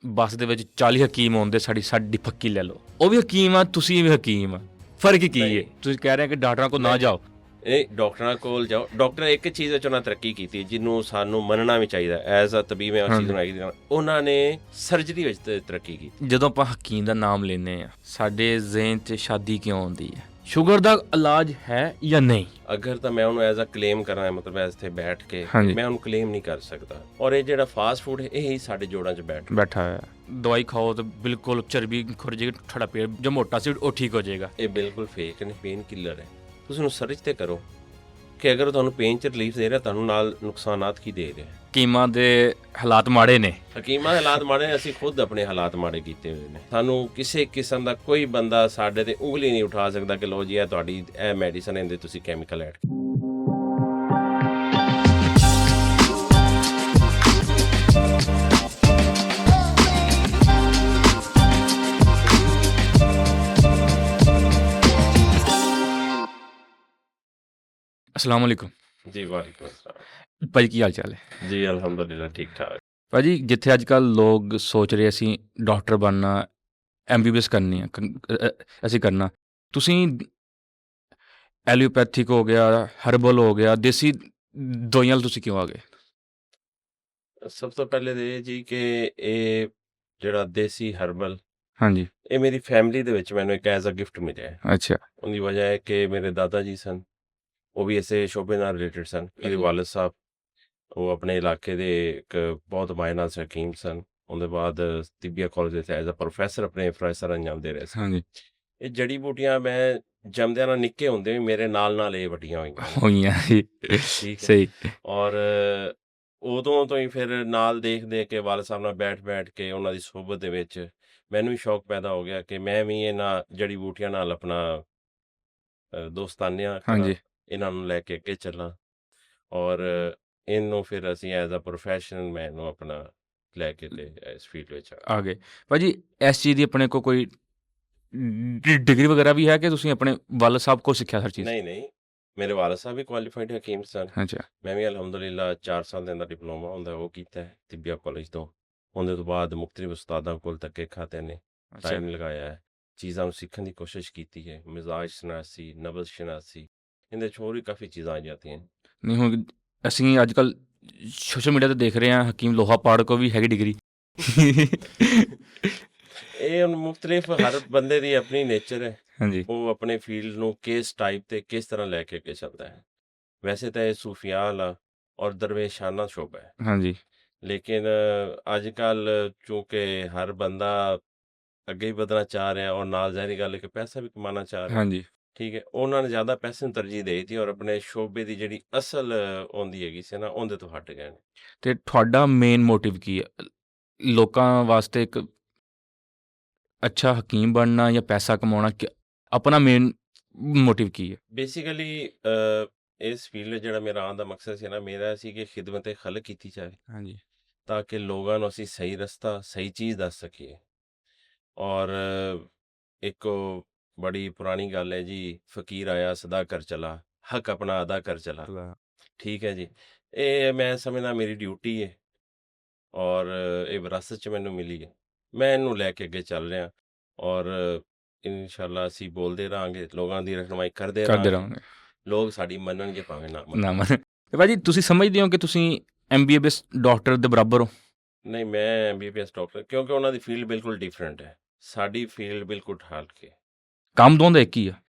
ਬੱਸ ਦੇ ਵਿੱਚ 40 ਹਕੀਮ ਆਉਂਦੇ, ਸਾਡੀ ਫੱਕੀ ਲੈ ਲਓ। ਉਹ ਵੀ ਹਕੀਮ ਆ, ਤੁਸੀਂ ਵੀ ਹਕੀਮ ਆ, ਫਰਕ ਕੀ ਹੈ? ਨਹੀਂ ਤੁਸੀਂ ਕਹਿ ਰਹੇ ਕਿ ਡਾਕਟਰਾਂ ਕੋਲ ਨਾ ਨਹੀਂ ਜਾਓ। ਇਹ ਡਾਕਟਰਾਂ ਕੋਲ ਜਾਓ। ਡਾਕਟਰ ਇੱਕ ਚੀਜ਼ ਵਿੱਚ ਉਹਨਾਂ ਤਰੱਕੀ ਕੀਤੀ ਜਿਹਨੂੰ ਸਾਨੂੰ ਮੰਨਣਾ ਵੀ ਚਾਹੀਦਾ। ਐਜ਼ ਅ ਤਬੀਬ ਮੈਂ ਉਸ ਚੀਜ਼ ਨੂੰ ਐਗਰੀ ਕਰਾਂ, ਉਹਨਾਂ ਨੇ ਸਰਜਰੀ ਵਿੱਚ ਤਰੱਕੀ ਕੀਤੀ। ਜਦੋਂ ਆਪਾਂ ਹਕੀਮ ਦਾ ਨਾਮ ਲੈਂਦੇ ਆ, ਸਾਡੇ ਜ਼ਿਹਨ 'ਚ ਸ਼ਾਦੀ ਕਿਉਂ ਆਉਂਦੀ ਹੈ? ਸ਼ੂਗਰ ਦਾ ਇਲਾਜ ਹੈ ਜਾਂ ਨਹੀਂ? ਅਗਰ ਤਾਂ ਮੈਂ ਉਹਨੂੰ ਐਜ਼ ਅ ਕਲੇਮ ਕਰਨਾ, ਮਤਲਬ ਇੱਥੇ ਬੈਠ ਕੇ ਮੈਂ ਉਹਨੂੰ ਕਲੇਮ ਨਹੀਂ ਕਰ ਸਕਦਾ। ਔਰ ਇਹ ਜਿਹੜਾ ਫਾਸਟ ਫੂਡ ਹੈ, ਇਹ ਹੀ ਸਾਡੇ ਜੋੜਾਂ 'ਚ ਬੈਠਾ ਹੋਇਆ। ਦਵਾਈ ਖਾਓ ਤਾਂ ਬਿਲਕੁਲ ਚਰਬੀ ਖੁਰ ਜਾਏਗੀ, ਤੁਹਾਡਾ ਪੇਟ ਜੋ ਮੋਟਾ ਸੀ ਉਹ ਠੀਕ ਹੋ ਜਾਏਗਾ। ਇਹ ਬਿਲਕੁਲ ਫੇਕ ਨੇ, ਪੇਨ ਕਿਲਰ ਹੈ। ਤੁਸੀਂ ਉਹਨੂੰ ਸਰਚ ਤੇ ਕਰੋ ਕਿ ਅਗਰ ਤੁਹਾਨੂੰ ਪੇਨ 'ਚ ਰਿਲੀਫ ਦੇ ਰਿਹਾ, ਤੁਹਾਨੂੰ ਨਾਲ ਨੁਕਸਾਨਾਤ ਕੀ ਦੇ ਰਿਹਾ। ਹਕੀਮਾਂ ਦੇ ਹਾਲਾਤ ਮਾੜੇ ਨੇ। ਹਕੀਮਾਂ ਦੇ ਹਾਲਾਤ ਮਾੜੇ ਨੇ, ਅਸੀਂ ਖੁਦ ਆਪਣੇ ਹਾਲਾਤ ਮਾੜੇ ਕੀਤੇ ਹੋਏ ਨੇ। ਸਾਨੂੰ ਕਿਸੇ ਕਿਸਮ ਦਾ ਕੋਈ ਬੰਦਾ ਸਾਡੇ ਤੇ ਉਂਗਲੀ ਨਹੀਂ ਉਠਾ ਸਕਦਾ ਕਿ ਲੋ ਜੀ ਇਹ ਤੁਹਾਡੀ ਇਹ ਮੈਡੀਸਨ ਇਹਦੇ ਤੁਸੀਂ ਕੈਮੀਕਲ ਐਡ। अस्सलाम वालेकुम ਜੀ ਵਾਲੇਕੁਮ अस्सलाम। ਭਾਜੀ, ਕੀ ਹਾਲ ਚਾਲ ਹੈ? ਜੀ ਅਲਹਮਦੁਲਿਲਾ ਠੀਕ ਠਾਕ। ਭਾਜੀ, ਜਿੱਥੇ ਅੱਜ ਕੱਲ੍ਹ ਲੋਕ ਸੋਚ ਰਹੇ ਅਸੀਂ ਡਾਕਟਰ ਬਣਨਾ, MBBS ਕਰਨੀ ਆ, ਅਸੀਂ ਕਰਨਾ, ਤੁਸੀਂ ਐਲੋਪੈਥਿਕ ਹੋ ਗਿਆ, ਹਰਬਲ ਹੋ ਗਿਆ, ਦੇਸੀ ਦਵਾਈਆਂ ਨਾਲ ਤੁਸੀਂ ਕਿਉਂ ਆ ਗਏ? ਸਭ ਤੋਂ ਪਹਿਲੇ ਤਾਂ ਇਹ ਜੀ ਕਿ ਇਹ ਜਿਹੜਾ ਦੇਸੀ ਹਰਬਲ, ਹਾਂਜੀ। ਇਹ ਮੇਰੀ ਫੈਮਿਲੀ ਦੇ ਵਿੱਚ ਮੈਨੂੰ ਇੱਕ ਐਜ਼ ਅ ਗਿਫਟ ਮਿਲਿਆ ਹੈ। ਅੱਛਾ। ਉਹਦੀ ਵਜ੍ਹਾ ਹੈ ਕਿ ਮੇਰੇ ਦਾਦਾ ਜੀ ਸਨ, ਉਹ ਵੀ ਇਸੇ ਸ਼ੋਬੇ ਨਾਲ ਰਿਲੇਟਡ ਸਨ। ਮੇਰੇ ਵਾਲਿਦ ਸਾਹਿਬ ਉਹ ਆਪਣੇ ਇਲਾਕੇ ਦੇ ਇੱਕ ਬਹੁਤ ਮਾਇਨਾਜ਼ ਹਕੀਮ ਸਨ। ਉਹਦੇ ਬਾਅਦ ਤਿੱਬੀਆ ਕਾਲਜ ਵਿੱਚ ਐਜ਼ ਅ ਪ੍ਰੋਫੈਸਰ ਆਪਣੇ ਪ੍ਰੋਫੈਸਰ ਅੰਜਾਮ ਦੇ ਰਹੇ ਸਨ। ਹਾਂਜੀ। ਇਹ ਜੜੀ ਬੂਟੀਆਂ ਮੈਂ ਜੰਮਦਿਆਂ ਨਾਲ ਨਿੱਕੇ ਹੁੰਦੇ ਵੀ ਮੇਰੇ ਨਾਲ ਇਹ ਵੱਡੀਆਂ ਹੋਈਆਂ ਜੀ। ਠੀਕ ਹੈ। ਸਹੀ। ਔਰ ਉਦੋਂ ਤੋਂ ਹੀ ਫਿਰ ਨਾਲ ਦੇਖ ਕੇ ਵਾਲਿਦ ਸਾਹਿਬ ਨਾਲ ਬੈਠ ਕੇ ਉਹਨਾਂ ਦੀ ਸੁਹਬਤ ਦੇ ਵਿੱਚ ਮੈਨੂੰ ਵੀ ਸ਼ੌਕ ਪੈਦਾ ਹੋ ਗਿਆ ਕਿ ਮੈਂ ਵੀ ਇਹਨਾਂ ਜੜੀ ਬੂਟੀਆਂ ਨਾਲ ਆਪਣਾ ਦੋਸਤਾਨੀਆਂ ਕਰਾਂ, ਹਾਂਜੀ। ਇਹਨਾਂ ਨੂੰ ਲੈ ਕੇ ਅੱਗੇ ਚੱਲਾਂ। ਔਰ ਇਹਨੂੰ ਫਿਰ ਅਸੀਂ ਐਜ਼ ਅ ਪ੍ਰੋਫੈਸ਼ਨਲ ਮੈਂ ਇਹਨੂੰ ਆਪਣਾ ਲੈ ਕੇ ਤੇ ਇਸ ਫੀਲਡ ਵਿੱਚ ਆ ਗਏ। ਭਾਜੀ, ਇਸ ਚੀਜ਼ ਦੀ ਆਪਣੇ ਕੋਲ ਕੋਈ ਡਿਗਰੀ ਵਗੈਰਾ ਵੀ ਹੈ ਕਿ ਤੁਸੀਂ ਆਪਣੇ ਵਾਲਿਦ ਸਾਹਿਬ ਕੋਲ ਸਿੱਖਿਆ ਹਰ ਚੀਜ਼? ਨਹੀਂ, ਮੇਰੇ ਵਾਲਿਦ ਸਾਹਿਬ ਵੀ ਕੁਆਲੀਫਾਈਡ ਹਕੀਮ ਸਨ। ਅੱਛਾ। ਮੈਂ ਵੀ ਅਲਹਮਦੁਲਿਲਾ 4 ਸਾਲ ਦਾ ਡਿਪਲੋਮਾ ਹੁੰਦਾ ਉਹ ਕੀਤਾ ਹੈ ਤਿੱਬੀਆ ਕਾਲਜ ਤੋਂ। ਉਹਦੇ ਤੋਂ ਬਾਅਦ ਮੁਖਤਲਿਫ ਉਸਤਾਦਾਂ ਕੋਲ ਧੱਕੇ ਖਾਤੇ ਨੇ ਟਾਈਮ ਲਗਾਇਆ ਹੈ, ਚੀਜ਼ਾਂ ਨੂੰ ਸਿੱਖਣ ਦੀ ਕੋਸ਼ਿਸ਼ ਕੀਤੀ ਹੈ। ਮਿਜ਼ਾਜ ਸ਼ਨਾਸੀ, ਨਬਜ਼ ਸ਼ਨਾਸੀ, ਇਹਦੇ 'ਚ ਹੋਰ ਵੀ ਕਾਫੀ ਚੀਜ਼ਾਂ ਆ ਜਾਂਦੀਆਂ। ਨਹੀਂ, ਹੁਣ ਅਸੀਂ ਅੱਜ ਕੱਲ੍ਹ ਸੋਸ਼ਲ ਮੀਡੀਆ 'ਤੇ ਦੇਖ ਰਹੇ ਹਾਂ ਹਕੀਮ ਲੋਹਾ ਪਾੜ ਕੋ ਵੀ ਹੈਗੀ ਡਿਗਰੀ। ਇਹ ਮੁਖਤਲਿਫ ਹਰ ਬੰਦੇ ਦੀ ਆਪਣੀ ਨੇਚਰ ਹੈ। ਹਾਂਜੀ। ਉਹ ਆਪਣੇ ਫੀਲਡ ਨੂੰ ਕਿਸ ਟਾਈਪ ਤੇ ਕਿਸ ਤਰ੍ਹਾਂ ਲੈ ਕੇ ਅੱਗੇ ਚੱਲਦਾ ਹੈ। ਵੈਸੇ ਤਾਂ ਇਹ ਸੂਫੀਆ ਵਾਲਾ ਔਰ ਦਰਵੇਸ਼ਾਨਾ ਸ਼ੋਬਾ ਹੈ। ਹਾਂਜੀ। ਲੇਕਿਨ ਅੱਜ ਕੱਲ੍ਹ ਚੂੰਕਿ ਹਰ ਬੰਦਾ ਅੱਗੇ ਹੀ ਵਧਣਾ ਚਾਹ ਰਿਹਾ ਔਰ ਨਾਲ ਜ਼ਾਹਿਰੀ ਗੱਲ ਹੈ ਕਿ ਪੈਸਾ ਵੀ ਕਮਾਉਣਾ ਚਾਹ ਰਿਹਾ। ਹਾਂਜੀ। ਠੀਕ ਹੈ, ਉਹਨਾਂ ਨੇ ਜ਼ਿਆਦਾ ਪੈਸੇ ਨੂੰ ਤਰਜੀਹ ਦੇ ਦਿੱਤੀ ਔਰ ਆਪਣੇ ਸ਼ੋਬੇ ਦੀ ਜਿਹੜੀ ਅਸਲ ਆਉਂਦੀ ਹੈਗੀ ਸੀ ਨਾ, ਉਹਦੇ ਤੋਂ ਹਟ ਗਏ ਨੇ। ਤੇ ਤੁਹਾਡਾ ਮੇਨ ਮੋਟਿਵ ਕੀ ਹੈ? ਲੋਕਾਂ ਵਾਸਤੇ ਇੱਕ ਅੱਛਾ ਹਕੀਮ ਬਣਨਾ ਜਾਂ ਪੈਸਾ ਕਮਾਉਣਾ? ਆਪਣਾ ਮੇਨ ਮੋਟਿਵ ਕੀ ਹੈ? ਬੇਸਿਕਲੀ ਇਸ ਫੀਲਡ ਜਿਹੜਾ ਮੇਰਾ ਆਉਣ ਦਾ ਮਕਸਦ ਸੀ ਨਾ, ਮੇਰਾ ਸੀ ਕਿ ਖਿਦਮਤ ਖਲਕ ਕੀਤੀ ਜਾਵੇ ਹਾਂਜੀ। ਤਾਂ ਕਿ ਲੋਕਾਂ ਨੂੰ ਅਸੀਂ ਸਹੀ ਰਸਤਾ, ਸਹੀ ਚੀਜ਼ ਦੱਸ ਸਕੀਏ। ਔਰ ਇੱਕ ਬੜੀ ਪੁਰਾਣੀ ਗੱਲ ਹੈ ਜੀ, ਫਕੀਰ ਆਇਆ ਸਦਾ ਕਰ ਚਲਾ, ਹੱਕ ਆਪਣਾ ਅਦਾ ਕਰ ਚਲਾ। ਠੀਕ ਹੈ ਜੀ, ਇਹ ਮੈਂ ਸਮਝਦਾ ਮੇਰੀ ਡਿਊਟੀ ਹੈ ਔਰ ਇਹ ਵਿਰਾਸਤ 'ਚ ਮੈਨੂੰ ਮਿਲੀ ਹੈ। ਮੈਂ ਇਹਨੂੰ ਲੈ ਕੇ ਅੱਗੇ ਚੱਲ ਰਿਹਾ ਔਰ ਇਨਸ਼ਾਅੱਲਾ ਅਸੀਂ ਬੋਲਦੇ ਰਹਾਂਗੇ, ਲੋਕਾਂ ਦੀ ਰਹਿਨੁਮਾਈ ਕਰਦੇ ਰਹਾਂਗੇ। ਲੋਕ ਸਾਡੀ ਮੰਨਣਗੇ ਭਾਵੇਂ ਨਾ ਮੰਨਣ। ਤੇ ਭਾਜੀ, ਤੁਸੀਂ ਸਮਝਦੇ ਹੋ ਕਿ ਤੁਸੀਂ MBBS ਡਾਕਟਰ ਦੇ ਬਰਾਬਰ ਹੋ? ਨਹੀਂ, ਮੈਂ MBBS ਡਾਕਟਰ, ਕਿਉਂਕਿ ਉਹਨਾਂ ਦੀ ਫੀਲਡ ਬਿਲਕੁਲ ਡਿਫਰੈਂਟ ਹੈ, ਸਾਡੀ ਫੀਲਡ ਬਿਲਕੁਲ ਹਲਕੇ। ਕੰਮ ਦੋਵਾਂ ਦਾ ਇੱਕ ਹੀ ਆ?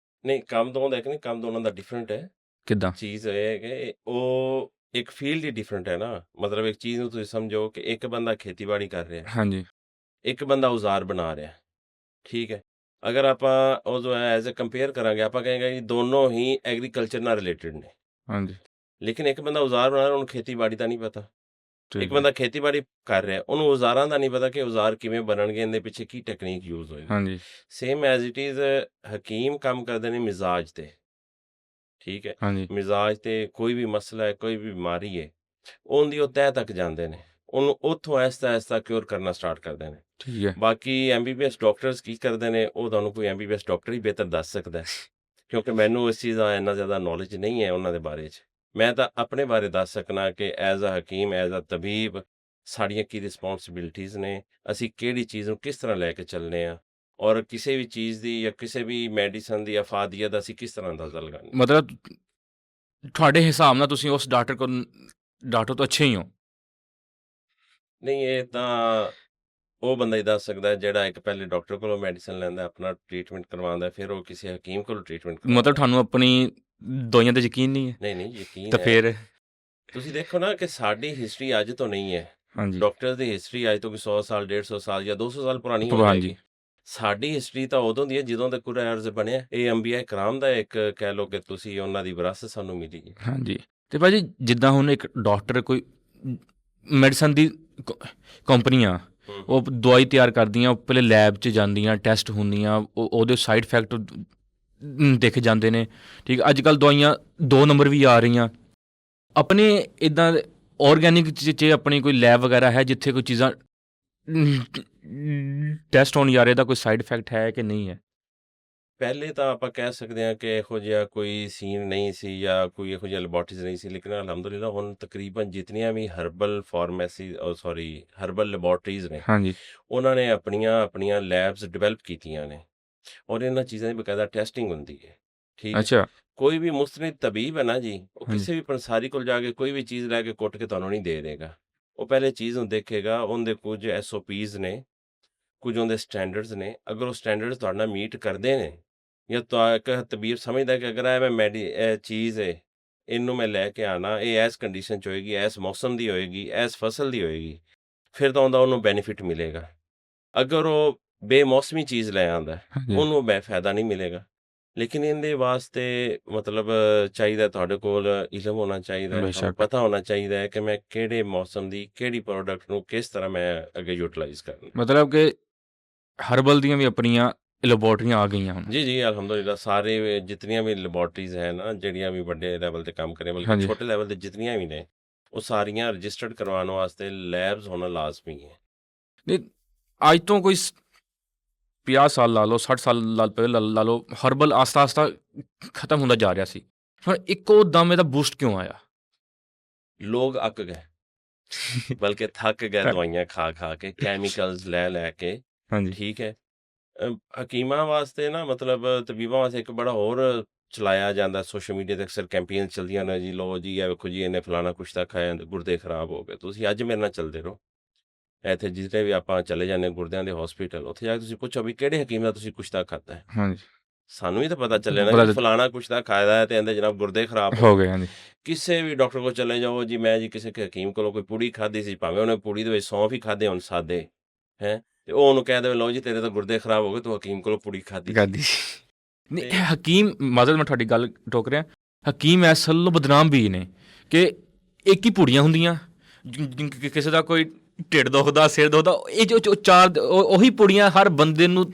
ਨਹੀਂ, ਕੰਮ ਦੋਵਾਂ ਦਾ ਇੱਕ ਨਹੀਂ, ਕੰਮ ਦੋਵਾਂ ਦਾ ਡਿਫਰੈਂਟ ਹੈ। ਕਿੱਦਾਂ? ਚੀਜ਼ ਇਹ ਹੈ ਕਿ ਉਹ ਇੱਕ ਫੀਲਡ ਹੀ ਡਿਫਰੈਂਟ ਹੈ ਨਾ। ਮਤਲਬ ਇੱਕ ਚੀਜ਼ ਨੂੰ ਤੁਸੀਂ ਸਮਝੋ ਕਿ ਇੱਕ ਬੰਦਾ ਖੇਤੀਬਾੜੀ ਕਰ ਰਿਹਾ, ਹਾਂਜੀ, ਇੱਕ ਬੰਦਾ ਔਜ਼ਾਰ ਬਣਾ ਰਿਹਾ। ਠੀਕ ਹੈ, ਅਗਰ ਆਪਾਂ ਉਹ ਜੋ ਹੈ ਐਜ਼ ਅ ਕੰਪੇਅਰ ਕਰਾਂਗੇ, ਆਪਾਂ ਕਹਾਂਗੇ ਜੀ ਦੋਨੋਂ ਹੀ ਐਗਰੀਕਲਚਰ ਨਾਲ ਰਿਲੇਟਡ ਨੇ। ਹਾਂਜੀ। ਲੇਕਿਨ ਇੱਕ ਬੰਦਾ ਔਜ਼ਾਰ ਬਣਾ ਰਿਹਾ, ਉਹਨੂੰ ਖੇਤੀਬਾੜੀ ਦਾ ਨਹੀਂ ਪਤਾ। ਇੱਕ ਬੰਦਾ ਖੇਤੀਬਾੜੀ ਕਰ ਰਿਹਾ, ਉਹਨੂੰ ਔਜ਼ਾਰਾਂ ਦਾ ਨਹੀਂ ਪਤਾ ਕਿ ਔਜ਼ਾਰ ਕਿਵੇਂ ਬਣਨਗੇ, ਇਹਦੇ ਪਿੱਛੇ ਕੀ ਟੈਕਨੀਕ ਯੂਜ਼ ਹੋਏਗੀ। ਹਾਂਜੀ। ਸੇਮ ਐਜ਼ ਇਟ ਇਜ਼ ਹਕੀਮ ਕੰਮ ਕਰਦੇ ਨੇ ਮਿਜ਼ਾਜ ਤੇ। ਠੀਕ ਹੈ, ਹਾਂਜੀ। ਮਿਜ਼ਾਜ ਤੇ ਕੋਈ ਵੀ ਮਸਲਾ ਹੈ, ਕੋਈ ਵੀ ਬਿਮਾਰੀ ਹੈ, ਉਹਦੀ ਉਹ ਤਹਿ ਤੱਕ ਜਾਂਦੇ ਨੇ, ਉਹਨੂੰ ਉੱਥੋਂ ਐਸਤਾ ਕਿਉਰ ਕਰਨਾ ਸਟਾਰਟ ਕਰਦੇ ਨੇ। ਠੀਕ ਹੈ। ਬਾਕੀ MBBS ਡਾਕਟਰਸ ਕੀ ਕਰਦੇ ਨੇ, ਉਹ ਤੁਹਾਨੂੰ ਕੋਈ MBBS ਡਾਕਟਰ ਹੀ ਬਿਹਤਰ ਦੱਸ ਸਕਦਾ, ਕਿਉਂਕਿ ਮੈਨੂੰ ਇਸ ਚੀਜ਼ ਦਾ ਇੰਨਾ ਜ਼ਿਆਦਾ ਨੌਲੇਜ ਨਹੀਂ ਹੈ ਉਹਨਾਂ ਦੇ ਬਾਰੇ 'ਚ। ਮੈਂ ਤਾਂ ਆਪਣੇ ਬਾਰੇ ਦੱਸ ਸਕਣਾ ਕਿ ਐਜ਼ ਅ ਹਕੀਮ, ਐਜ਼ ਅ ਤਬੀਬ, ਸਾਡੀਆਂ ਕੀ ਰਿਸਪੌਂਸਿਬਿਲਿਟੀਜ਼ ਨੇ, ਅਸੀਂ ਕਿਹੜੀ ਚੀਜ਼ ਨੂੰ ਕਿਸ ਤਰ੍ਹਾਂ ਲੈ ਕੇ ਚੱਲਦੇ ਹਾਂ, ਔਰ ਕਿਸੇ ਵੀ ਚੀਜ਼ ਦੀ ਜਾਂ ਕਿਸੇ ਵੀ ਮੈਡੀਸਨ ਦੀ ਅਫਾਦੀਅਤ ਦਾ ਅਸੀਂ ਕਿਸ ਤਰ੍ਹਾਂ ਅੰਦਾਜ਼ਾ ਲਗਾਉਂਦੇ ਹਾਂ। ਮਤਲਬ ਤੁਹਾਡੇ ਹਿਸਾਬ ਨਾਲ ਤੁਸੀਂ ਉਸ ਡਾਕਟਰ ਤੋਂ ਅੱਛੇ ਹੀ ਹੋ। ਨਹੀਂ, ਇਹ ਤਾਂ ਉਹ ਬੰਦਾ ਹੀ ਦੱਸ ਸਕਦਾ ਜਿਹੜਾ ਇੱਕ ਪਹਿਲੇ ਡਾਕਟਰ ਕੋਲੋਂ ਮੈਡੀਸਨ ਲੈਂਦਾ, ਆਪਣਾ ਟ੍ਰੀਟਮੈਂਟ ਕਰਵਾਉਂਦਾ, ਫਿਰ ਉਹ ਕਿਸੇ ਹਕੀਮ ਕੋਲੋਂ ਟ੍ਰੀਟਮੈਂਟ ਮਤਲਬ ਕਰਵਾਉਂਦਾ। ਤੁਹਾਨੂੰ ਆਪਣੀ ਦਵਾਈਆਂ 'ਤੇ ਯਕੀਨ ਨਹੀਂ ਹੈ? ਨਹੀਂ, ਯਕੀਨ ਤਾਂ ਹੈ। ਫਿਰ ਤੁਸੀਂ ਦੇਖੋ ਨਾ ਕਿ ਸਾਡੀ ਹਿਸਟਰੀ ਅੱਜ ਤੋਂ ਨਹੀਂ ਹੈ। ਹਾਂਜੀ ਡਾਕਟਰ ਦੀ ਹਿਸਟਰੀ ਅੱਜ ਤੋਂ ਕੋਈ 100 ਸਾਲ 150 ਸਾਲ ਜਾਂ 200 ਸਾਲ ਪੁਰਾਣੀ ਹੋ ਹਾਂਜੀ ਜਾਏਗੀ। ਸਾਡੀ ਹਿਸਟਰੀ ਤਾਂ ਉਦੋਂ ਦੀ ਹੈ ਜਦੋਂ ਤੱਕ ਕੁਰਾਨ ਬਣਿਆ। ਇਹ ਅੰਬੀਆ ਕਰਾਮ ਦਾ ਇੱਕ ਕਹਿ ਲਓ ਕਿ ਤੁਸੀਂ ਉਹਨਾਂ ਦੀ ਵਿਰਾਸਤ ਸਾਨੂੰ ਮਿਲੀ ਹੈ। ਹਾਂਜੀ। ਅਤੇ ਭਾਜੀ ਜਿੱਦਾਂ ਹੁਣ ਇੱਕ ਡਾਕਟਰ ਕੋਈ ਮੈਡੀਸਨ ਦੀ ਕੰਪਨੀ ਆ, ਉਹ ਦਵਾਈ ਤਿਆਰ ਕਰਦੀਆਂ, ਉਹ ਪਹਿਲੇ ਲੈਬ 'ਚ ਜਾਂਦੀਆਂ, ਟੈਸਟ ਹੁੰਦੀਆਂ, ਉਹਦੇ ਸਾਈਡ ਇਫੈਕਟ ਦੇਖੇ ਜਾਂਦੇ ਨੇ। ਠੀਕ, ਅੱਜ ਕੱਲ੍ਹ ਦਵਾਈਆਂ 2 ਨੰਬਰ ਵੀ ਆ ਰਹੀਆਂ। ਆਪਣੇ ਇੱਦਾਂ ਔਰਗੈਨਿਕ 'ਚ ਆਪਣੀ ਕੋਈ ਲੈਬ ਵਗੈਰਾ ਹੈ ਜਿੱਥੇ ਕੋਈ ਚੀਜ਼ਾਂ ਟੈਸਟ ਹੋਣ ਜਾ ਰਹੇ ਦਾ ਕੋਈ ਸਾਈਡ ਇਫੈਕਟ ਹੈ ਕਿ ਨਹੀਂ ਹੈ? ਪਹਿਲੇ ਤਾਂ ਆਪਾਂ ਕਹਿ ਸਕਦੇ ਹਾਂ ਕਿ ਇਹੋ ਜਿਹਾ ਕੋਈ ਸੀਨ ਨਹੀਂ ਸੀ ਜਾਂ ਕੋਈ ਇਹੋ ਜਿਹਾ ਲੈਬੋਰਟਰੀਜ਼ ਨਹੀਂ ਸੀ, ਲੇਕਿਨ ਅਲਹਮਦੁਲਿਲਾ ਹੁਣ ਤਕਰੀਬਨ ਜਿਤਨੀਆਂ ਵੀ ਹਰਬਲ ਹਰਬਲ ਲੈਬੋਰਟਰੀਜ਼ ਨੇ, ਹਾਂਜੀ ਉਹਨਾਂ ਨੇ ਆਪਣੀਆਂ ਲੈਬਸ ਡਿਵੈਲਪ ਕੀਤੀਆਂ ਨੇ, ਔਰ ਇਹਨਾਂ ਚੀਜ਼ਾਂ ਦੀ ਬਕਾਇਦਾ ਟੈਸਟਿੰਗ ਹੁੰਦੀ ਹੈ। ਠੀਕ ਹੈ। ਅੱਛਾ ਕੋਈ ਵੀ ਮੁਸਤਨਿਦ ਤਬੀਬ ਹੈ ਨਾ ਜੀ, ਉਹ ਹਾਂਜੀ ਕਿਸੇ ਵੀ ਪੰਸਾਰੀ ਕੋਲ ਜਾ ਕੇ ਕੋਈ ਵੀ ਚੀਜ਼ ਲੈ ਕੇ ਕੁੱਟ ਕੇ ਤੁਹਾਨੂੰ ਨਹੀਂ ਦੇ ਦੇਗਾ। ਉਹ ਪਹਿਲੇ ਚੀਜ਼ ਨੂੰ ਦੇਖੇਗਾ, ਉਹਦੇ ਕੁਝ SOPs ਨੇ, ਕੁਝ ਉਹਦੇ ਸਟੈਂਡਰਡਸ ਨੇ। ਅਗਰ ਉਹ ਸਟੈਂਡਰਡਸ ਤੁਹਾਡੇ ਨਾਲ ਮੀਟ ਕਰਦੇ ਨੇ, ਜਾਂ ਇੱਕ ਤਬੀਬ ਸਮਝਦਾ ਕਿ ਅਗਰ ਇਹ ਚੀਜ਼ ਹੈ, ਇਹਨੂੰ ਮੈਂ ਲੈ ਕੇ ਆਉਣਾ, ਇਹ ਇਸ ਕੰਡੀਸ਼ਨ 'ਚ ਹੋਏਗੀ, ਇਸ ਮੌਸਮ ਦੀ ਹੋਏਗੀ, ਇਸ ਫਸਲ ਦੀ ਹੋਏਗੀ, ਫਿਰ ਤਾਂ ਉਹਨੂੰ ਬੈਨੀਫਿਟ ਮਿਲੇਗਾ। ਅਗਰ ਉਹ ਬੇਮੌਸਮੀ ਚੀਜ਼ ਲੈ ਆਉਂਦਾ, ਹਾਂਜੀ ਉਹਨੂੰ ਫਾਇਦਾ ਨਹੀਂ ਮਿਲੇਗਾ। ਲੇਕਿਨ ਇਹਦੇ ਵਾਸਤੇ ਮਤਲਬ ਚਾਹੀਦਾ ਤੁਹਾਡੇ ਕੋਲ ਇਲਮ ਹੋਣਾ ਚਾਹੀਦਾ ਹੈ, ਤੁਹਾਨੂੰ ਬੇਸ਼ੱਕ ਪਤਾ ਹੋਣਾ ਚਾਹੀਦਾ ਹੈ ਕਿ ਮੈਂ ਕਿਹੜੇ ਮੌਸਮ ਦੀ ਕਿਹੜੀ ਪ੍ਰੋਡਕਟ ਨੂੰ ਕਿਸ ਤਰ੍ਹਾਂ ਮੈਂ ਅੱਗੇ ਯੂਟਿਲਾਈਜ਼ ਕਰਨਾ। ਮਤਲਬ ਕਿ ਹਰਬਲ ਦੀਆਂ ਵੀ ਆਪਣੀਆਂ ਲੈਬੋਰਟਰੀਆਂ ਆ ਗਈਆਂ ਹੁਣ। ਜੀ ਅਲਹਮਦੁਲਿਲਾ ਸਾਰੇ ਜਿਤਨੀਆਂ ਵੀ ਲੈਬੋਰਟਰੀਜ਼ ਹੈ ਨਾ, ਜਿਹੜੀਆਂ ਵੀ ਵੱਡੇ ਲੈਵਲ ਤੇ ਕੰਮ ਕਰੇ, ਬਲਕਿ ਹਾਂਜੀ ਛੋਟੇ ਲੈਵਲ ਤੇ ਜਿਤਨੀਆਂ ਵੀ ਨੇ, ਉਹ ਸਾਰੀਆਂ ਰਜਿਸਟਰਡ ਕਰਵਾਉਣ ਵਾਸਤੇ ਲੈਬਸ ਹੋਣਾ ਲਾਜ਼ਮੀ ਹੈ। ਨਹੀਂ, ਅੱਜ ਤੋਂ ਕੋਈ 50 ਸਾਲ ਲਾ ਲਓ, 60 ਸਾਲ ਪਹਿਲਾਂ ਲਾ ਲਓ, ਹਰਬਲ ਆਸਤਾ ਖਤਮ ਹੁੰਦਾ ਜਾ ਰਿਹਾ ਸੀ। ਹੁਣ ਇੱਕੋ ਦਮ ਇਹਦਾ ਬੂਸਟ ਕਿਉਂ ਆਇਆ? ਲੋਕ ਅੱਕ ਗਏ, ਬਲਕਿ ਥੱਕ ਗਏ ਦਵਾਈਆਂ ਖਾ ਕੇ, ਕੈਮੀਕਲਸ ਲੈ ਕੇ। ਹਾਂਜੀ ਠੀਕ ਹੈ। ਹਕੀਮਾਂ ਵਾਸਤੇ ਨਾ, ਮਤਲਬ ਤਬੀਬਾਂ ਵਾਸਤੇ ਇੱਕ ਬੜਾ ਹੋਰ ਚਲਾਇਆ ਜਾਂਦਾ ਸੋਸ਼ਲ ਮੀਡੀਆ 'ਤੇ ਅਕਸਰ ਕੈਂਪੇਨ ਚੱਲਦੀਆਂ ਨੇ ਜੀ, ਲਓ ਜੀ ਇਹ ਵੇਖੋ ਜੀ, ਇਹਨੇ ਫਲਾਣਾ ਕੁਛ ਖਾਇਆ, ਗੁਰਦੇ ਖਰਾਬ ਹੋ ਗਏ। ਤੁਸੀਂ ਅੱਜ ਮੇਰੇ ਨਾਲ ਚੱਲਦੇ ਰਹੋ, ਇੱਥੇ ਜਿੱਥੇ ਵੀ ਆਪਾਂ ਚਲੇ ਜਾਂਦੇ ਗੁਰਦਿਆਂ ਦੇ ਹਸਪੀਟਲ, ਉੱਥੇ ਜਾ ਕੇ ਤੁਸੀਂ ਪੁੱਛੋ ਵੀ ਕਿਹੜੇ ਹਕੀਮ ਦਾ ਤੁਸੀਂ ਕੁਛਤਾ ਖਾਧਾ ਹੈ। ਹਾਂਜੀ ਸਾਨੂੰ ਵੀ ਤਾਂ ਪਤਾ ਚੱਲੇ ਨਾ ਕਿ ਫਲਾਣਾ ਕੁਛਤਾ ਖਾਇਆ ਹੈ ਤੇ ਇਹਦੇ ਜਨਾਬ ਗੁਰਦੇ ਖਰਾਬ ਹੋ ਗਏ। ਹਾਂਜੀ ਕਿਸੇ ਵੀ ਡਾਕਟਰ ਕੋਲ ਚਲੇ ਜਾਓ ਜੀ, ਮੈਂ ਜੀ ਕਿਸੇ ਹਕੀਮ ਕੋਲੋਂ ਕੋਈ ਪੁੜੀ ਖਾਧੀ ਸੀ, ਭਾਵੇਂ ਉਹਨੇ ਪੁੜੀ ਦੇ ਵਿੱਚ ਸੌਂਫ ਹੀ ਖਾਧੇ ਹੋਣ ਸਾਦੇ, ਹੈ, ਤੇ ਉਹ ਉਹਨੂੰ ਕਹਿ ਦੇਵੇ ਲਓ ਜੀ ਤੇਰੇ ਤਾਂ ਗੁਰਦੇ ਖਰਾਬ ਹੋ ਗਏ, ਤੂੰ ਹਕੀਮ ਕੋਲੋਂ ਪੁੜੀ ਖਾਧੀ ਸੀ। ਨਹੀਂ, ਹਕੀਮ ਮਦਦ, ਮੈਂ ਤੁਹਾਡੀ ਗੱਲ ਟੋਕ ਰਿਹਾ, ਹਕੀਮ ਅਸਲ ਬਦਨਾਮ ਵੀ ਨੇ ਕਿ ਇੱਕ ਹੀ ਪੁੜੀਆਂ ਹੁੰਦੀਆਂ, ਕਿਸੇ ਦਾ ਕੋਈ ਢਿੱਡ ਦੁਖਦਾ, ਸਿਰ ਦੁਖਦਾ, ਇਹ ਜੋ ਚਾਰ ਉਹੀ ਪੁੜੀਆਂ ਹਰ ਬੰਦੇ ਨੂੰ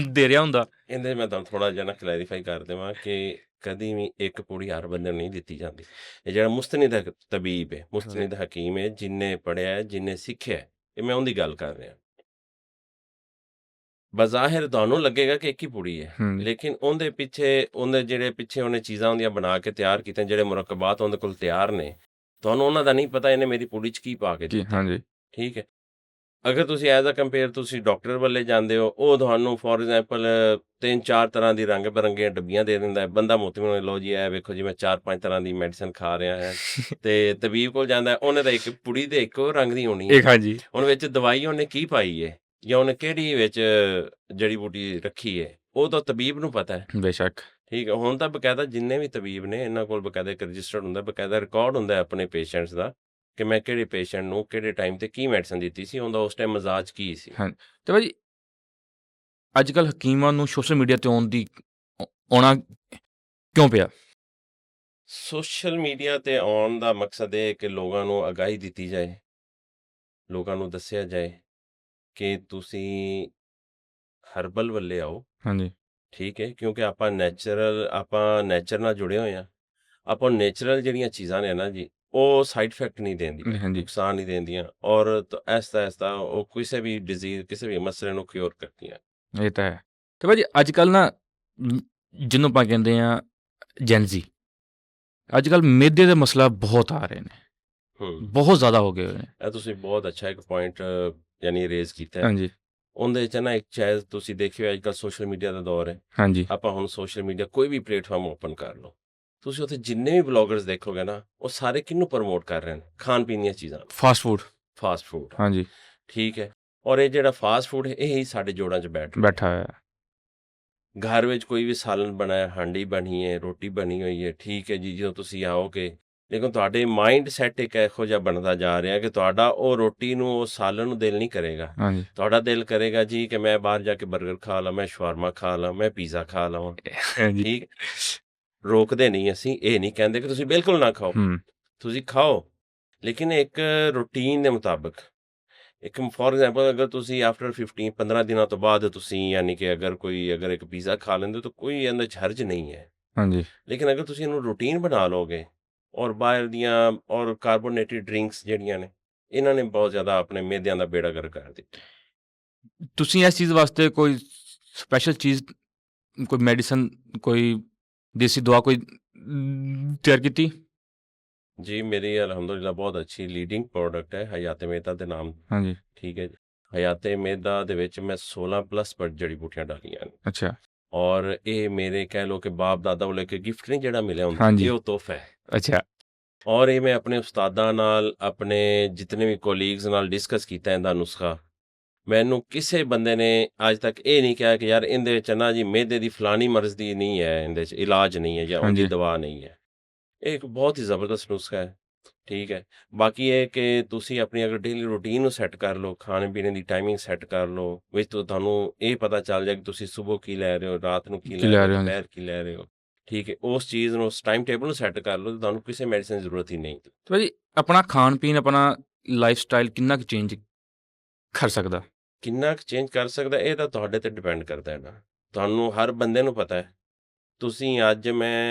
ਦੇ ਰਿਹਾ ਹੁੰਦਾ। ਇਹਦੇ ਮੈਂ ਤੁਹਾਨੂੰ ਥੋੜਾ ਜਿਹਾ ਨਾ ਕਲੈਰੀਫਾਈ ਕਰ ਦੇਵਾਂ ਕਿ ਕਦੀ ਵੀ ਇੱਕ ਪੁੜੀ ਹਰ ਬੰਦੇ ਨੂੰ ਨਹੀਂ ਦਿੱਤੀ ਜਾਂਦੀ। ਇਹ ਜਿਹੜਾ ਮੁਸਤਨਿਦ ਤਬੀਬ ਹੈ, ਮੁਸਤਨਿਦ ਹਕੀਮ ਹੈ, ਜਿਹਨੇ ਪੜ੍ਹਿਆ, ਜਿਹਨੇ ਸਿੱਖਿਆ, ਇਹ ਮੈਂ ਉਹਦੀ ਗੱਲ ਕਰ ਰਿਹਾ। ਬਜ਼ਾਹਿਰ ਤੁਹਾਨੂੰ ਲੱਗੇਗਾ ਕਿ ਇੱਕ ਹੀ ਪੁੜੀ ਹੈ, ਲੇਕਿਨ ਉਹਦੇ ਪਿੱਛੇ ਉਹਨੇ ਚੀਜ਼ਾਂ ਉਹਦੀਆਂ ਬਣਾ ਕੇ ਤਿਆਰ ਕੀਤੀਆਂ, ਜਿਹੜੇ ਮੁਰੱਕਬਾਤ ਉਹਦੇ ਕੋਲ ਤਿਆਰ ਨੇ, ਤੁਹਾਨੂੰ ਉਹਨਾਂ ਦਾ ਨਹੀਂ ਪਤਾ ਇਹਨੇ ਮੇਰੀ ਪੁੜੀ 'ਚ ਕੀ ਪਾ ਕੇ ਦਿੱਤਾ। ਹਾਂਜੀ ਠੀਕ ਹੈ। ਅਗਰ ਤੁਸੀਂ ਐਜ਼ ਅ ਕੰਪੇਅਰ ਤੁਸੀਂ ਡਾਕਟਰ ਵੱਲੇ ਜਾਂਦੇ ਹੋ, ਉਹ ਤੁਹਾਨੂੰ ਫੋਰ ਐਗਜ਼ਾਮਪਲ 3-4 ਤਰ੍ਹਾਂ ਦੀ ਰੰਗ ਬਿਰੰਗੀਆਂ ਡੱਬੀਆਂ ਦੇ ਦਿੰਦਾ ਹੈ। ਬੰਦਾ ਮੋਤਮਿਨ ਲਓ ਜੀ, ਇਹ ਵੇਖੋ ਜੀ ਮੈਂ 4-5 ਤਰ੍ਹਾਂ ਦੀ ਮੈਡੀਸਨ ਖਾ ਰਿਹਾ ਹੈ। ਤੇ ਤਬੀਬ ਕੋਲ ਜਾਂਦਾ, ਉਹਨੇ ਤਾਂ ਇੱਕ ਪੁੜੀ ਤੇ ਇੱਕੋ ਰੰਗ ਦੀ ਹੋਣੀ ਹੈ। ਹਾਂਜੀ ਉਹਦੇ ਵਿੱਚ ਦਵਾਈ ਉਹਨੇ ਕੀ ਪਾਈ ਹੈ ਜਾਂ ਉਹਨੇ ਕਿਹੜੀ ਵਿੱਚ ਜੜੀ ਬੂਟੀ ਰੱਖੀ ਹੈ, ਉਹ ਤਾਂ ਤਬੀਬ ਨੂੰ ਪਤਾ ਹੈ। ਬੇਸ਼ੱਕ। ਠੀਕ ਹੈ। ਹੁਣ ਤਾਂ ਬਕਾਇਦਾ ਜਿੰਨੇ ਵੀ ਤਬੀਬ ਨੇ, ਇਹਨਾਂ ਕੋਲ ਬਕਾਇਦਾ ਇੱਕ ਰਜਿਸਟਰਡ ਹੁੰਦਾ, ਬਕਾਇਦਾ ਰਿਕਾਰਡ ਹੁੰਦਾ ਆਪਣੇ ਪੇਸ਼ੈਂਟਸ ਦਾ ਕਿ ਮੈਂ ਕਿਹੜੇ ਪੇਸ਼ੈਂਟ ਨੂੰ ਕਿਹੜੇ ਟਾਈਮ ਤੇ ਕੀ ਮੈਡੀਸਨ ਦਿੱਤੀ ਸੀ, ਉਹਦਾ ਉਸ ਟਾਈਮ ਮਜ਼ਾਜ ਕੀ ਸੀ। ਹਾਂ, ਤੇ ਭਾਜੀ ਅੱਜ ਕੱਲ੍ਹ ਹਕੀਮਾਂ ਨੂੰ ਸੋਸ਼ਲ ਮੀਡੀਆ ਤੇ ਆਉਣਾ ਕਿਉਂ ਪਿਆ? ਸੋਸ਼ਲ ਮੀਡੀਆ ਤੇ ਆਉਣ ਦਾ ਮਕਸਦ ਇਹ ਹੈ ਕਿ ਲੋਕਾਂ ਨੂੰ ਅਗਾਹੀ ਦਿੱਤੀ ਜਾਏ, ਲੋਕਾਂ ਨੂੰ ਦੱਸਿਆ ਜਾਏ ਕਿ ਤੁਸੀਂ ਹਰਬਲ ਵੱਲੇ ਆਓ। ਹਾਂਜੀ ਠੀਕ ਹੈ। ਕਿਉਂਕਿ ਆਪਾਂ ਨੇਚਰ ਨਾਲ ਜੁੜੇ ਹੋਏ ਹਾਂ। ਆਪਾਂ ਨੇਚਰਲ ਜਿਹੜੀਆਂ ਚੀਜ਼ਾਂ ਨੇ ਨਾ ਜੀ, ਉਹ ਸਾਈਡ ਇਫੈਕਟ ਨਹੀਂ ਦਿੰਦੀਆਂ, ਹਾਂਜੀ ਨੁਕਸਾਨ ਨਹੀਂ ਦਿੰਦੀਆਂ, ਔਰ ਐਸਤਾ ਉਹ ਕਿਸੇ ਵੀ ਡਿਜ਼ੀਜ਼, ਕਿਸੇ ਵੀ ਮਸਲੇ ਨੂੰ ਕਿਉਰ ਕਰਦੀਆਂ। ਇਹ ਤਾਂ ਹੈ। ਤੇ ਭਾਜੀ ਅੱਜ ਕੱਲ੍ਹ ਨਾ ਜਿਹਨੂੰ ਆਪਾਂ ਕਹਿੰਦੇ ਆ ਜੈਨਜ਼ੀ, ਅੱਜ ਕੱਲ੍ਹ ਮਿਹਦੇ ਦੇ ਮਸਲਾ ਬਹੁਤ ਆ ਰਹੇ ਨੇ। ਬਹੁਤ ਜ਼ਿਆਦਾ ਹੋ ਗਏ ਹੋਏ ਨੇ। ਇਹ ਤੁਸੀਂ ਬਹੁਤ ਅੱਛਾ ਇੱਕ ਪੁਆਇੰਟ ਯਾਨੀ ਰੇਜ਼ ਕੀਤਾ ਹੈ। ਹਾਂਜੀ ਉਹਦੇ 'ਚ ਨਾ ਇੱਕ ਚੀਜ਼ ਤੁਸੀਂ ਦੇਖਿਓ, ਅੱਜ ਕੱਲ੍ਹ ਸੋਸ਼ਲ ਮੀਡੀਆ ਦਾ ਦੌਰ ਹੈ। ਹਾਂਜੀ ਆਪਾਂ ਹੁਣ ਸੋਸ਼ਲ ਮੀਡੀਆ ਕੋਈ ਵੀ ਪਲੇਟਫਾਰਮ ਓਪਨ ਕਰ ਲਓ, ਤੁਸੀਂ ਉੱਥੇ ਜਿੰਨੇ ਵੀ ਬਲੌਗਰਸ ਦੇਖੋਗੇ ਨਾ, ਉਹ ਸਾਰੇ ਕਿਹਨੂੰ ਪ੍ਰਮੋਟ ਕਰ ਰਹੇ ਨੇ? ਖਾਣ ਪੀਣ ਦੀਆਂ ਚੀਜ਼ਾਂ, ਫਾਸਟ ਫੂਡ ਫਾਸਟ ਫੂਡ। ਹਾਂਜੀ ਠੀਕ ਹੈ। ਔਰ ਇਹ ਜਿਹੜਾ ਫਾਸਟ ਫੂਡ ਹੈ, ਇਹ ਹੀ ਸਾਡੇ ਜੋੜਾਂ 'ਚ ਬੈਠ ਰਿਹਾ। ਬੈਠਾ ਹੋਇਆ। ਘਰ ਵਿੱਚ ਕੋਈ ਵੀ ਸਾਲਨ ਬਣਾਇਆ, ਹਾਂਡੀ ਬਣੀ ਹੈ, ਰੋਟੀ ਬਣੀ ਹੋਈ ਹੈ, ਠੀਕ ਹੈ ਜੀ, ਜਦੋਂ ਤੁਸੀਂ ਆਓਗੇ, ਲੇਕਿਨ ਤੁਹਾਡੇ ਮਾਈਂਡ ਸੈਟ ਇੱਕ ਇਹੋ ਜਿਹਾ ਬਣਦਾ ਜਾ ਰਿਹਾ ਕਿ ਤੁਹਾਡਾ ਉਹ ਰੋਟੀ ਨੂੰ, ਉਹ ਸਾਲਨ ਨੂੰ ਦਿਲ ਨਹੀਂ ਕਰੇਗਾ। ਹਾਂਜੀ ਤੁਹਾਡਾ ਦਿਲ ਕਰੇਗਾ ਜੀ ਕਿ ਮੈਂ ਬਾਹਰ ਜਾ ਕੇ 버ਗਰ ਖਾ ਲਾਂ, ਮੈਂ ਸ਼ਵਾਰਮਾ ਖਾ ਲਾਂ, ਮੈਂ ਪੀਜ਼ਾ ਖਾ ਲਵਾਂ। ਹਾਂਜੀ ਠੀਕ। ਰੋਕਦੇ ਨਹੀਂ ਅਸੀਂ, ਇਹ ਨਹੀਂ ਕਹਿੰਦੇ ਕਿ ਤੁਸੀਂ ਬਿਲਕੁਲ ਨਾ ਖਾਓ, ਤੁਸੀਂ ਖਾਓ, ਲੇਕਿਨ ਇੱਕ ਰੂਟੀਨ ਦੇ ਮੁਤਾਬਕ। ਇੱਕ ਫੋਰ ਐਗਜ਼ਾਮਪਲ, ਅਗਰ ਤੁਸੀਂ ਆਫਟਰ 15 ਦਿਨਾਂ ਤੋਂ ਬਾਅਦ ਤੁਸੀਂ ਯਾਨੀ ਕਿ ਅਗਰ ਇੱਕ ਪੀਜ਼ਾ ਖਾ ਲੈਂਦੇ ਹੋ ਤਾਂ ਕੋਈ ਇਹਦੇ 'ਚ ਹਰਜ ਨਹੀਂ ਹੈ। ਹਾਂਜੀ ਲੇਕਿਨ ਅਗਰ ਤੁਸੀਂ ਇਹਨੂੰ ਰੂਟੀਨ ਬਣਾ ਲਓਗੇ, ਔਰ ਬਾਹਰ ਦੀਆਂ ਔਰ ਕਾਰਬੋਨੇਟਿਡ ਡਰਿੰਕਸ ਜਿਹੜੀਆਂ ਨੇ, ਇਹਨਾਂ ਨੇ ਬਹੁਤ ਜ਼ਿਆਦਾ ਆਪਣੇ ਮਿਹਦਿਆਂ ਦਾ ਬੇੜਾ ਗਰਕ ਕਰ ਦਿੱਤਾ। ਤੁਸੀਂ ਇਸ ਚੀਜ਼ ਵਾਸਤੇ ਕੋਈ ਸਪੈਸ਼ਲ ਚੀਜ਼, ਕੋਈ ਮੈਡੀਸਨ, ਕੋਈ ਦੇਸੀ ਦਵਾ ਕੋਈ ਤਿਆਰ ਕੀਤੀ? ਜੀ ਮੇਰੀ ਅਲਹਮਦੁਲਿਲਾ ਬਹੁਤ ਅੱਛੀ ਲੀਡਿੰਗ ਪ੍ਰੋਡਕਟ ਹੈ ਹਯਾਤੇ ਮਹਿਤਾ ਦੇ ਨਾਮ। ਹਾਂਜੀ ਠੀਕ ਹੈ ਜੀ। ਹਯਾਤੇ ਮਹਿਤਾ ਦੇ ਵਿੱਚ ਮੈਂ 16+ ਪਰ ਜੜੀ ਬੂਟੀਆਂ ਡਾਲੀਆਂ ਨੇ, ਅੱਛਾ ਔਰ ਇਹ ਮੇਰੇ ਕਹਿ ਲਓ ਕਿ ਬਾਪ ਦਾਦਾ ਵੱਲੋਂ ਇੱਕ ਗਿਫਟ ਨਹੀਂ ਜਿਹੜਾ ਮਿਲਿਆ ਹੁੰਦਾ, ਹਾਂਜੀ ਇਹ ਉਹ ਤੋਹਫਾ ਹੈ। ਅੱਛਾ ਔਰ ਇਹ ਮੈਂ ਆਪਣੇ ਉਸਤਾਦਾਂ ਨਾਲ, ਆਪਣੇ ਜਿਤਨੇ ਵੀ ਕੋਲੀਗਸ ਨਾਲ ਡਿਸਕਸ ਕੀਤਾ ਇਹਦਾ ਨੁਸਖਾ। ਮੈਨੂੰ ਕਿਸੇ ਬੰਦੇ ਨੇ ਅੱਜ ਤੱਕ ਇਹ ਨਹੀਂ ਕਿਹਾ ਕਿ ਯਾਰ ਇਹਦੇ ਵਿੱਚ ਨਾ ਜੀ ਮਿਹਦੇ ਦੀ ਫਲਾਣੀ ਮਰਜ਼ ਦੀ ਨਹੀਂ ਹੈ, ਇਹਦੇ 'ਚ ਇਲਾਜ ਨਹੀਂ ਹੈ ਜਾਂ ਉਹਦੀ ਹਾਂਜੀ ਦਵਾ ਨਹੀਂ ਹੈ। ਇਹ ਇੱਕ ਬਹੁਤ ਹੀ ਜ਼ਬਰਦਸਤ ਨੁਸਖਾ ਹੈ। ਠੀਕ ਹੈ। ਬਾਕੀ ਇਹ ਕਿ ਤੁਸੀਂ ਆਪਣੀ ਅਗਰ ਡੇਲੀ ਰੂਟੀਨ ਨੂੰ ਸੈੱਟ ਕਰ ਲਓ, ਖਾਣੇ ਪੀਣੇ ਦੀ ਟਾਈਮਿੰਗ ਸੈੱਟ ਕਰ ਲਓ, ਵਿੱਚ ਤੋਂ ਤੁਹਾਨੂੰ ਇਹ ਪਤਾ ਚੱਲ ਜਾਏ ਕਿ ਤੁਸੀਂ ਸੁਬਹ ਕੀ ਲੈ ਰਹੇ ਹੋ, ਰਾਤ ਨੂੰ ਕੀ ਕੀ ਲੈ ਲੈ ਰਹੇ ਰਹੇ ਹੋ, ਹੋ? ਦੁਪਹਿਰ ਕੀ ਲੈ ਰਹੇ ਹੋ। ਠੀਕ ਹੈ। ਉਸ ਚੀਜ਼ ਨੂੰ, ਉਸ ਟਾਈਮ ਟੇਬਲ ਨੂੰ ਸੈੱਟ ਕਰ ਲਓ, ਤਾਂ ਤੁਹਾਨੂੰ ਕਿਸੇ ਮੈਡੀਸਨ ਦੀ ਜ਼ਰੂਰਤ ਹੀ ਨਹੀਂ। ਤੇ ਭਾਜੀ ਆਪਣਾ ਖਾਣ ਪੀਣ, ਆਪਣਾ ਲਾਈਫ ਸਟਾਈਲ ਕਿੰਨਾ ਕੁ ਚੇਂਜ ਕਰ ਸਕਦਾ? ਕਿੰਨਾ ਕੁ ਚੇਂਜ ਕਰ ਸਕਦਾ, ਇਹ ਤਾਂ ਤੁਹਾਡੇ ਤੇ ਡਿਪੈਂਡ ਕਰਦਾ ਹੈ ਨਾ। ਤੁਹਾਨੂੰ ਹਰ ਬੰਦੇ ਨੂੰ ਪਤਾ ਹੈ। ਤੁਸੀਂ ਅੱਜ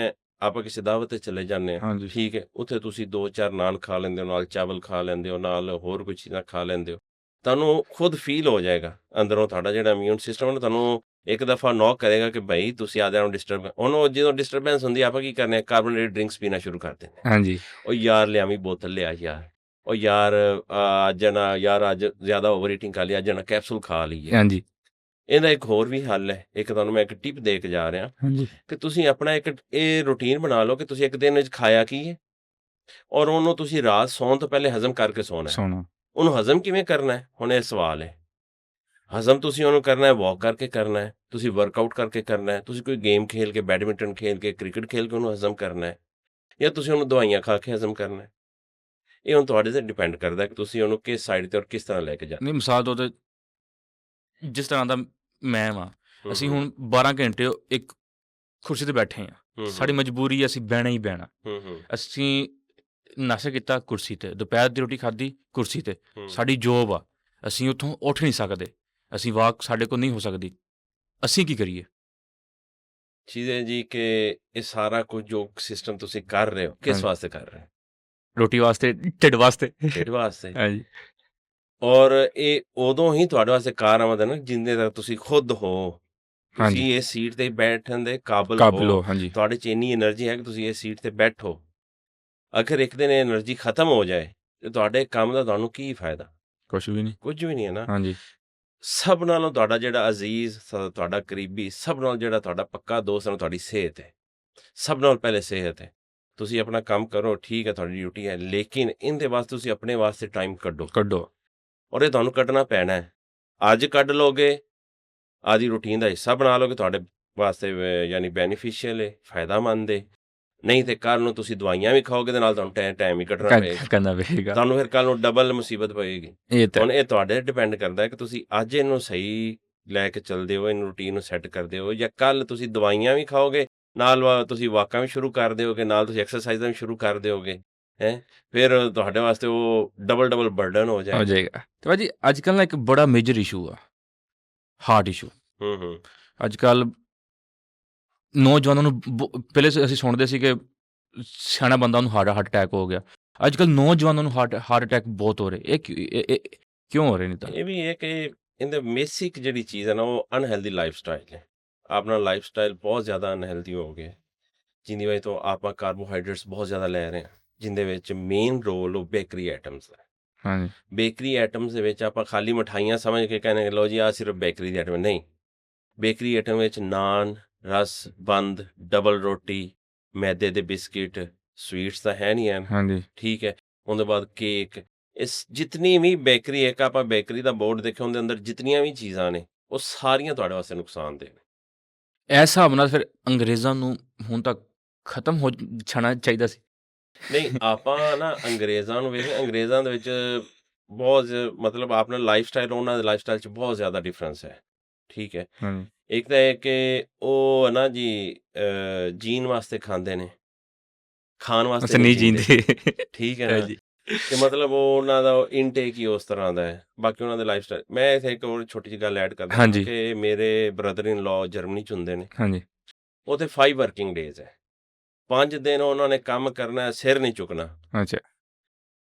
ਆਪਾਂ ਕਿਸੇ ਦਾਵਤ 'ਤੇ ਚਲੇ ਜਾਂਦੇ ਹਾਂ, ਹਾਂਜੀ ਠੀਕ ਹੈ, ਉੱਥੇ ਤੁਸੀਂ 2-4 ਨਾਨ ਖਾ ਲੈਂਦੇ ਹੋ, ਨਾਲ ਚਾਵਲ ਖਾ ਲੈਂਦੇ ਹੋ, ਨਾਲ ਹੋਰ ਕੋਈ ਚੀਜ਼ਾਂ ਖਾ ਲੈਂਦੇ ਹੋ, ਤੁਹਾਨੂੰ ਖੁਦ ਫੀਲ ਹੋ ਜਾਏਗਾ ਅੰਦਰੋਂ, ਤੁਹਾਡਾ ਜਿਹੜਾ ਇਮਿਊਨ ਸਿਸਟਮ ਹੈ ਨਾ, ਤੁਹਾਨੂੰ ਇੱਕ ਦਫਾ ਨੌਕ ਕਰੇਗਾ ਕਿ ਭਾਈ ਤੁਸੀਂ ਆਦਿਆਂ ਨੂੰ ਡਿਸਟਰਬ। ਉਹਨੂੰ ਜਦੋਂ ਡਿਸਟਰਬੈਂਸ ਹੁੰਦੀ, ਆਪਾਂ ਕੀ ਕਰਨੇ, ਕਾਰਬੋਨੇਟਡ ਡਰਿੰਕਸ ਪੀਣਾ ਸ਼ੁਰੂ ਕਰ ਦਿੰਦੇ ਹਾਂ। ਹਾਂਜੀ ਉਹ ਯਾਰ ਲਿਆਵੀਂ ਬੋਤਲ ਲਿਆ ਯਾਰ, ਉਹ ਯਾਰ ਅੱਜ ਨਾ ਯਾਰ, ਅੱਜ ਜ਼ਿਆਦਾ ਓਵਰ ਈਟਿੰਗ ਕਰ ਲਈ, ਅੱਜ ਨਾ ਕੈਪਸੂਲ ਖਾ ਲਈਏ। ਹਾਂਜੀ ਇਹਦਾ ਇੱਕ ਹੋਰ ਵੀ ਹੱਲ ਹੈ। ਇੱਕ ਤੁਹਾਨੂੰ ਮੈਂ ਇੱਕ ਟਿਪ ਦੇ ਕੇ ਜਾ ਰਿਹਾ ਹਾਂਜੀ ਕਿ ਤੁਸੀਂ ਆਪਣਾ ਇੱਕ ਇਹ ਰੂਟੀਨ ਬਣਾ ਲਓ ਕਿ ਤੁਸੀਂ ਇੱਕ ਦਿਨ ਵਿੱਚ ਖਾਇਆ ਕੀ ਹੈ, ਔਰ ਉਹਨੂੰ ਤੁਸੀਂ ਰਾਤ ਸੌਣ ਤੋਂ ਪਹਿਲੇ ਹਜ਼ਮ ਕਰਕੇ ਸੌਣਾ ਹੈ। ਸੋਣਾ ਉਹਨੂੰ ਹਜ਼ਮ ਕਿਵੇਂ ਕਰਨਾ ਹੈ? ਹੁਣ ਇਹ ਸਵਾਲ ਹੈ। ਹਜ਼ਮ ਤੁਸੀਂ ਉਹਨੂੰ ਕਰਨਾ ਹੈ, ਵਾਕ ਕਰਕੇ ਕਰਨਾ ਹੈ, ਤੁਸੀਂ ਵਰਕਆਊਟ ਕਰਕੇ ਕਰਨਾ ਹੈ, ਤੁਸੀਂ ਕੋਈ ਗੇਮ ਖੇਲ ਕੇ, ਬੈਡਮਿੰਟਨ ਖੇਲ ਕੇ, ਕ੍ਰਿਕਟ ਖੇਲ ਕੇ ਉਹਨੂੰ ਹਜ਼ਮ ਕਰਨਾ ਹੈ, ਜਾਂ ਤੁਸੀਂ ਉਹਨੂੰ ਦਵਾਈਆਂ ਖਾ ਕੇ ਹਜ਼ਮ ਕਰਨਾ ਹੈ। ਇਹ ਹੁਣ ਤੁਹਾਡੇ ਤੇ ਡਿਪੈਂਡ ਕਰਦਾ ਕਿ ਤੁਸੀਂ ਉਹਨੂੰ ਕਿਸ ਸਾਈਡ ਤੇ ਔਰ ਕਿਸ ਤਰ੍ਹਾਂ ਲੈ ਕੇ ਜਾਣਾ। ਨਹੀਂ, ਮਿਸਾਲ ਤੌਰ ਤੇ ਜਿਸ ਤਰ੍ਹਾਂ ਦਾ ਮੈਂ ਵਾਂ, ਅਸੀਂ ਹੂੰ ਹੁਣ 12 ਘੰਟੇ ਇੱਕ ਕੁਰਸੀ ਤੇ ਬੈਠੇ ਹਾਂ, ਹੂੰ ਸਾਡੀ ਮਜਬੂਰੀ ਹੈ, ਅਸੀਂ ਬਹਿਣਾ ਹੀ ਬਹਿਣਾ। ਹੂੰ ਅਸੀਂ ਨਾਸ਼ਤਾ ਕੀਤਾ ਕੁਰਸੀ ਤੇ, ਦੁਪਹਿਰ ਦੀ ਰੋਟੀ ਖਾਧੀ ਕੁਰਸੀ ਤੇ, ਹੂੰ ਸਾਡੀ ਜੋਬ ਆ, ਅਸੀਂ ਉੱਥੋਂ ਉੱਠ ਨਹੀਂ ਸਕਦੇ, ਅਸੀਂ ਵਾਕ ਸਾਡੇ ਕੋਲ ਨਹੀਂ ਹੋ ਸਕਦੀ, ਅਸੀਂ ਕੀ ਕਰੀਏ? ਚੀਜ਼ ਹੈ ਜੀ ਕਿ ਇਹ ਸਾਰਾ ਕੁਝ ਜੋ ਸਿਸਟਮ ਤੁਸੀਂ ਕਰ ਰਹੇ ਹੋ, ਕਿਸ ਹਾਂਜੀ। ਵਾਸਤੇ ਕਰ ਰਹੇ ਹੋ? ਰੋਟੀ ਵਾਸਤੇ, ਢਿੱਡ ਵਾਸਤੇ। ਢਿੱਡ ਵਾਸਤੇ। ਹਾਂਜੀ ਔਰ ਇਹ ਉਦੋਂ ਹੀ ਤੁਹਾਡੇ ਵਾਸਤੇ ਕਾਰਆਮਦ ਹੈ ਨਾ, ਜਿੰਨੇ ਤੱਕ ਤੁਸੀਂ ਖੁਦ ਹੋ, ਹਾਂਜੀ ਤੁਸੀਂ ਇਸ ਸੀਟ ਤੇ ਬੈਠਣ ਦੇ ਕਾਬਿਲ ਕਾਬਿਲ ਹੋ, ਹੋ। ਹਾਂਜੀ ਤੁਹਾਡੇ 'ਚ ਇੰਨੀ એનર્ਜੀ ਹੈ ਕਿ ਤੁਸੀਂ ਇਸ ਸੀਟ ਤੇ ਬੈਠੋ। ਅਗਰ ਇੱਕ ਦਿਨ ਇਹ એનર્ਜੀ ਖਤਮ ਹੋ ਜਾਏ ਤੇ ਤੁਹਾਡੇ ਕੰਮ ਦਾ ਤੁਹਾਨੂੰ ਕੀ ਫਾਇਦਾ? ਕੁਛ ਵੀ ਨਹੀਂ। ਕੁਝ ਵੀ ਨਹੀਂ ਹੈ ਨਾ। ਹਾਂਜੀ ਸਭ ਨਾਲੋਂ ਤੁਹਾਡਾ ਜਿਹੜਾ ਅਜ਼ੀਜ਼, ਤੁਹਾਡਾ ਕਰੀਬੀ, ਸਭ ਨਾਲੋਂ ਜਿਹੜਾ ਤੁਹਾਡਾ ਪੱਕਾ ਦੋਸਤ ਹੈ, ਤੁਹਾਡੀ ਸਿਹਤ ਹੈ। ਸਭ ਨਾਲੋਂ ਪਹਿਲੇ ਸਿਹਤ ਹੈ। ਤੁਸੀਂ ਆਪਣਾ ਕੰਮ ਕਰੋ, ਠੀਕ ਹੈ, ਤੁਹਾਡੀ ਡਿਊਟੀ ਹੈ, ਲੇਕਿਨ ਇਹਦੇ ਵਾਸਤੇ ਤੁਸੀਂ ਆਪਣੇ ਵਾਸਤੇ ਟਾਈਮ ਕੱਢੋ, ਕੱਢੋ। ਔਰ ਇਹ ਤੁਹਾਨੂੰ ਕੱਢਣਾ ਪੈਣਾ ਹੈ। ਅੱਜ ਕੱਢ ਲੋਗੇ, ਆਦੀ ਰੂਟੀਨ ਦਾ ਹਿੱਸਾ ਬਣਾ ਲਓਗੇ, ਤੁਹਾਡੇ ਵਾਸਤੇ ਯਾਨੀ ਬੈਨੀਫੀਸ਼ੀਅਲ ਹੈ, ਫਾਇਦਾਮੰਦ ਹੈ। ਨਹੀਂ ਤੇ ਕੱਲ੍ਹ ਨੂੰ ਤੁਸੀਂ ਦਵਾਈਆਂ ਵੀ ਖਾਓਗੇ ਤੇ ਨਾਲ ਤੁਹਾਨੂੰ ਟਾਈਮ ਹੀ ਕੱਢਣਾ ਪਏਗਾ, ਕਰਨਾ ਪਏਗਾ। ਤੁਹਾਨੂੰ ਫਿਰ ਕੱਲ੍ਹ ਨੂੰ ਡਬਲ ਮੁਸੀਬਤ ਪਏਗੀ। ਇਹ ਤਾਂ ਹੁਣ ਇਹ ਤੁਹਾਡੇ ਡਿਪੈਂਡ ਕਰਦਾ ਹੈ ਕਿ ਤੁਸੀਂ ਅੱਜ ਇਹਨੂੰ ਸਹੀ ਲੈ ਕੇ ਚੱਲਦੇ ਹੋ, ਇਹਨੂੰ ਰੂਟੀਨ ਨੂੰ ਸੈੱਟ ਕਰਦੇ ਹੋ, ਜਾਂ ਕੱਲ੍ਹ ਤੁਸੀਂ ਦਵਾਈਆਂ ਵੀ ਖਾਓਗੇ, ਨਾਲ ਤੁਸੀਂ ਵਾਕਾਂ ਵੀ ਸ਼ੁਰੂ ਕਰ ਦਿਓਗੇ, ਨਾਲ ਤੁਸੀਂ ਐਕਸਰਸਾਈਜ਼ਾਂ ਵੀ ਸ਼ੁਰੂ ਕਰ ਦਿਓਗੇ, ਹੈਂ, ਫਿਰ ਤੁਹਾਡੇ ਵਾਸਤੇ ਉਹ ਡਬਲ ਬਰਡਨ ਹੋ ਹੋ ਜਾਏਗਾ। ਜਾਏਗਾ। ਤੇ ਭਾਜੀ ਅੱਜ ਕੱਲ੍ਹ ਨਾ ਇੱਕ ਬੜਾ ਮੇਜਰ ਇਸ਼ੂ ਆ, ਹਾਰਟ ਇਸ਼ੂ। ਹੂੰ ਅੱਜ ਕੱਲ੍ਹ ਨੌਜਵਾਨਾਂ ਨੂੰ ਪਹਿਲੇ ਅਸੀਂ ਸੁਣਦੇ ਸੀ ਕਿ ਸਿਆਣਾ ਬੰਦਾ ਉਹਨੂੰ ਹਾਰਟ ਅਟੈਕ ਹੋ ਗਿਆ, ਅੱਜ ਕੱਲ੍ਹ ਨੌਜਵਾਨਾਂ ਨੂੰ ਹਾਰਟ ਅਟੈਕ ਬਹੁਤ ਹੋ ਰਹੇ। ਇਹ ਕਿਉਂ ਹੋ ਰਹੇ ਨੇ? ਤਾਂ ਇਹ ਵੀ ਹੈ ਕਿ ਇਹਦੇ ਬੇਸਿਕ ਜਿਹੜੀ ਚੀਜ਼ ਹੈ ਨਾ, ਉਹ ਅਨਹੈਲਦੀ ਲਾਈਫ ਸਟਾਈਲ ਹੈ। ਆਪਣਾ ਲਾਈਫ ਸਟਾਈਲ ਬਹੁਤ ਜ਼ਿਆਦਾ ਅਨਹੈਲਦੀ ਹੋ ਗਿਆ, ਜਿਹਦੀ ਵਜ੍ਹਾ ਤੋਂ ਆਪਾਂ ਕਾਰਬੋਹਾਈਡਰੇਟਸ ਬਹੁਤ ਜ਼ਿਆਦਾ ਲੈ ਰਹੇ ਹਾਂ, ਜਿੰਦੇ ਵਿੱਚ ਮੇਨ ਰੋਲ ਉਹ ਬੇਕਰੀ ਆਈਟਮਸ ਦਾ। ਹਾਂਜੀ ਬੇਕਰੀ ਆਈਟਮਸ ਦੇ ਵਿੱਚ ਆਪਾਂ ਖਾਲੀ ਮਠਾਈਆਂ ਸਮਝ ਕੇ ਕਹਿੰਦੇ ਲਓ ਜੀ ਆਹ ਸਿਰਫ ਬੇਕਰੀ ਦੀ ਆਈਟਮ ਨਹੀਂ। ਬੇਕਰੀ ਆਈਟਮ ਵਿੱਚ ਨਾਨ, ਰਸ, ਬੰਦ, ਡਬਲ ਰੋਟੀ, ਮੈਦੇ ਦੇ ਬਿਸਕਿਟ, ਸਵੀਟਸ ਤਾਂ ਹੈ ਨਹੀਂ ਹਨ, ਹਾਂਜੀ ਠੀਕ ਹੈ। ਉਹਦੇ ਬਾਅਦ ਕੇਕ, ਇਸ ਜਿਤਨੀ ਵੀ ਬੇਕਰੀ, ਇੱਕ ਆਪਾਂ ਬੇਕਰੀ ਦਾ ਬੋਰਡ ਦੇਖਿਆ ਉਹਦੇ ਅੰਦਰ ਜਿਤਨੀਆਂ ਵੀ ਚੀਜ਼ਾਂ ਨੇ ਉਹ ਸਾਰੀਆਂ ਤੁਹਾਡੇ ਵਾਸਤੇ ਨੁਕਸਾਨਦੇਹ ਨੇ। ਇਸ ਹਿਸਾਬ ਨਾਲ ਫਿਰ ਅੰਗਰੇਜ਼ਾਂ ਨੂੰ ਹੁਣ ਤੱਕ ਖਤਮ ਹੋ ਜਾਣਾ ਚਾਹੀਦਾ ਸੀ। ਨਹੀਂ ਆਪਾਂ ਨਾ ਅੰਗਰੇਜ਼ਾਂ ਨੂੰ ਵੇਖਦੇ, ਅੰਗਰੇਜ਼ਾਂ ਦੇ ਵਿੱਚ ਬਹੁਤ ਮਤਲਬ ਆਪਣਾ ਲਾਈਫ ਸਟਾਈਲ, ਉਹਨਾਂ ਦੇ ਲਾਈਫ ਸਟਾਈਲ 'ਚ ਬਹੁਤ ਜ਼ਿਆਦਾ ਡਿਫਰੈਂਸ ਹੈ, ਠੀਕ ਹੈ। ਹਾਂਜੀ ਇੱਕ ਤਾਂ ਇਹ ਕਿ ਉਹ ਨਾ ਜੀ ਜੀਣ ਵਾਸਤੇ ਖਾਂਦੇ ਨੇ, ਖਾਣ ਵਾਸਤੇ ਅੱਛਾ ਨਹੀਂ ਨਹੀਂ ਜੀਂਦੇ, ਜੀਂਦੇ ਠੀਕ ਹੈ ਨਾ। ਹਾਂਜੀ ਕਿ ਮਤਲਬ ਉਹ ਉਹਨਾਂ ਦਾ ਇਨਟੇਕ ਹੀ ਉਸ ਤਰ੍ਹਾਂ ਦਾ ਹੈ। ਬਾਕੀ ਉਹਨਾਂ ਦੇ ਲਾਈਫ ਸਟਾਈਲ, ਮੈਂ ਇੱਥੇ ਇੱਕ ਹੋਰ ਛੋਟੀ ਜਿਹੀ ਗੱਲ ਐਡ ਕਰਦਾ ਹਾਂਜੀ ਕਿ ਮੇਰੇ ਬ੍ਰਦਰ ਇਨ ਲਾਅ ਜਰਮਨੀ 'ਚ ਹੁੰਦੇ ਨੇ, ਹਾਂਜੀ ਉੱਥੇ 5 ਵਰਕਿੰਗ ਡੇਜ਼ ਹੈ। 5 ਦਿਨ ਉਹਨਾਂ ਨੇ ਕੰਮ ਕਰਨਾ, ਸਿਰ ਨਹੀਂ ਚੁੱਕਣਾ, ਅੱਛਾ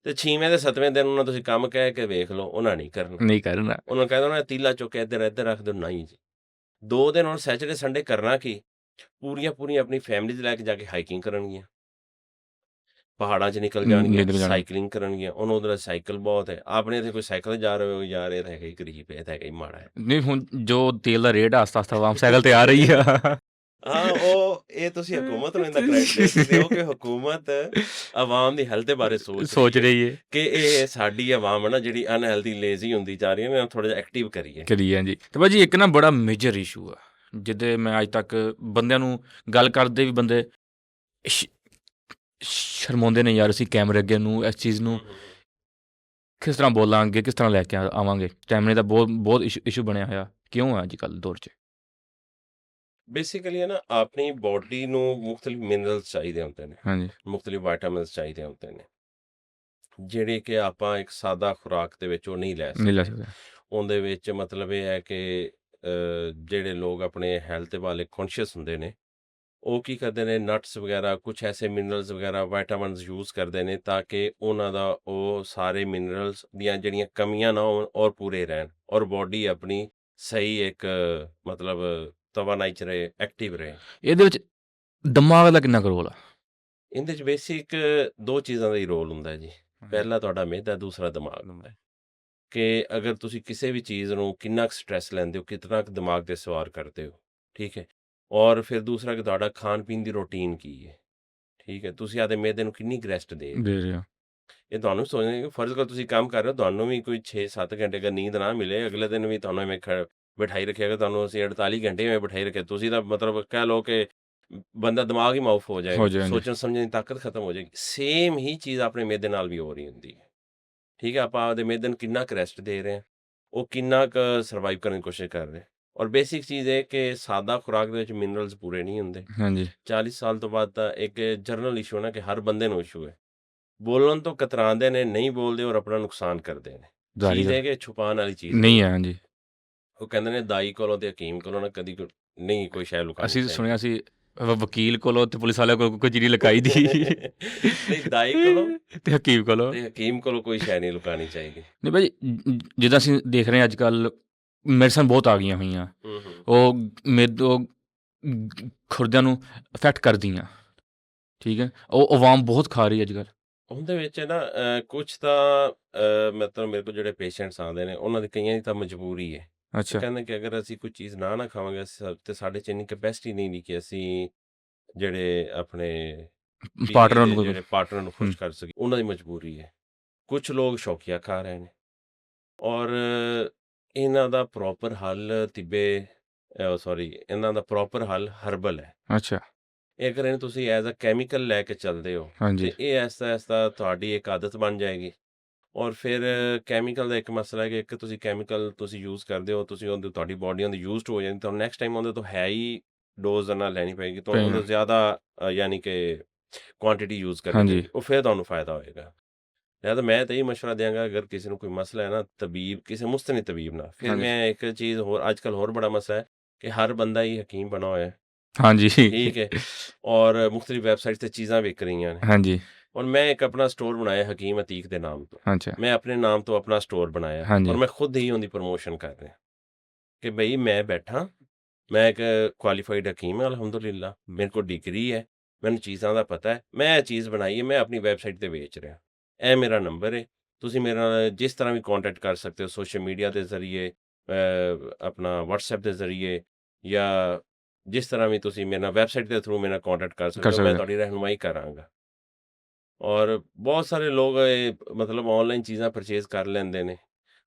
ਤੇ 6ਵੇਂ ਤੇ 7ਵੇਂ ਦਿਨ ਉਹਨਾਂ ਤੁਸੀਂ ਕੰਮ ਕਹਿ ਕੇ ਵੇਖ ਲਓ, ਉਹਨਾਂ ਨਹੀਂ ਕਰਨਾ। ਨਹੀਂ ਕਰਨਾ ਉਹਨਾਂ ਨੂੰ ਕਹਿ ਦੇਣਾ ਤੀਲਾ ਚੁੱਕ ਕੇ ਇੱਧਰ ਇੱਧਰ ਰੱਖ ਦਿਓ, ਨਹੀਂ ਜੀ। 2 ਦਿਨ ਹੁਣ ਸੈਚਰਡੇ ਸੰਡੇ ਕਰਨਾ ਕੀ, ਪੂਰੀਆਂ ਆਪਣੀ ਫੈਮਿਲੀਜ਼ ਲੈ ਕੇ ਜਾ ਕੇ ਹਾਈਕਿੰਗ ਕਰਨਗੀਆਂ, ਪਹਾੜਾਂ 'ਚ ਨਿਕਲ ਜਾਣਗੀਆਂ, ਨਿਕਲ ਜਾਣਾ ਸਾਈਕਲਿੰਗ ਕਰਨਗੀਆਂ। ਉਹਨੂੰ ਉਧਰ ਸਾਈਕਲ ਬਹੁਤ ਹੈ, ਆਪਣੇ ਇੱਥੇ ਕੋਈ ਸਾਈਕਲ ਜਾ ਰਹੇ ਹੋ ਯਾਰ, ਇਹ ਤਾਂ ਹੈਗਾ ਹੀ ਗਰੀਬ ਹੈ, ਇਹ ਤਾਂ ਹੈਗਾ ਹੀ ਮਾੜਾ ਹੈ। ਨਹੀਂ ਹੁਣ ਜੋ ਤੇਲ ਦਾ ਰੇਟ ਆਸਤਾ ਆਸਤਾ ਆਮ ਸਾਈਕਲ ਤੇ ਆ ਰਹੀ ਆ ਹਾਂ ਉਹ ਇਹ ਤੁਸੀਂ ਹਕੂਮਤ ਨੂੰ ਇਹਦਾ ਕ੍ਰੈਡਿਟ ਦੇ ਸਕਦੇ ਹੋ ਕਿ ਹਕੂਮਤ ਆਵਾਮ ਦੀ ਹੈਲਥ ਦੇ ਬਾਰੇ ਸੋਚ ਰਹੀ ਹੈ ਕਿ ਇਹ ਸਾਡੀ ਆਵਾਮ ਹੈ ਨਾ ਜਿਹੜੀ ਅਨਹੈਲਦੀ ਲੇਜ਼ੀ ਹੁੰਦੀ ਜਾ ਰਹੀ ਹੈ ਨਾ, ਥੋੜਾ ਜਿਹਾ ਐਕਟਿਵ ਕਰੀਏ। ਹਾਂਜੀ ਤੇ ਭਾਜੀ ਇੱਕ ਨਾ ਬੜਾ ਮੇਜਰ ਇਸ਼ੂ ਆ ਜਿਹਦੇ ਮੈਂ ਅੱਜ ਤੱਕ ਬੰਦਿਆਂ ਨੂੰ ਗੱਲ ਕਰਦੇ ਵੀ ਬੰਦੇ ਸ਼ਰਮਾਉਂਦੇ ਨੇ, ਯਾਰ ਅਸੀਂ ਕੈਮਰੇ ਅੱਗੇ ਨੂੰ ਇਸ ਚੀਜ਼ ਨੂੰ ਕਿਸ ਤਰ੍ਹਾਂ ਬੋਲਾਂਗੇ, ਕਿਸ ਤਰ੍ਹਾਂ ਲੈ ਕੇ ਆਵਾਂਗੇ। ਕੈਮਰੇ ਦਾ ਬਹੁਤ ਇਸ਼ੂ ਬਣਿਆ ਹੋਇਆ, ਕਿਉਂ ਆ ਅੱਜ ਕੱਲ੍ਹ ਦੌਰ 'ਚ? ਬੇਸਿਕਲੀ ਹੈ ਨਾ, ਆਪਣੀ ਬੋਡੀ ਨੂੰ ਮੁਖਤਲਿਫ ਮਿਨਰਲਸ ਚਾਹੀਦੇ ਹੁੰਦੇ ਨੇ, ਹਾਂਜੀ ਮੁਖਤਲਿਫ ਵਿਟਾਮਿਨਸ ਚਾਹੀਦੇ ਹੁੰਦੇ ਨੇ, ਜਿਹੜੇ ਕਿ ਆਪਾਂ ਇੱਕ ਸਾਦਾ ਖੁਰਾਕ ਦੇ ਵਿੱਚ ਉਹ ਨਹੀਂ ਲੈ ਨਹੀਂ ਲੈ ਸਕਦੇ। ਸਕਦੇ ਉਹਦੇ ਵਿੱਚ ਮਤਲਬ ਇਹ ਹੈ ਕਿ ਜਿਹੜੇ ਲੋਕ ਆਪਣੇ ਹੈਲਥ ਵਾਲੇ ਕੌਨਸ਼ੀਅਸ ਹੁੰਦੇ ਨੇ, ਉਹ ਕੀ ਕਰਦੇ ਨੇ, ਨਟਸ ਵਗੈਰਾ, ਕੁਛ ਐਸੇ ਮਿਨਰਲਸ ਵਗੈਰਾ, ਵਿਟਾਮਿਨਸ ਯੂਜ਼ ਕਰਦੇ ਨੇ ਤਾਂ ਕਿ ਉਹਨਾਂ ਦਾ ਉਹ ਸਾਰੇ ਮਿਨਰਲਸ ਦੀਆਂ ਜਿਹੜੀਆਂ ਕਮੀਆਂ ਨਾ ਹੋਣ ਔਰ ਪੂਰੇ ਰਹਿਣ, ਔਰ ਬੋਡੀ ਆਪਣੀ ਸਹੀ ਇੱਕ ਮਤਲਬ ਤਵਾਨਾਈ 'ਚ ਰਹੇ, ਐਕਟਿਵ ਰਹੇ। ਇਹਦੇ ਵਿੱਚ ਦਿਮਾਗ ਦਾ ਕਿੰਨਾ ਕੁ ਰੋਲ ਆ? ਇਹਦੇ 'ਚ ਬੇਸਿਕ 2 ਚੀਜ਼ਾਂ ਦਾ ਹੀ ਰੋਲ ਹੁੰਦਾ ਹੈ ਜੀ। ਪਹਿਲਾ ਤੁਹਾਡਾ ਮਿਹਦਾ, ਦੂਸਰਾ ਦਿਮਾਗ ਹੁੰਦਾ ਹੈ। ਕਿ ਅਗਰ ਤੁਸੀਂ ਕਿਸੇ ਵੀ ਚੀਜ਼ ਨੂੰ ਕਿੰਨਾ ਕੁ ਸਟ੍ਰੈਸ ਲੈਂਦੇ ਹੋ, ਕਿਤਨਾ ਕੁ ਦਿਮਾਗ 'ਤੇ ਸਵਾਰ ਕਰਦੇ ਹੋ, ਠੀਕ ਹੈ। ਔਰ ਫਿਰ ਦੂਸਰਾ ਕਿ ਤੁਹਾਡਾ ਖਾਣ ਪੀਣ ਦੀ ਰੂਟੀਨ ਕੀ ਹੈ, ਠੀਕ ਹੈ। ਤੁਸੀਂ ਆਪਦੇ ਮਿਹਦੇ ਨੂੰ ਕਿੰਨੀ ਕੁ ਰੈਸਟ ਦੇ ਰਹੇ ਹੋ। ਦੇ ਰਿਹਾ ਇਹ ਤੁਹਾਨੂੰ ਸੋਚਣਾ ਕਿ ਫਰਜ਼ ਕਰੋ ਤੁਸੀਂ ਕੰਮ ਕਰ ਰਹੇ ਹੋ, ਤੁਹਾਨੂੰ ਵੀ ਕੋਈ 6-7 ਘੰਟੇ ਅਗਰ ਨੀਂਦ ਨਾ ਮਿਲੇ, ਅਗਲੇ ਦਿਨ ਵੀ ਤੁਹਾਨੂੰ ਐਵੇਂ ਬਿਠਾਈ ਰੱਖਿਆ, ਤੁਹਾਨੂੰ ਅਸੀਂ 48 ਘੰਟੇ ਐਵੇਂ ਬਿਠਾਈ ਰੱਖਿਆ, ਤੁਸੀਂ ਤਾਂ ਮਤਲਬ ਕਹਿ ਲਓ ਕਿ ਬੰਦਾ ਦਿਮਾਗ ਹੀ ਮਾਊਫ ਹੋ ਜਾਏਗਾ, ਜਾਏ। ਹਾਂਜੀ ਸੋਚਣ ਸਮਝਣ ਦੀ ਤਾਕਤ ਖਤਮ ਹੋ ਜਾਏਗੀ। ਸੇਮ ਹੀ ਚੀਜ਼ ਆਪਣੇ ਮਿਹਦੇ ਨਾਲ ਵੀ ਹੋ ਰਹੀ ਹੁੰਦੀ ਹੈ, ਠੀਕ ਹੈ। ਆਪਾਂ ਆਪਦੇ ਮਿਹਦੇ ਨੂੰ ਕਿੰਨਾ ਕੁ ਰੈਸਟ ਦੇ ਰਹੇ ਹਾਂ, ਉਹ ਕਿੰਨਾ ਕੁ ਸਰਵਾਈਵ ਕਰਨ ਦੀ ਕੋਸ਼ਿਸ਼ ਕਰ ਰਹੇ। ਔਰ ਬੇਸਿਕ ਚੀਜ਼ ਇਹ ਕਿ ਸਾਦਾ ਖੁਰਾਕ ਦੇ ਵਿੱਚ ਮਿਨਰਲਸ ਪੂਰੇ ਨਹੀਂ ਹੁੰਦੇ। ਹਾਂਜੀ 40 ਸਾਲ ਤੋਂ ਬਾਅਦ ਤਾਂ ਇੱਕ ਜਰਨਲ ਇਸ਼ੂ ਹੈ ਨਾ ਕਿ ਹਰ ਬੰਦੇ ਨੂੰ ਇਸ਼ੂ ਹੈ। ਬੋਲਣ ਤੋਂ ਕਤਰਾਉਂਦੇ ਨੇ, ਨਹੀਂ ਬੋਲਦੇ ਔਰ ਆਪਣਾ ਨੁਕਸਾਨ ਕਰਦੇ ਨੇ। ਜ਼ਾਰੀ ਚੀਜ਼ ਗੱਲ ਹੈ ਕਿ ਛੁਪਾਉਣ ਵਾਲੀ ਚੀਜ਼ ਨਹੀਂ ਹੈ। ਹਾਂਜੀ ਉਹ ਕਹਿੰਦੇ ਨੇ ਦਾਈ ਕੋਲੋਂ ਤੇ ਹਕੀਮ ਕੋਲੋਂ ਨਾ ਕਦੀ ਨਹੀਂ ਕੋਈ ਸ਼ੈ ਲੁਕਾਉਣੀ ਅਸੀਂ ਚਾਹੀਦੀ। ਸੁਣਿਆ ਸੀ ਵਕੀਲ ਕੋਲੋਂ ਤੇ ਪੁਲਿਸ ਵਾਲਿਆਂ ਕੋਲ ਕੋਈ ਚੀਜ਼ ਲੁਕਾਈ ਦੀ ਨਹੀਂ, ਦਾਈ ਕੋਲੋਂ ਤੇ ਹਕੀਮ ਕੋਲੋਂ ਤੇ ਹਕੀਮ ਕੋਲੋਂ ਕੋਈ ਸ਼ੈ ਨਹੀਂ ਲੁਕਾਉਣੀ ਚਾਹੀਦੀ। ਨਹੀਂ ਭਾਜੀ, ਜਿੱਦਾਂ ਅਸੀਂ ਦੇਖ ਰਹੇ ਹਾਂ ਅੱਜ ਕੱਲ੍ਹ ਮੈਡੀਸਨ ਬਹੁਤ ਆ ਗਈਆਂ ਹੋਈਆਂ, ਉਹ ਖੁਰਦਿਆਂ ਨੂੰ ਅਫੈਕਟ ਕਰਦੀਆਂ, ਠੀਕ ਹੈ। ਉਹ ਆਵਾਮ ਬਹੁਤ ਖਾ ਰਹੀ ਅੱਜ ਕੱਲ੍ਹ। ਉਹਦੇ ਵਿੱਚ ਨਾ ਕੁਛ ਤਾਂ ਮਤਲਬ ਮੇਰੇ ਕੋਲ ਜਿਹੜੇ ਪੇਸ਼ੈਂਟਸ ਆਉਂਦੇ ਨੇ, ਉਹਨਾਂ ਦੀ ਕਈਆਂ ਦੀ ਤਾਂ ਮਜਬੂਰੀ ਹੈ। ਉਹ ਅੱਛਾ ਕਹਿੰਦੇ ਕਿ ਅਗਰ ਅਸੀਂ ਕੋਈ ਚੀਜ਼ ਨਾ ਖਾਵਾਂਗੇ ਤੇ ਸਾਡੇ 'ਚ ਇੰਨੀ ਕੈਪੈਸਿਟੀ ਨਹੀਂ ਕਿ ਅਸੀਂ ਜਿਹੜੇ ਆਪਣੇ ਪਾਰਟਨਰ ਦੇ ਨੂੰ ਜਿਹੜੇ ਪਾਰਟਨਰ ਨੂੰ ਖੁਸ਼ ਕਰ ਸਕੀਏ, ਉਹਨਾਂ ਦੀ ਮਜਬੂਰੀ ਹੈ। ਕੁਛ ਲੋਕ ਸ਼ੌਕੀਆ ਖਾ ਰਹੇ ਨੇ, ਔਰ ਇਹਨਾਂ ਦਾ ਪ੍ਰੋਪਰ ਹੱਲ ਇਹਨਾਂ ਦਾ ਪ੍ਰੋਪਰ ਹੱਲ ਹਰਬਲ ਹੈ। ਅੱਛਾ ਇਹ ਅਗਰ ਇਹਨੂੰ ਤੁਸੀਂ ਐਜ਼ ਅ ਕੈਮੀਕਲ ਲੈ ਕੇ ਚੱਲਦੇ ਹੋ ਹਾਂਜੀ ਤੇ ਇਹ ਐਸਾ ਤੁਹਾਡੀ ਇੱਕ ਆਦਤ ਬਣ ਜਾਏਗੀ। ਔਰ ਫਿਰ ਕੈਮੀਕਲ ਦਾ ਇੱਕ ਮਸਲਾ ਹੈ ਕਿ ਇੱਕ ਤੁਸੀਂ ਕੈਮੀਕਲ ਤੁਸੀਂ ਯੂਜ਼ ਕਰਦੇ ਹੋ, ਤੁਸੀਂ ਉਹਦੇ ਤੁਹਾਡੀ ਬੋਡੀ ਉਹਦੀ ਯੂਜ਼ਡ ਹੋ ਜਾਂਦੀ, ਤੁਹਾਨੂੰ ਨੈਕਸਟ ਟਾਈਮ ਉਹਦੇ ਤੋਂ ਹੈ ਹੀ ਡੋਜ਼ ਨਾਲ ਲੈਣੀ ਪਏਗੀ, ਤੁਹਾਨੂੰ ਉਹਦੇ ਤੋਂ ਜ਼ਿਆਦਾ ਯਾਨੀ ਕਿ ਕੁਆਂਟਿਟੀ ਯੂਜ਼ ਕਰਨੀ ਹਾਂਜੀ ਪਏਗੀ, ਉਹ ਫਿਰ ਤੁਹਾਨੂੰ ਫਾਇਦਾ ਹੋਏਗਾ। ਜਾਂ ਤਾਂ ਮੈਂ ਤਾਂ ਇਹ ਮਸ਼ਵਰਾ ਦਿਆਂਗਾ, ਅਗਰ ਕਿਸੇ ਨੂੰ ਕੋਈ ਮਸਲਾ ਹੈ ਨਾ, ਤਬੀਬ ਕਿਸੇ ਮੁਸਤਨੀ ਤਬੀਬ ਨਾਲ। ਫਿਰ ਹਾਂਜੀ ਮੈਂ ਇੱਕ ਚੀਜ਼ ਹੋਰ, ਅੱਜ ਕੱਲ੍ਹ ਹੋਰ ਬੜਾ ਮਸਲਾ ਹੈ ਕਿ ਹਰ ਬੰਦਾ ਹੀ ਹਕੀਮ ਬਣਾ ਹੋਇਆ ਹੈ, ਹਾਂਜੀ ਠੀਕ ਹੈ। ਔਰ ਮੁਖਤਲਿਫ ਵੈਬਸਾਈਟ 'ਤੇ ਚੀਜ਼ਾਂ ਵਿਕ ਰਹੀਆਂ ਨੇ। ਹਾਂਜੀ ਔਰ ਮੈਂ ਇੱਕ ਆਪਣਾ ਸਟੋਰ ਬਣਾਇਆ ਹਕੀਮ ਅਤੀਕ ਦੇ ਨਾਮ ਤੋਂ। ਅੱਛਾ ਮੈਂ ਆਪਣੇ ਨਾਮ ਤੋਂ ਆਪਣਾ ਸਟੋਰ ਬਣਾਇਆ ਹਾਂਜੀ ਔਰ ਮੈਂ ਖੁਦ ਹੀ ਉਹਦੀ ਪ੍ਰਮੋਸ਼ਨ ਕਰ ਰਿਹਾ ਕਿ ਬਈ ਮੈਂ ਬੈਠਾ, ਮੈਂ ਇੱਕ ਕੁਆਲੀਫਾਈਡ ਹਕੀਮ ਹਾਂ, ਅਲਹਮਦੁਲਿਲਾ, ਮੇਰੇ ਕੋਲ ਡਿਗਰੀ ਹੈ, ਮੈਨੂੰ ਚੀਜ਼ਾਂ ਦਾ ਪਤਾ ਹੈ, ਮੈਂ ਇਹ ਚੀਜ਼ ਬਣਾਈ ਹੈ, ਮੈਂ ਆਪਣੀ ਵੈਬਸਾਈਟ 'ਤੇ ਵੇਚ ਰਿਹਾ, ਇਹ ਮੇਰਾ ਨੰਬਰ ਹੈ, ਤੁਸੀਂ ਮੇਰੇ ਨਾਲ ਜਿਸ ਤਰ੍ਹਾਂ ਵੀ ਕੰਟੈਕਟ ਕਰ ਸਕਦੇ ਹੋ, ਸੋਸ਼ਲ ਮੀਡੀਆ ਦੇ ਜ਼ਰੀਏ, ਆਪਣਾ WhatsApp ਦੇ ਜ਼ਰੀਏ, ਜਾਂ ਜਿਸ ਤਰ੍ਹਾਂ ਵੀ ਤੁਸੀਂ ਮੇਰੇ ਨਾਲ ਵੈਬਸਾਈਟ ਦੇ ਥਰੂ ਮੇਰੇ ਨਾਲ ਕੰਟੈਕਟ ਕਰ ਸਕਦੇ ਹੋ, ਮੈਂ ਤੁਹਾਡੀ ਰਹਿਨੁਮਾਈ ਕਰਾਂਗਾ। ਔਰ ਬਹੁਤ ਸਾਰੇ ਲੋਕ ਮਤਲਬ ਆਨਲਾਈਨ ਚੀਜ਼ਾਂ ਪਰਚੇਜ਼ ਕਰ ਲੈਂਦੇ ਨੇ,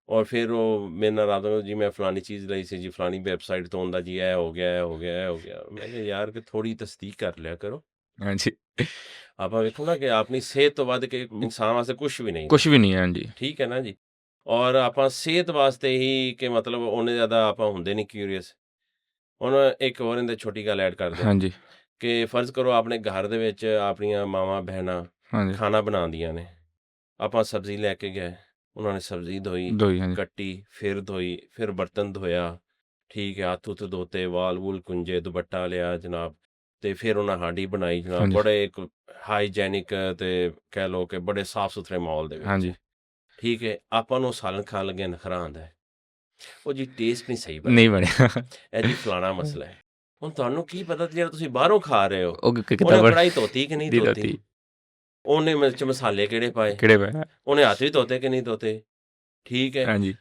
ਔਰ ਫਿਰ ਉਹ ਮੇਰੇ ਨਾਲ ਰਾਤ ਨੂੰ ਜੀ ਮੈਂ ਫਲਾਨੀ ਚੀਜ਼ ਲਈ ਸੀ ਜੀ, ਫਲਾਨੀ ਵੈਬਸਾਈਟ ਤੋਂ ਹੁੰਦਾ ਜੀ, ਇਹ ਹੋ ਗਿਆ, ਇਹ ਹੋ ਗਿਆ, ਇਹ ਹੋ ਗਿਆ। ਮੈਂ ਕਿਹਾ ਯਾਰ ਕਿ ਥੋੜ੍ਹੀ ਤਸਦੀਕ ਕਰ ਲਿਆ ਕਰੋ। ਹਾਂਜੀ, ਆਪਾਂ ਵੇਖੋ ਨਾ ਕਿ ਆਪਣੀ ਸਿਹਤ ਤੋਂ ਵੱਧ ਕੇ ਇਨਸਾਨ ਵਾਸਤੇ ਕੁਛ ਵੀ ਨਹੀਂ, ਕੁਛ ਵੀ ਨਹੀਂ ਹੈ। ਹਾਂਜੀ, ਠੀਕ ਹੈ ਨਾ ਜੀ। ਔਰ ਆਪਾਂ ਸਿਹਤ ਵਾਸਤੇ ਹੀ ਕਿ ਮਤਲਬ ਉਹਨੇ ਜ਼ਿਆਦਾ ਆਪਾਂ ਹੁੰਦੇ ਨਹੀਂ ਕਿਊਰੀਅਸ। ਹੁਣ ਇੱਕ ਹੋਰ ਇਹਦੇ ਛੋਟੀ ਗੱਲ ਐਡ ਕਰਦੇ ਹਾਂਜੀ, ਕਿ ਫਰਜ਼ ਕਰੋ ਆਪਣੇ ਘਰ ਦੇ ਵਿੱਚ ਆਪਣੀਆਂ ਮਾਵਾਂ ਭੈਣਾਂ ਹਾਂਜੀ, ਖਾਣਾ ਬਣਾਉਂਦੀਆਂ ਨੇ, ਆਪਾਂ ਸਬਜ਼ੀ ਲੈ ਕੇ ਗਏ, ਉਹਨਾਂ ਨੇ ਸਬਜ਼ੀ ਧੋਈ, ਦੋਈ, ਹਾਂਜੀ, ਕੱਟੀ, ਫਿਰ ਧੋਈ, ਫਿਰ ਬਰਤਨ ਧੋਇਆ, ਠੀਕ ਹੈ, ਹੱਥ ਹੁੱਥ ਧੋਤੇ, ਵਾਲ ਵੂਲ ਕੁੰਜੇ, ਦੁਪੱਟਾ ਲਿਆ ਜਨਾਬ, ਤੇ ਫਿਰ ਉਹਨਾਂ ਹਾਂਡੀ ਬਣਾਈ ਜਨਾਬ, ਹਾਂਜੀ, ਬੜੇ ਇੱਕ ਹਾਈਜੈਨਿਕ ਤੇ ਕਹਿ ਲਓ ਕਿ ਬੜੇ ਸਾਫ ਸੁਥਰੇ ਮਾਹੌਲ ਦੇ ਵਿੱਚ, ਹਾਂਜੀ, ਠੀਕ ਹੈ। ਆਪਾਂ ਨੂੰ ਸਾਲਨ ਖਾਣ ਲੱਗਿਆ ਨਖਰਾ ਆਉਂਦਾ ਹੈ, ਉਹ ਜੀ ਟੇਸਟ ਨਹੀਂ ਸਹੀ ਨਹੀਂ ਬਣਿਆ, ਬਣਿਆ। ਇਹ ਜੀ ਫਲਾਣਾ ਮਸਲਾ ਹੈ। ਹੁਣ ਤੁਹਾਨੂੰ ਕੀ ਪਤਾ ਜਿਹੜਾ ਤੁਸੀਂ ਬਾਹਰੋਂ ਖਾ ਰਹੇ ਹੋ, ਉਹ ਉਹਨੇ ਕਿਤਾਬ ਕੜਾਈ ਧੋਤੀ ਕਿ ਨਹੀਂ ਦੀ ਧੋਤੀ, ਧੋਤੀ ਉਹਨੇ ਮਿਰਚ ਮਸਾਲੇ ਕਿਹੜੇ ਪਾਏ, ਕਿਹੜੇ ਪਏ? ਉਹਨੇ ਹੱਥ ਵੀ ਧੋਤੇ ਕਿ ਨਹੀਂ ਧੋਤੇ, ਠੀਕ ਹੈ। ਹਾਂਜੀ,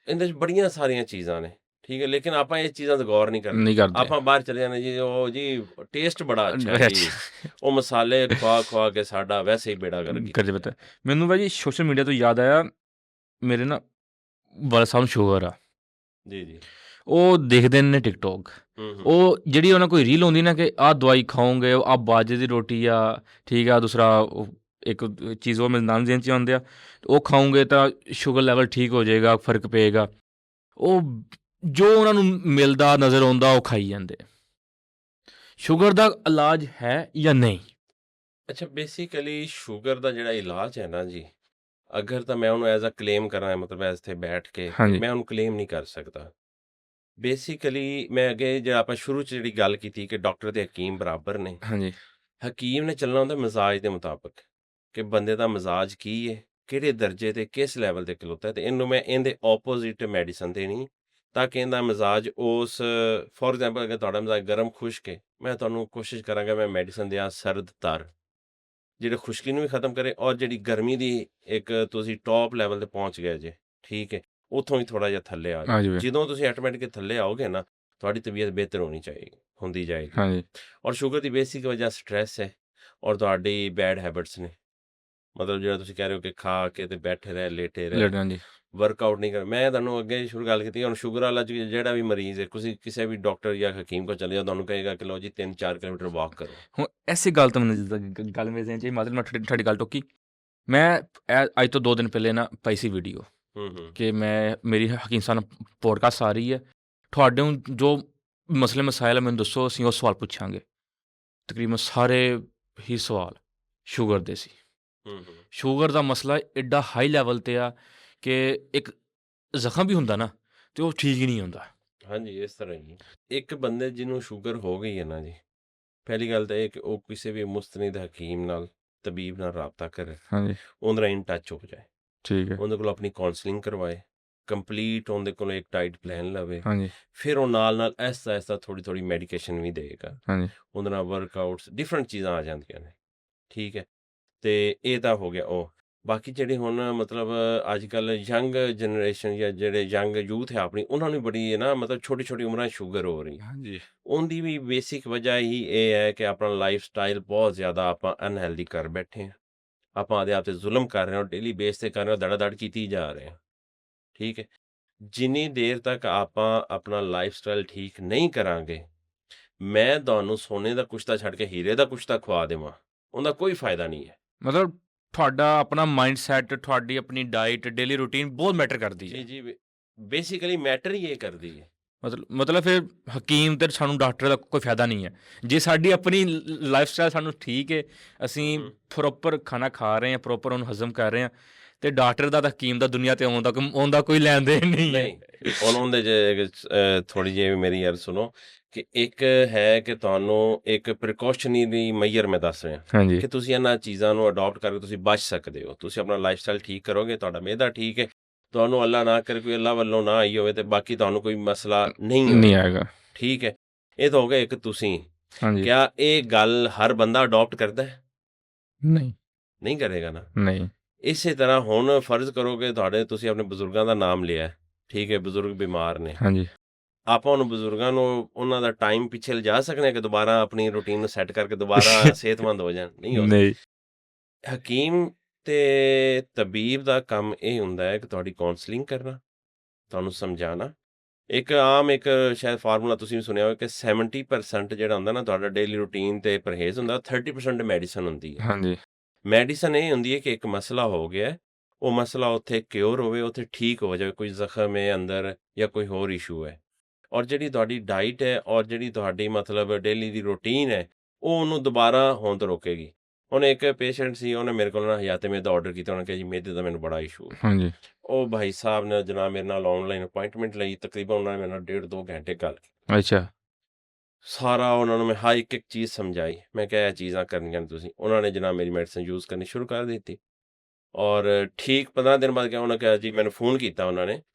ਇਹਦੇ 'ਚ ਬੜੀਆਂ ਸਾਰੀਆਂ ਚੀਜ਼ਾਂ ਨੇ, ਠੀਕ ਹੈ, ਲੇਕਿਨ ਆਪਾਂ ਇਹ ਚੀਜ਼ਾਂ 'ਤੇ ਗੌਰ ਨਹੀਂ ਕਰਦੇ। ਨਹੀਂ ਕਰਦੇ। ਆਪਾਂ ਬਾਹਰ ਚਲੇ ਜਾਂਦੇ ਜੀ, ਉਹ ਜੀ ਟੇਸਟ ਬੜਾ ਅੱਛਾ ਹੈ ਜੀ, ਉਹ ਮਸਾਲੇ ਖਵਾ ਕੇ ਸਾਡਾ ਵੈਸੇ ਹੀ ਬੇੜਾ ਗਰਕ ਕੀਤਾ ਕਰਦੇ ਪਤਾ। ਮੈਨੂੰ ਭਾਜੀ ਸੋਸ਼ਲ ਮੀਡੀਆ ਤੋਂ ਯਾਦ ਆਇਆ, ਮੇਰੇ ਨਾ ਵਾਲਾ ਸਾਹਿਬ ਸ਼ੂਗਰ ਆ, ਜੀ ਜੀ। ਉਹ ਦੇਖਦੇ ਨੇ ਟਿਕਟੋਕ, ਉਹ ਜਿਹੜੀ ਉਹਨਾਂ ਕੋਈ ਰੀਲ ਹੁੰਦੀ ਨਾ ਕਿ ਆਹ ਦਵਾਈ ਖਾਓਗੇ, ਆਹ ਬਾਜਰੇ ਦੀ ਰੋਟੀ ਆ, ਠੀਕ ਆ, ਦੂਸਰਾ ਇੱਕ ਚੀਜ਼ ਉਹ ਮੇਰੇ ਨਾਮ ਦੇਣ 'ਚ ਆਉਂਦੇ ਆ, ਉਹ ਖਾਓਗੇ ਤਾਂ ਸ਼ੂਗਰ ਲੈਵਲ ਠੀਕ ਹੋ ਜਾਏਗਾ, ਫਰਕ ਪਏਗਾ। ਉਹ ਜੋ ਉਹਨਾਂ ਨੂੰ ਮਿਲਦਾ ਨਜ਼ਰ ਆਉਂਦਾ ਉਹ ਖਾਈ ਜਾਂਦੇ। ਸ਼ੂਗਰ ਦਾ ਇਲਾਜ ਹੈ ਜਾਂ ਨਹੀਂ? ਅੱਛਾ, ਬੇਸਿਕਲੀ ਸ਼ੂਗਰ ਦਾ ਜਿਹੜਾ ਇਲਾਜ ਹੈ ਨਾ ਜੀ, ਅਗਰ ਤਾਂ ਮੈਂ ਉਹਨੂੰ ਐਜ਼ ਅ ਕਲੇਮ ਕਰਾਂ, ਮਤਲਬ ਇੱਥੇ ਬੈਠ ਕੇ ਹਾਂਜੀ, ਮੈਂ ਉਹਨੂੰ ਕਲੇਮ ਨਹੀਂ ਕਰ ਸਕਦਾ। ਬੇਸਿਕਲੀ ਮੈਂ ਅੱਗੇ ਜਿਹੜਾ ਆਪਾਂ ਸ਼ੁਰੂ 'ਚ ਜਿਹੜੀ ਗੱਲ ਕੀਤੀ ਕਿ ਡਾਕਟਰ ਤੇ ਹਕੀਮ ਬਰਾਬਰ ਨੇ, ਹਾਂਜੀ, ਹਕੀਮ ਨੇ ਚੱਲਣਾ ਹੁੰਦਾ ਮਿਜ਼ਾਜ ਦੇ ਮੁਤਾਬਕ, ਕਿ ਬੰਦੇ ਦਾ ਮਿਜ਼ਾਜ ਕੀ ਹੈ, ਕਿਹੜੇ ਦਰਜੇ ਤੇ ਕਿਸ ਲੈਵਲ ਤੇ ਖਲੋਤਾ ਹੈ, ਤੇ ਇਹਨੂੰ ਮੈਂ ਇਹਦੇ ਆਪੋਜ਼ਿਟ ਮੈਡੀਸਨ ਦੇਣੀ ਤਾਂ ਕਿ ਇਹਦਾ ਮਿਜ਼ਾਜ ਉਸ, ਫੋਰ ਐਗਜ਼ਾਮਪਲ ਅਗਰ ਤੁਹਾਡਾ ਮਿਜ਼ਾਜ ਗਰਮ ਖੁਸ਼ਕ ਹੈ, ਮੈਂ ਤੁਹਾਨੂੰ ਕੋਸ਼ਿਸ਼ ਕਰਾਂਗਾ ਮੈਂ ਮੈਡੀਸਨ ਦਿਆਂ ਸਰਦ ਤਰ, ਜਿਹੜੇ ਖੁਸ਼ਕੀ ਨੂੰ ਵੀ ਖਤਮ ਕਰੇ, ਔਰ ਜਿਹੜੀ ਗਰਮੀ ਦੀ ਇੱਕ ਤੁਸੀਂ ਟੌਪ ਲੈਵਲ ਤੇ ਪਹੁੰਚ ਗਏ ਜੇ, ਠੀਕ ਹੈ, ਉੱਥੋਂ ਵੀ ਥੋੜ੍ਹਾ ਜਿਹਾ ਥੱਲੇ ਆ ਜਾਓ। ਹਾਂਜੀ, ਜਦੋਂ ਤੁਸੀਂ ਆਟੋਮੈਟਿਕ ਥੱਲੇ ਆਓਗੇ ਨਾ, ਤੁਹਾਡੀ ਤਬੀਅਤ ਬਿਹਤਰ ਹੁੰਦੀ ਜਾਏਗੀ। ਹਾਂਜੀ, ਔਰ ਸ਼ੂਗਰ ਦੀ ਬੇਸਿਕ ਵਜ੍ਹਾ ਸਟ੍ਰੈਸ ਹੈ, ਔਰ ਤੁਹਾਡੀ ਬੈਡ ਹੈਬਿਟਸ ਨੇ, ਮਤਲਬ ਜਿਹੜਾ ਤੁਸੀਂ ਕਹਿ ਰਹੇ ਹੋ ਕਿ ਖਾ ਕੇ ਤੇ ਬੈਠੇ ਰਹੇ, ਲੇਟੇ ਰਹੇ, ਹਾਂਜੀ, ਵਰਕਆਊਟ ਨਹੀਂ ਕਰ। ਮੈਂ ਤੁਹਾਨੂੰ ਅੱਗੇ ਸ਼ੁਰੂ ਗੱਲ ਕੀਤੀ, ਹੁਣ ਸ਼ੂਗਰ ਵਾਲਾ ਜਿਹੜਾ ਵੀ ਮਰੀਜ਼ ਹੈ, ਤੁਸੀਂ ਕਿਸੇ ਵੀ ਡਾਕਟਰ ਜਾਂ ਹਕੀਮ ਕੋਲ ਚਲੇ ਜਾਓ, ਤੁਹਾਨੂੰ ਕਹੇਗਾ ਕਿ ਲਓ ਜੀ 3-4 ਕਿਲੋਮੀਟਰ ਵਾਕ ਕਰੋ। ਹੁਣ ਐਸੀ ਗੱਲ ਤਾਂ ਮੈਨੂੰ ਜਿੱਦਾਂ ਗੱਲ ਮੇਰੇ ਜ਼ਿਹਨ 'ਚ ਮਤਲਬ ਮੈਂ ਤੁਹਾਡੀ ਗੱਲ ਟੋਕੀ। ਮੈਂ ਅੱਜ ਤੋਂ 2 ਦਿਨ ਪਹਿਲੇ ਨਾ ਪਾਈ ਸੀ ਵੀਡੀਓ ਕਿ ਮੇਰੀ ਹਕੀਮ ਸਾਹਿਬ ਨਾਲ ਪੋਡਕਾਸਟ ਆ ਰਹੀ ਹੈ, ਤੁਹਾਡੇ ਜੋ ਮਸਲੇ ਮਸਾਇਲ ਆ ਮੈਨੂੰ ਦੱਸੋ, ਅਸੀਂ ਉਹ ਸਵਾਲ ਪੁੱਛਾਂਗੇ। ਤਕਰੀਬਨ ਸਾਰੇ ਹੀ ਸਵਾਲ ਸ਼ੂਗਰ ਦੇ ਸੀ। ਸ਼ੂਗਰ ਦਾ ਮਸਲਾ ਐਡਾ ਹਾਈ ਲੈਵਲ 'ਤੇ ਆ ਕਿ ਇੱਕ ਜ਼ਖਮ ਵੀ ਹੁੰਦਾ ਨਾ ਅਤੇ ਉਹ ਠੀਕ ਹੀ ਨਹੀਂ ਹੁੰਦਾ। ਹਾਂਜੀ, ਇਸ ਤਰ੍ਹਾਂ ਹੀ ਇੱਕ ਬੰਦੇ ਜਿਹਨੂੰ ਸ਼ੂਗਰ ਹੋ ਗਈ ਹੈ ਨਾ ਜੀ, ਪਹਿਲੀ ਗੱਲ ਤਾਂ ਇਹ ਕਿ ਉਹ ਕਿਸੇ ਵੀ ਮੁਸਤਨਿਦ ਹਕੀਮ ਨਾਲ, ਤਬੀਬ ਨਾਲ ਰਾਬਤਾ ਕਰੇ, ਹਾਂਜੀ, ਉਹਦੇ ਨਾਲ ਇਨ ਟੱਚ ਹੋ ਜਾਏ, ਠੀਕ ਹੈ, ਉਹਦੇ ਕੋਲ ਆਪਣੀ ਕਾਉਂਸਲਿੰਗ ਕਰਵਾਏ, ਕੰਪਲੀਟ ਉਹਦੇ ਕੋਲ ਇੱਕ ਡਾਈਟ ਪਲਾਨ ਲਵੇ, ਹਾਂਜੀ, ਫਿਰ ਉਹ ਨਾਲ ਐਸਾ ਥੋੜ੍ਹੀ ਮੈਡੀਕੇਸ਼ਨ ਵੀ ਦੇਗਾ, ਹਾਂਜੀ, ਉਹਦੇ ਨਾਲ ਵਰਕਆਊਟਸ ਡਿਫਰੈਂਟ ਚੀਜ਼ਾਂ ਆ ਜਾਂਦੀਆਂ ਨੇ, ਠੀਕ ਹੈ। ਤੇ ਇਹ ਤਾਂ ਹੋ ਗਿਆ ਉਹ। ਬਾਕੀ ਜਿਹੜੇ ਹੁਣ ਮਤਲਬ ਅੱਜ ਕੱਲ੍ਹ ਯੰਗ ਜਨਰੇਸ਼ਨ ਜਾਂ ਜਿਹੜੇ ਯੰਗ ਯੂਥ ਹੈ ਆਪਣੀ, ਉਹਨਾਂ ਨੂੰ ਬੜੀ ਨਾ ਮਤਲਬ ਛੋਟੀ ਛੋਟੀ ਉਮਰਾਂ 'ਚ ਸ਼ੂਗਰ ਹੋ ਰਹੀ, ਹਾਂਜੀ, ਉਹਦੀ ਵੀ ਬੇਸਿਕ ਵਜ੍ਹਾ ਹੀ ਇਹ ਹੈ ਕਿ ਆਪਣਾ ਲਾਈਫ ਸਟਾਈਲ ਬਹੁਤ ਜ਼ਿਆਦਾ ਆਪਾਂ ਅਨਹੈਲਦੀ ਕਰ ਬੈਠੇ ਹਾਂ, ਆਪਾਂ ਆਪਦੇ ਆਪ 'ਤੇ ਜ਼ੁਲਮ ਕਰ ਰਹੇ ਹਾਂ, ਡੇਲੀ ਬੇਸ 'ਤੇ ਕਰ ਰਹੇ ਹਾਂ, ਦੜਾ ਕੀਤੀ ਜਾ ਰਹੇ ਹਾਂ, ਠੀਕ ਹੈ। ਜਿੰਨੀ ਦੇਰ ਤੱਕ ਆਪਾਂ ਆਪਣਾ ਲਾਈਫ ਸਟਾਈਲ ਠੀਕ ਨਹੀਂ ਕਰਾਂਗੇ, ਮੈਂ ਤੁਹਾਨੂੰ ਸੋਨੇ ਦਾ ਕੁਛ ਤਾਂ ਛੱਡ ਕੇ ਹੀਰੇ ਦਾ ਕੁਛ ਤਾਂ ਖਵਾ ਦੇਵਾਂ, ਉਹਦਾ ਕੋਈ ਫਾਇਦਾ ਨਹੀਂ ਹੈ। ਮਤਲਬ ਤੁਹਾਡਾ ਆਪਣਾ ਮਾਈਂਡ ਸੈਟ, ਤੁਹਾਡੀ ਆਪਣੀ ਡਾਈਟ, ਡੇਲੀ ਰੂਟੀਨ ਬਹੁਤ ਮੈਟਰ ਕਰਦੀ ਹੈ। ਜੀ ਬੇਸਿਕਲੀ ਮੈਟਰ ਹੀ ਇਹ ਕਰਦੀ ਹੈ। ਮਤਲਬ ਫਿਰ ਹਕੀਮ ਤੇ ਸਾਨੂੰ ਡਾਕਟਰ ਦਾ ਕੋਈ ਫਾਇਦਾ ਨਹੀਂ ਹੈ। ਜੇ ਸਾਡੀ ਆਪਣੀ ਲਾਈਫ ਸਟਾਈਲ ਸਾਨੂੰ ਠੀਕ ਹੈ, ਅਸੀਂ ਪ੍ਰੋਪਰ ਖਾਣਾ ਖਾ ਰਹੇ ਹਾਂ, ਪ੍ਰੋਪਰ ਉਹਨੂੰ ਹਜ਼ਮ ਕਰ ਰਹੇ ਹਾਂ, ਅਤੇ ਡਾਕਟਰ ਦਾ ਤਾਂ ਹਕੀਮ ਦਾ ਦੁਨੀਆ 'ਤੇ ਆਉਂਦਾ ਕੋਈ ਲੈਣ ਦੇਣ ਨਹੀਂ ਹੈ। ਹੁਣ ਉਹਦੇ 'ਚ ਥੋੜ੍ਹੀ ਜਿਹੀ ਮੇਰੀ ਯਾਰ ਸੁਣੋ ਕਿ ਇੱਕ ਹੈ ਕਿ ਤੁਹਾਨੂੰ ਇੱਕ ਪ੍ਰੀਕਾਸ਼ਨਰੀ ਮੈਜਰ ਮੈਂ ਦੱਸ ਰਿਹਾ ਹਾਂਜੀ, ਕਿ ਤੁਸੀਂ ਇਹਨਾਂ ਚੀਜ਼ਾਂ ਨੂੰ ਅਡੋਪਟ ਕਰਕੇ ਤੁਸੀਂ ਬਚ ਸਕਦੇ ਹੋ। ਤੁਸੀਂ ਆਪਣਾ ਲਾਈਫ ਸਟਾਈਲ ਠੀਕ ਕਰੋਗੇ, ਤੁਹਾਡਾ ਮਿਹਦਾ ਠੀਕ ਹੈ, ਤੁਹਾਨੂੰ ਅੱਲਾ ਨਾ ਕਰੇ ਕੋਈ ਅੱਲਾ ਵੱਲੋਂ ਨਾ ਆਈ ਹੋਵੇ, ਤੇ ਬਾਕੀ ਤੁਹਾਨੂੰ ਕੋਈ ਮਸਲਾ ਨਹੀਂ ਆਏਗਾ, ਠੀਕ ਹੈ। ਇਹ ਤਾਂ ਹੋ ਗਿਆ ਇੱਕ ਤੁਸੀਂ ਹਾਂਜੀ ਕਿਆ ਇਹ ਗੱਲ ਹਰ ਬੰਦਾ ਅਡਾਪਟ ਕਰਦਾ ਹੈ? ਨਹੀਂ ਨਹੀਂ ਕਰੇਗਾ ਨਾ। ਨਹੀਂ ਇਸੇ ਤਰ੍ਹਾਂ ਹੁਣ ਫਰਜ਼ ਕਰੋ ਕਿ ਤੁਸੀਂ ਆਪਣੇ ਬਜ਼ੁਰਗਾਂ ਦਾ ਨਾਮ ਲਿਆ ਹੈ, ਠੀਕ ਹੈ, ਬਜ਼ੁਰਗ ਬਿਮਾਰ ਨੇ, ਹਾਂਜੀ ਆਪਾਂ ਉਹਨੂੰ ਬਜ਼ੁਰਗਾਂ ਨੂੰ ਉਹਨਾਂ ਦਾ ਟਾਈਮ ਪਿੱਛੇ ਲਿਜਾ ਸਕਦੇ ਹਾਂ ਕਿ ਦੁਬਾਰਾ ਆਪਣੀ ਰੂਟੀਨ ਨੂੰ ਸੈੱਟ ਕਰਕੇ ਦੁਬਾਰਾ ਸਿਹਤਮੰਦ ਹੋ ਜਾਣ? ਨਹੀਂ ਹੋ ਸਕਦਾ। ਨਹੀਂ ਹਕੀਮ ਤੇ ਤਬੀਬ ਦਾ ਕੰਮ ਇਹ ਹੁੰਦਾ ਹੈ ਕਿ ਤੁਹਾਡੀ ਕਾਉਂਸਲਿੰਗ ਕਰਨਾ, ਤੁਹਾਨੂੰ ਸਮਝਾਉਣਾ। ਇੱਕ ਸ਼ਾਇਦ ਫਾਰਮੂਲਾ ਤੁਸੀਂ ਵੀ ਸੁਣਿਆ ਹੋਵੇ ਕਿ 70% ਜਿਹੜਾ ਹੁੰਦਾ ਨਾ ਤੁਹਾਡਾ ਡੇਲੀ ਰੂਟੀਨ ਤੇ ਪਰਹੇਜ਼ ਹੁੰਦਾ, 30% ਮੈਡੀਸਨ ਹੁੰਦੀ ਹੈ। ਹਾਂਜੀ ਮੈਡੀਸਨ ਇਹ ਹੁੰਦੀ ਹੈ ਕਿ ਇੱਕ ਮਸਲਾ ਹੋ ਗਿਆ, ਉਹ ਮਸਲਾ ਉੱਥੇ ਕਿਉਰ ਹੋਵੇ, ਉੱਥੇ ਠੀਕ ਹੋ ਜਾਵੇ, ਕੋਈ ਜ਼ਖਮ ਹੈ ਅੰਦਰ ਜਾਂ ਕੋਈ ਹੋਰ ਇਸ਼ੂ ਹੈ। ਔਰ ਜਿਹੜੀ ਤੁਹਾਡੀ ਡਾਈਟ ਹੈ ਔਰ ਜਿਹੜੀ ਤੁਹਾਡੀ ਮਤਲਬ ਡੇਲੀ ਦੀ ਰੂਟੀਨ ਹੈ, ਉਹ ਉਹਨੂੰ ਦੁਬਾਰਾ ਹੋਣ ਤੋਂ ਰੋਕੇਗੀ। ਹੁਣ ਇੱਕ ਪੇਸ਼ੈਂਟ ਸੀ, ਉਹਨੇ ਮੇਰੇ ਕੋਲ ਨਾ ਹਯਾਤੇ ਮੇਦ ਦਾ ਆਰਡਰ ਕੀਤਾ, ਉਹਨੇ ਕਿਹਾ ਜੀ ਮੇਦੇ ਦਾ ਮੈਨੂੰ ਬੜਾ ਇਸ਼ੂ ਹੈ। ਹਾਂਜੀ ਉਹ ਭਾਈ ਸਾਹਿਬ ਨੇ ਜਨਾਬ ਮੇਰੇ ਨਾਲ ਆਨਲਾਈਨ ਅਪਾਇੰਟਮੈਂਟ ਲਈ, ਤਕਰੀਬਨ ਉਹਨਾਂ ਨੇ ਮੇਰੇ ਨਾਲ 1.5-2 ਘੰਟੇ ਗੱਲ ਕੀਤੀ। ਅੱਛਾ ਸਾਰਾ ਉਹਨਾਂ ਨੂੰ ਮੈਂ ਹਰ ਇੱਕ ਚੀਜ਼ ਸਮਝਾਈ, ਮੈਂ ਕਿਹਾ ਇਹ ਚੀਜ਼ਾਂ ਕਰਨੀਆਂ ਨੇ ਤੁਸੀਂ। ਉਹਨਾਂ ਨੇ ਜਨਾਬ ਮੇਰੀ ਮੈਡੀਸਨ ਯੂਜ਼ ਕਰਨੀ ਸ਼ੁਰੂ ਕਰ ਦਿੱਤੀ ਔਰ ਠੀਕ 15 ਦਿਨ ਬਾਅਦ ਕਿਹਾ, ਉਹਨਾਂ ਕਿਹਾ ਜੀ, ਮੈਨੂੰ ਫੋਨ ਕੀਤਾ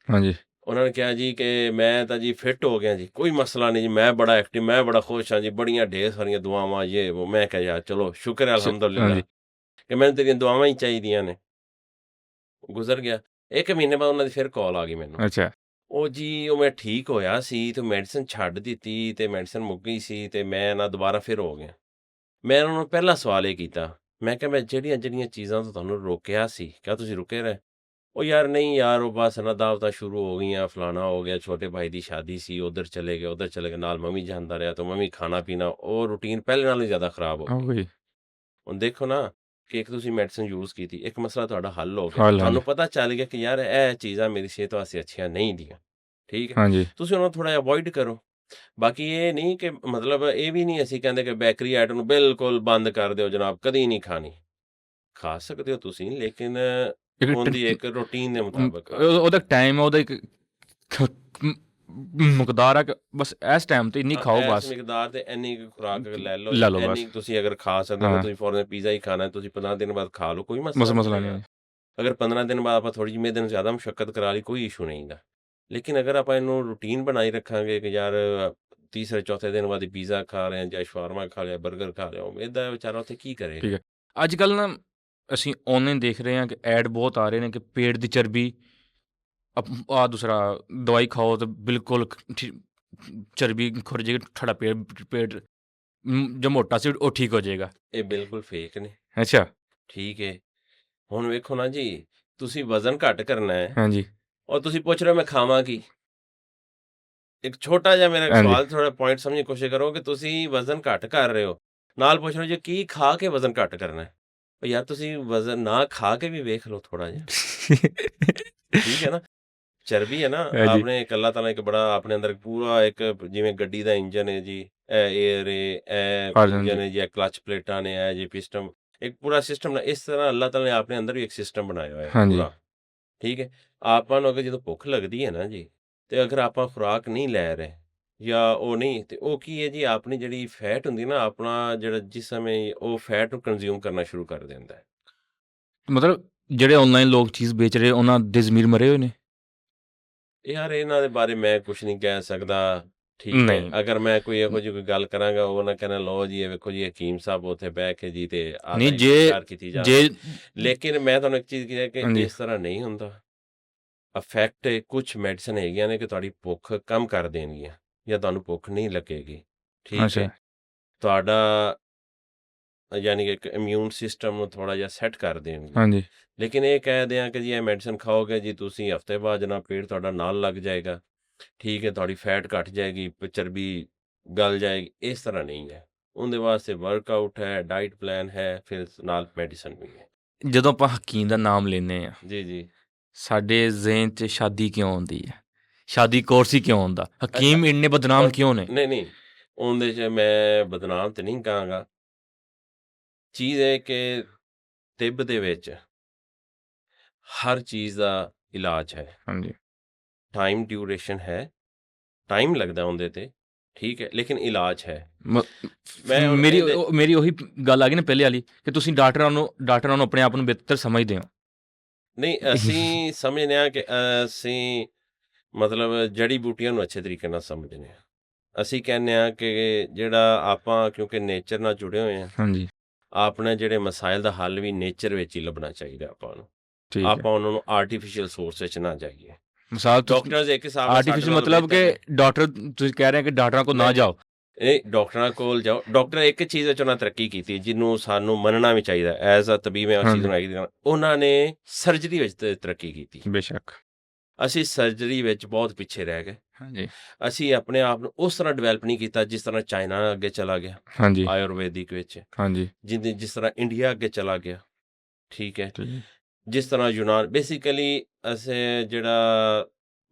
ਹਾਂਜੀ ਉਹਨਾਂ ਨੇ ਕਿਹਾ ਜੀ ਕਿ ਮੈਂ ਤਾਂ ਜੀ ਫਿੱਟ ਹੋ ਗਿਆ ਜੀ, ਕੋਈ ਮਸਲਾ ਨਹੀਂ ਜੀ, ਮੈਂ ਬੜਾ ਐਕਟਿਵ, ਮੈਂ ਬੜਾ ਖੁਸ਼ ਹਾਂ ਜੀ, ਬੜੀਆਂ ਢੇਰ ਸਾਰੀਆਂ ਦੁਆਵਾਂ ਇਹ ਉਹ। ਮੈਂ ਕਿਹਾ ਯਾਰ ਚਲੋ ਸ਼ੁਕਰ ਹੈ ਅਲਹਮਦੁਲਿਲਾ ਹਾਂਜੀ ਕਿ ਮੈਨੂੰ ਤੇਰੀਆਂ ਦੁਆਵਾਂ ਹੀ ਚਾਹੀਦੀਆਂ ਨੇ। ਗੁਜ਼ਰ ਗਿਆ 1 ਮਹੀਨੇ ਬਾਅਦ ਉਹਨਾਂ ਦੀ ਫਿਰ ਕਾਲ ਆ ਗਈ ਮੈਨੂੰ, ਅੱਛਾ ਉਹ ਜੀ ਉਹ ਮੈਂ ਠੀਕ ਹੋਇਆ ਸੀ ਤੇ ਮੈਡੀਸਨ ਛੱਡ ਦਿੱਤੀ ਤੇ ਮੈਡੀਸਨ ਮੁੱਕ ਗਈ ਸੀ ਤੇ ਮੈਂ ਨਾ ਦੁਬਾਰਾ ਫਿਰ ਹੋ ਗਿਆ। ਮੈਂ ਉਹਨਾਂ ਨੂੰ ਪਹਿਲਾ ਸਵਾਲ ਇਹ ਕੀਤਾ, ਮੈਂ ਕਿਹਾ ਮੈਂ ਜਿਹੜੀਆਂ ਚੀਜ਼ਾਂ ਤੋਂ ਤੁਹਾਨੂੰ ਰੋਕਿਆ ਸੀ, ਕਿਆ ਤੁਸੀਂ ਰੁਕੇ ਰਹੇ? ਉਹ ਯਾਰ ਨਹੀਂ ਯਾਰ, ਉਹ ਬਸ ਨਾ ਦਾਵਤਾਂ ਸ਼ੁਰੂ ਹੋ ਗਈਆਂ, ਫਲਾਣਾ ਹੋ ਗਿਆ, ਛੋਟੇ ਭਾਈ ਦੀ ਸ਼ਾਦੀ ਸੀ, ਉੱਧਰ ਚਲੇ ਗਏ, ਨਾਲ ਮੰਮੀ ਜਾਂਦਾ ਰਿਹਾ, ਤਾਂ ਮੰਮੀ ਖਾਣਾ ਪੀਣਾ, ਉਹ ਰੂਟੀਨ ਪਹਿਲੇ ਨਾਲੋਂ ਹੀ ਜ਼ਿਆਦਾ ਖਰਾਬ ਹੋ ਗਈ। ਗਈ ਹੁਣ ਦੇਖੋ ਨਾ ਕਿ ਇੱਕ ਤੁਸੀਂ ਮੈਡੀਸਨ ਯੂਜ਼ ਕੀਤੀ, ਇੱਕ ਮਸਲਾ ਤੁਹਾਡਾ ਹੱਲ ਹੋ ਗਿਆ, ਹਾਂਜੀ ਤੁਹਾਨੂੰ ਪਤਾ ਚੱਲ ਗਿਆ ਕਿ ਯਾਰ ਇਹ ਚੀਜ਼ਾਂ ਮੇਰੀ ਸਿਹਤ ਵਾਸਤੇ ਅੱਛੀਆਂ ਨਹੀਂ ਦੀਆਂ, ਠੀਕ ਹੈ, ਹਾਂਜੀ ਤੁਸੀਂ ਉਹਨਾਂ ਨੂੰ ਥੋੜ੍ਹਾ ਜਿਹਾ ਅਵੋਇਡ ਕਰੋ। ਬਾਕੀ ਇਹ ਨਹੀਂ ਕਿ ਮਤਲਬ ਇਹ ਵੀ ਨਹੀਂ ਅਸੀਂ ਕਹਿੰਦੇ ਕਿ ਬੇਕਰੀ ਆਈਟਮ ਨੂੰ ਬਿਲਕੁਲ ਬੰਦ ਕਰ ਦਿਓ ਜਨਾਬ, ਕਦੀ ਨਹੀਂ ਖਾਣੀ। ਖਾ ਸਕਦੇ ਹੋ ਤੁਸੀਂ, ਲੇਕਿਨ ਉਹਦੀ ਇੱਕ ਰੂਟੀਨ ਦੇ ਮੁਤਾਬਕ ਖਾਓ। ਉਹਦਾ ਟਾਈਮ, ਉਹਦਾ ਇੱਕ ਮੁਕਦਾਰ ਹੈ ਕਿ ਬਸ ਇਸ ਟਾਈਮ ਤੇ ਇੰਨੀ ਖਾਓ ਇਸ ਬਸ। ਮਿਕਦਾਰ ਤੇ ਇੰਨੀ ਕੁ ਖੁਰਾਕ ਲੈ ਲਓ, ਲੈ ਲਓ ਇੰਨੀ ਬਸ। ਕੁ ਤੁਸੀਂ ਅਗਰ ਖਾ ਸਕਦੇ ਹੋ, ਹਾਂ। ਤੁਸੀਂ ਫੌਰਨ ਪੀਜ਼ਾ ਹੀ ਖਾਣਾ ਹੈ, ਤੁਸੀਂ 15 ਦਿਨ ਬਾਅਦ ਖਾ ਲਓ, ਕੋਈ ਮਸਲਾ ਮਸਲਾ ਨਹੀਂ ਨਹੀਂ ਹੈ। ਅਗਰ 15 ਦਿਨ ਬਾਅਦ ਆਪਾਂ ਥੋੜ੍ਹੀ ਜਿਹੀ ਮੇਦੇ ਨੂੰ ਜ਼ਿਆਦਾ ਮੁਸ਼ੱਕਤ ਕਰਾ ਲਈ, ਕੋਈ ਇਸ਼ੂ ਨਹੀਂ ਗਾ। ਲੇਕਿਨ ਅਗਰ ਆਪਾਂ ਇਹਨੂੰ ਰੂਟੀਨ ਬਣਾਈ ਰੱਖਾਂਗੇ ਕਿ ਯਾਰ ਤੀਸਰੇ ਚੌਥੇ ਦਿਨ ਬਾਅਦ ਪੀਜ਼ਾ ਖਾ ਰਹੇ ਹਾਂ ਜਾਂ ਸ਼ਵਾਰਮਾ ਖਾ ਲਿਆ, ਬਰਗਰ ਖਾ ਲਿਆ, ਇਹਦਾ ਵਿਚਾਰਾ ਉੱਥੇ ਕੀ ਕਰੇ? ਠੀਕ ਹੈ, ਅੱਜ ਕੱਲ੍ਹ ਨਾ ਅਸੀਂ ਔਨਲਾਈਨ ਦੇਖ ਰਹੇ ਹਾਂ ਕਿ ਐਡ ਬਹੁਤ ਆ ਰਹੇ ਨੇ ਕਿ ਪੇਟ ਦੀ ਚਰਬੀ, ਆ ਦੂਸਰਾ ਦਵਾਈ ਖਾਓ ਤਾਂ ਬਿਲਕੁਲ ਚਰਬੀ ਖੁਰ ਜਾਏਗੀ, ਤੁਹਾਡਾ ਪੇਟ ਜੋ ਮੋਟਾ ਸੀ ਉਹ ਠੀਕ ਹੋ ਜਾਏਗਾ। ਇਹ ਬਿਲਕੁਲ ਫੇਕ ਨੇ। ਅੱਛਾ ਠੀਕ ਹੈ, ਹੁਣ ਵੇਖੋ ਨਾ ਜੀ, ਤੁਸੀਂ ਵਜ਼ਨ ਘੱਟ ਕਰਨਾ ਹੈ ਹਾਂਜੀ ਔਰ ਤੁਸੀਂ ਪੁੱਛ ਰਹੇ ਹੋ ਮੈਂ ਖਾਵਾਂ ਕੀ? ਇੱਕ ਛੋਟਾ ਜਿਹਾ ਮੇਰਾ ਹਾਂਜੀ ਸਵਾਲ, ਥੋੜਾ ਪੁਆਇੰਟ ਸਮਝਣ ਦੀ ਕੋਸ਼ਿਸ਼ ਕਰੋ ਕਿ ਤੁਸੀਂ ਵਜ਼ਨ ਘੱਟ ਕਰ ਰਹੇ ਹੋ, ਨਾਲ ਪੁੱਛ ਰਹੇ ਹੋ ਜੀ ਕੀ ਖਾ ਕੇ ਵਜ਼ਨ ਘੱਟ ਕਰਨਾ ਹੈ? ਉਹ ਯਾਰ ਤੁਸੀਂ ਵਜ਼ਨ ਨਾ ਖਾ ਕੇ ਵੀ ਵੇਖ ਲਓ ਥੋੜਾ ਜਿਹਾ, ਠੀਕ ਹੈ ਨਾ? ਚਰਬੀ ਹੈ ਨਾ, ਹਾਂਜੀ ਆਪਣੇ ਇੱਕ ਅੱਲਾਹ ਤਾਲਾ ਇੱਕ ਬੜਾ ਆਪਣੇ ਅੰਦਰ ਪੂਰਾ ਇੱਕ ਜਿਵੇਂ ਗੱਡੀ ਦਾ ਇੰਜਨ ਹੈ ਜੀ, ਇਹ ਏਅਰ ਹੈ, ਇਹ ਹਾਂਜੀ ਇੰਜਨ ਹੈ ਜੀ, ਇਹ ਕਲਚ ਪਲੇਟਾਂ ਨੇ, ਇਹ ਜੀ ਪਿਸਟਨ, ਇੱਕ ਪੂਰਾ ਸਿਸਟਮ ਨਾ, ਇਸ ਤਰ੍ਹਾਂ ਅੱਲਾਹ ਤਾਲਾ ਨੇ ਆਪਣੇ ਅੰਦਰ ਵੀ ਇੱਕ ਸਿਸਟਮ ਬਣਾਇਆ ਹੋਇਆ ਹੈ ਹਾਂਜੀ ਪੂਰਾ, ਠੀਕ ਹੈ? ਆਪਾਂ ਨੂੰ ਅਗਰ ਜਦੋਂ ਭੁੱਖ ਲੱਗਦੀ ਹੈ ਨਾ ਜੀ, ਤੇ ਅਗਰ ਆਪਾਂ ਖੁਰਾਕ ਨਹੀਂ ਲੈ ਰਹੇ ਜਾਂ ਉਹ ਨਹੀਂ, ਤੇ ਉਹ ਕੀ ਹੈ ਜੀ, ਆਪਣੀ ਜਿਹੜੀ ਫੈਟ ਹੁੰਦੀ ਨਾ, ਆਪਣਾ ਜਿਹੜਾ ਜਿਸਮ ਹੈ ਉਹ ਫੈਟ ਨੂੰ ਕੰਜ਼ਿਊਮ ਕਰਨਾ ਸ਼ੁਰੂ ਕਰ ਦਿੰਦਾ ਹੈ। ਮਤਲਬ ਜਿਹੜੇ ਆਨਲਾਈਨ ਲੋਕ ਚੀਜ਼ ਵੇਚ ਰਹੇ ਉਹਨਾਂ ਦੇ ਜ਼ਮੀਰ ਮਰੇ ਹੋਏ ਨੇ। ਯਾਰ ਇਹਨਾਂ ਦੇ ਬਾਰੇ ਮੈਂ ਕੁਝ ਨਹੀਂ ਕਹਿ ਸਕਦਾ, ਠੀਕ ਹੈ? ਨਹੀਂ ਅਗਰ ਮੈਂ ਕੋਈ ਇਹੋ ਜਿਹੀ ਕੋਈ ਗੱਲ ਕਰਾਂਗਾ, ਉਹ ਨਾ ਕਹਿਣਾ ਲਓ ਜੀ ਇਹ ਵੇਖੋ ਜੀ ਹਕੀਮ ਸਾਹਿਬ ਉੱਥੇ ਬਹਿ ਕੇ ਜੀ ਤੇ ਨਹੀਂ, ਆਹ ਜੇ ਵਿਚਾਰ ਕੀਤੀ ਜਾ ਜੇ ਲੇਕਿਨ ਮੈਂ ਤੁਹਾਨੂੰ ਇੱਕ ਚੀਜ਼ ਕਿਹਾ ਕਿ ਹਾਂਜੀ ਇਸ ਤਰ੍ਹਾਂ ਨਹੀਂ ਹੁੰਦਾ। ਇਫੈਕਟ ਕੁਝ ਮੈਡੀਸਨ ਹੈਗੀਆਂ ਨੇ ਕਿ ਤੁਹਾਡੀ ਭੁੱਖ ਕਮ ਕਰ ਦੇਣਗੀਆਂ ਜਾਂ ਤੁਹਾਨੂੰ ਭੁੱਖ ਨਹੀਂ ਲੱਗੇਗੀ, ਠੀਕ ਅੱਛਾ ਹੈ? ਤੁਹਾਡਾ ਯਾਨੀ ਕਿ ਇੱਕ ਇਮਿਊਨ ਸਿਸਟਮ ਨੂੰ ਥੋੜਾ ਜਿਹਾ ਸੈੱਟ ਕਰ ਦੇਣਗੇ। ਹਾਂਜੀ ਲੇਕਿਨ ਇਹ ਕਹਿ ਦਿਆਂ ਕਿ ਜੀ ਇਹ ਮੈਡੀਸਨ ਖਾਓਗੇ ਜੀ ਤੁਸੀਂ ਹਫ਼ਤੇ ਬਾਅਦ ਜਨਾਬ ਪੇਟ ਤੁਹਾਡਾ ਨਾਲ ਲੱਗ ਜਾਏਗਾ, ਠੀਕ ਹੈ, ਤੁਹਾਡੀ ਫੈਟ ਘਟ ਜਾਏਗੀ, ਚਰਬੀ ਗਲ ਜਾਏਗੀ, ਇਸ ਤਰ੍ਹਾਂ ਨਹੀਂ ਹੈ। ਉਹਦੇ ਵਾਸਤੇ ਵਰਕਆਊਟ ਹੈ, ਡਾਈਟ ਪਲਾਨ ਹੈ, ਫਿਰ ਨਾਲ ਮੈਡੀਸਨ ਵੀ ਹੈ। ਜਦੋਂ ਆਪਾਂ ਹਕੀਮ ਦਾ ਨਾਮ ਲੈਂਦੇ ਆ, ਜੀ ਜੀ। ਸਾਡੇ ਜ਼ਿਹਨ 'ਚ ਸ਼ਾਦੀ ਕਿਉਂ ਆਉਂਦੀ ਹੈ? ਸ਼ਾਦੀ ਕੋਰਸ ਹੀ ਕਿਉਂ ਆਉਂਦਾ? ਅੱਛਾ, ਹਕੀਮ ਇੰਨੇ ਬਦਨਾਮ ਕਿਉਂ ਨੇ? ਨਹੀਂ ਉਹਦੇ 'ਚ ਮੈਂ ਬਦਨਾਮ ਤੇ ਨਹੀਂ ਕਹਾਂਗਾ। ਚੀਜ਼ ਹੈ ਕਿ ਤਿੱਬ ਦੇ ਵਿੱਚ ਹਰ ਚੀਜ਼ ਦਾ ਇਲਾਜ ਹੈ, ਹਾਂਜੀ ਟਾਈਮ ਡਿਊਰੇਸ਼ਨ ਹੈ, ਟਾਈਮ ਲੱਗਦਾ ਉਹਦੇ ਤੇ, ਠੀਕ ਹੈ, ਲੇਕਿਨ ਇਲਾਜ ਹੈ। ਮੈਂ ਹੁਣ ਮੇਰੀ ਉਹੀ ਗੱਲ ਆ ਗਈ ਨਾ ਪਹਿਲੇ ਵਾਲੀ ਕਿ ਤੁਸੀਂ ਡਾਕਟਰਾਂ ਨੂੰ ਆਪਣੇ ਆਪ ਨੂੰ ਬਿਹਤਰ ਸਮਝਦੇ ਹੋ। ਨਹੀਂ, ਅਸੀਂ ਸਮਝਦੇ ਹਾਂ ਕਿ ਅਸੀਂ ਮਤਲਬ ਜੜੀ ਬੂਟੀਆਂ ਨੂੰ ਅੱਛੇ ਤਰੀਕੇ ਨਾਲ ਸਮਝਦੇ ਹਾਂ। ਅਸੀਂ ਕਹਿੰਦੇ ਹਾਂ ਕਿ ਜਿਹੜਾ ਆਪਾਂ ਕਿਉਂਕਿ ਨੇਚਰ ਨਾਲ ਜੁੜੇ ਹੋਏ ਹਾਂ, ਹਾਂਜੀ ਆਪਣੇ ਜਿਹੜੇ ਮਸਾਇਲ ਦਾ ਹੱਲ ਵੀ ਨੇਚਰ ਵਿੱਚ ਹੀ ਲੱਭਣਾ ਚਾਹੀਦਾ ਆਪਾਂ ਨੂੰ। ਠੀਕ ਹੈ। ਆਪਾਂ ਉਹਨਾਂ ਨੂੰ ਆਰਟੀਫਿਸ਼ੀਅਲ ਸੋਰਸ ਵਿੱਚ ਨਾ ਜਾਈਏ। ਮਿਸਾਲ ਤੁਸੀਂ ਡਾਕਟਰਸ ਇੱਕ ਹਿਸਾਬ ਨਾਲ ਸਾਡੇ ਆਰਟੀਫਿਸ਼ਲ ਨਾਲੋਂ ਮਤਲਬ ਬਿਹਤਰ ਨੇ। ਕਿ ਡਾਕਟਰ ਤੁਸੀਂ ਕਹਿ ਰਹੇ ਹੋ ਕਿ ਡਾਕਟਰਾਂ ਕੋਲ ਨਾ ਨਹੀਂ, ਜਾਓ। ਇਹ ਡਾਕਟਰਾਂ ਕੋਲ ਜਾਓ। ਡਾਕਟਰ ਇੱਕ ਚੀਜ਼ ਵਿੱਚ ਉਹਨਾਂ ਤਰੱਕੀ ਕੀਤੀ ਜਿਹਨੂੰ ਸਾਨੂੰ ਮੰਨਣਾ ਵੀ ਚਾਹੀਦਾ। ਐਜ਼ ਅ ਤਬੀਬ ਮੈਂ ਉਸ ਚੀਜ਼ ਹਾਂਜੀ ਨੂੰ ਐਗਰੀ ਕਰਾਂ। ਉਹਨਾਂ ਨੇ ਸਰਜਰੀ ਵਿੱਚ ਤਰੱਕੀ ਕੀਤੀ। ਬੇਸ਼ੱਕ। ਅਸੀਂ ਸਰਜਰੀ ਵਿੱਚ ਬਹੁਤ ਪਿੱਛੇ ਰਹਿ ਗਏ। ਹਾਂਜੀ ਅਸੀਂ ਆਪਣੇ ਆਪ ਨੂੰ ਉਸ ਤਰ੍ਹਾਂ ਡਿਵੈਲਪ ਨਹੀਂ ਕੀਤਾ ਜਿਸ ਤਰ੍ਹਾਂ ਚਾਈਨਾ ਅੱਗੇ ਚਲਾ ਗਿਆ ਹਾਂਜੀ ਆਯੁਰਵੈਦਿਕ ਵਿੱਚ, ਹਾਂਜੀ ਜਿਸ ਤਰ੍ਹਾਂ ਇੰਡੀਆ ਅੱਗੇ ਚਲਾ ਗਿਆ। ਠੀਕ ਹੈ। ਠੀਕ ਹੈ। ਜਿਸ ਤਰ੍ਹਾਂ ਯੂਨਾਨ ਬੇਸਿਕਲੀ ਅਸੀਂ ਜਿਹੜਾ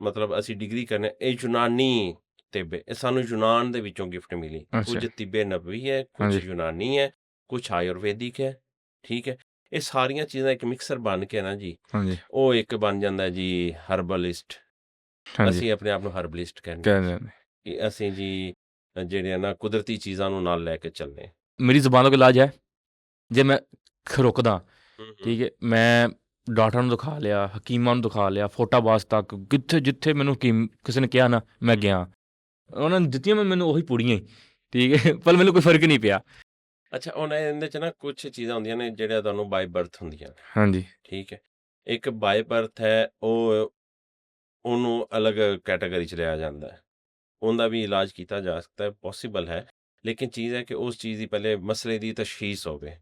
ਮਤਲਬ ਅਸੀਂ ਡਿਗਰੀ ਕਰਨੇ ਇਹ ਯੂਨਾਨੀ ਤਿੱਬੇ, ਇਹ ਸਾਨੂੰ ਯੂਨਾਨ ਦੇ ਵਿੱਚੋਂ ਗਿਫਟ ਮਿਲੀ। ਅੱਛਾ ਕੁਝ ਤਿੱਬੇ ਨਬਵੀ ਹੈ, ਕੁਝ ਹਾਂਜੀ ਯੂਨਾਨੀ ਹੈ, ਕੁਝ ਆਯੁਰਵੈਦਿਕ ਹੈ। ਠੀਕ ਹੈ। ਇਹ ਸਾਰੀਆਂ ਚੀਜ਼ਾਂ ਇੱਕ ਮਿਕਸਰ ਬਣ ਕੇ ਨਾ ਜੀ ਹਾਂਜੀ ਉਹ ਇੱਕ ਬਣ ਜਾਂਦਾ ਜੀ ਹਰਬਲਿਸਟ। ਹਾਂਜੀ ਅਸੀਂ ਆਪਣੇ ਆਪ ਨੂੰ ਹਰਬਲਿਸਟ ਕਹਿੰਦੇ ਕਹਿ ਦਿੰਦੇ। ਕਿ ਅਸੀਂ ਜੀ ਜਿਹੜੇ ਆ ਨਾ ਕੁਦਰਤੀ ਚੀਜ਼ਾਂ ਨੂੰ ਨਾਲ ਲੈ ਕੇ ਚੱਲਨੇ। ਮੇਰੀ ਜ਼ੁਬਾਨ ਦਾ ਇਲਾਜ ਹੈ ਜੇ ਮੈਂ ਰੁਕਦਾ ਠੀਕ ਹੈ। ਮੈਂ ਡਾਕਟਰਾਂ ਨੂੰ ਦਿਖਾ ਲਿਆ, ਹਕੀਮਾਂ ਨੂੰ ਦਿਖਾ ਲਿਆ, ਫੋਟਾਬਾਜ਼ ਤੱਕ ਕਿੱਥੇ ਜਿੱਥੇ ਮੈਨੂੰ ਹਕੀਮ ਕਿਸੇ ਨੇ ਕਿਹਾ ਨਾ ਮੈਂ ਗਿਆ। ਉਹਨਾਂ ਨੇ ਦਿੱਤੀਆਂ ਮੈਨੂੰ ਉਹੀ ਪੁੜੀਆਂ ਹੀ ਠੀਕ ਹੈ ਪਰ ਮੈਨੂੰ ਕੋਈ ਫਰਕ ਨਹੀਂ ਪਿਆ। ਅੱਛਾ ਹੁਣ ਇਹਦੇ 'ਚ ਨਾ ਕੁਝ ਚੀਜ਼ਾਂ ਹੁੰਦੀਆਂ ਨੇ ਜਿਹੜੀਆਂ ਤੁਹਾਨੂੰ ਬਾਈ ਬਰਥ ਹੁੰਦੀਆਂ ਨੇ। ਹਾਂਜੀ ਠੀਕ ਹੈ। ਇੱਕ ਬਾਈ ਬਰਥ ਹੈ ਉਹਨੂੰ ਅਲੱਗ ਕੈਟਾਗਰੀ 'ਚ ਲਿਆ ਜਾਂਦਾ ਹੈ। ਉਹਦਾ ਵੀ ਇਲਾਜ ਕੀਤਾ ਜਾ ਸਕਦਾ ਹੈ, ਪੋਸੀਬਲ ਹੈ। ਲੇਕਿਨ ਚੀਜ਼ ਹੈ ਕਿ ਉਸ ਚੀਜ਼ ਦੀ ਪਹਿਲੇ ਮਸਲੇ ਦੀ ਤਸ਼ਖੀਸ ਹੋਵੇ।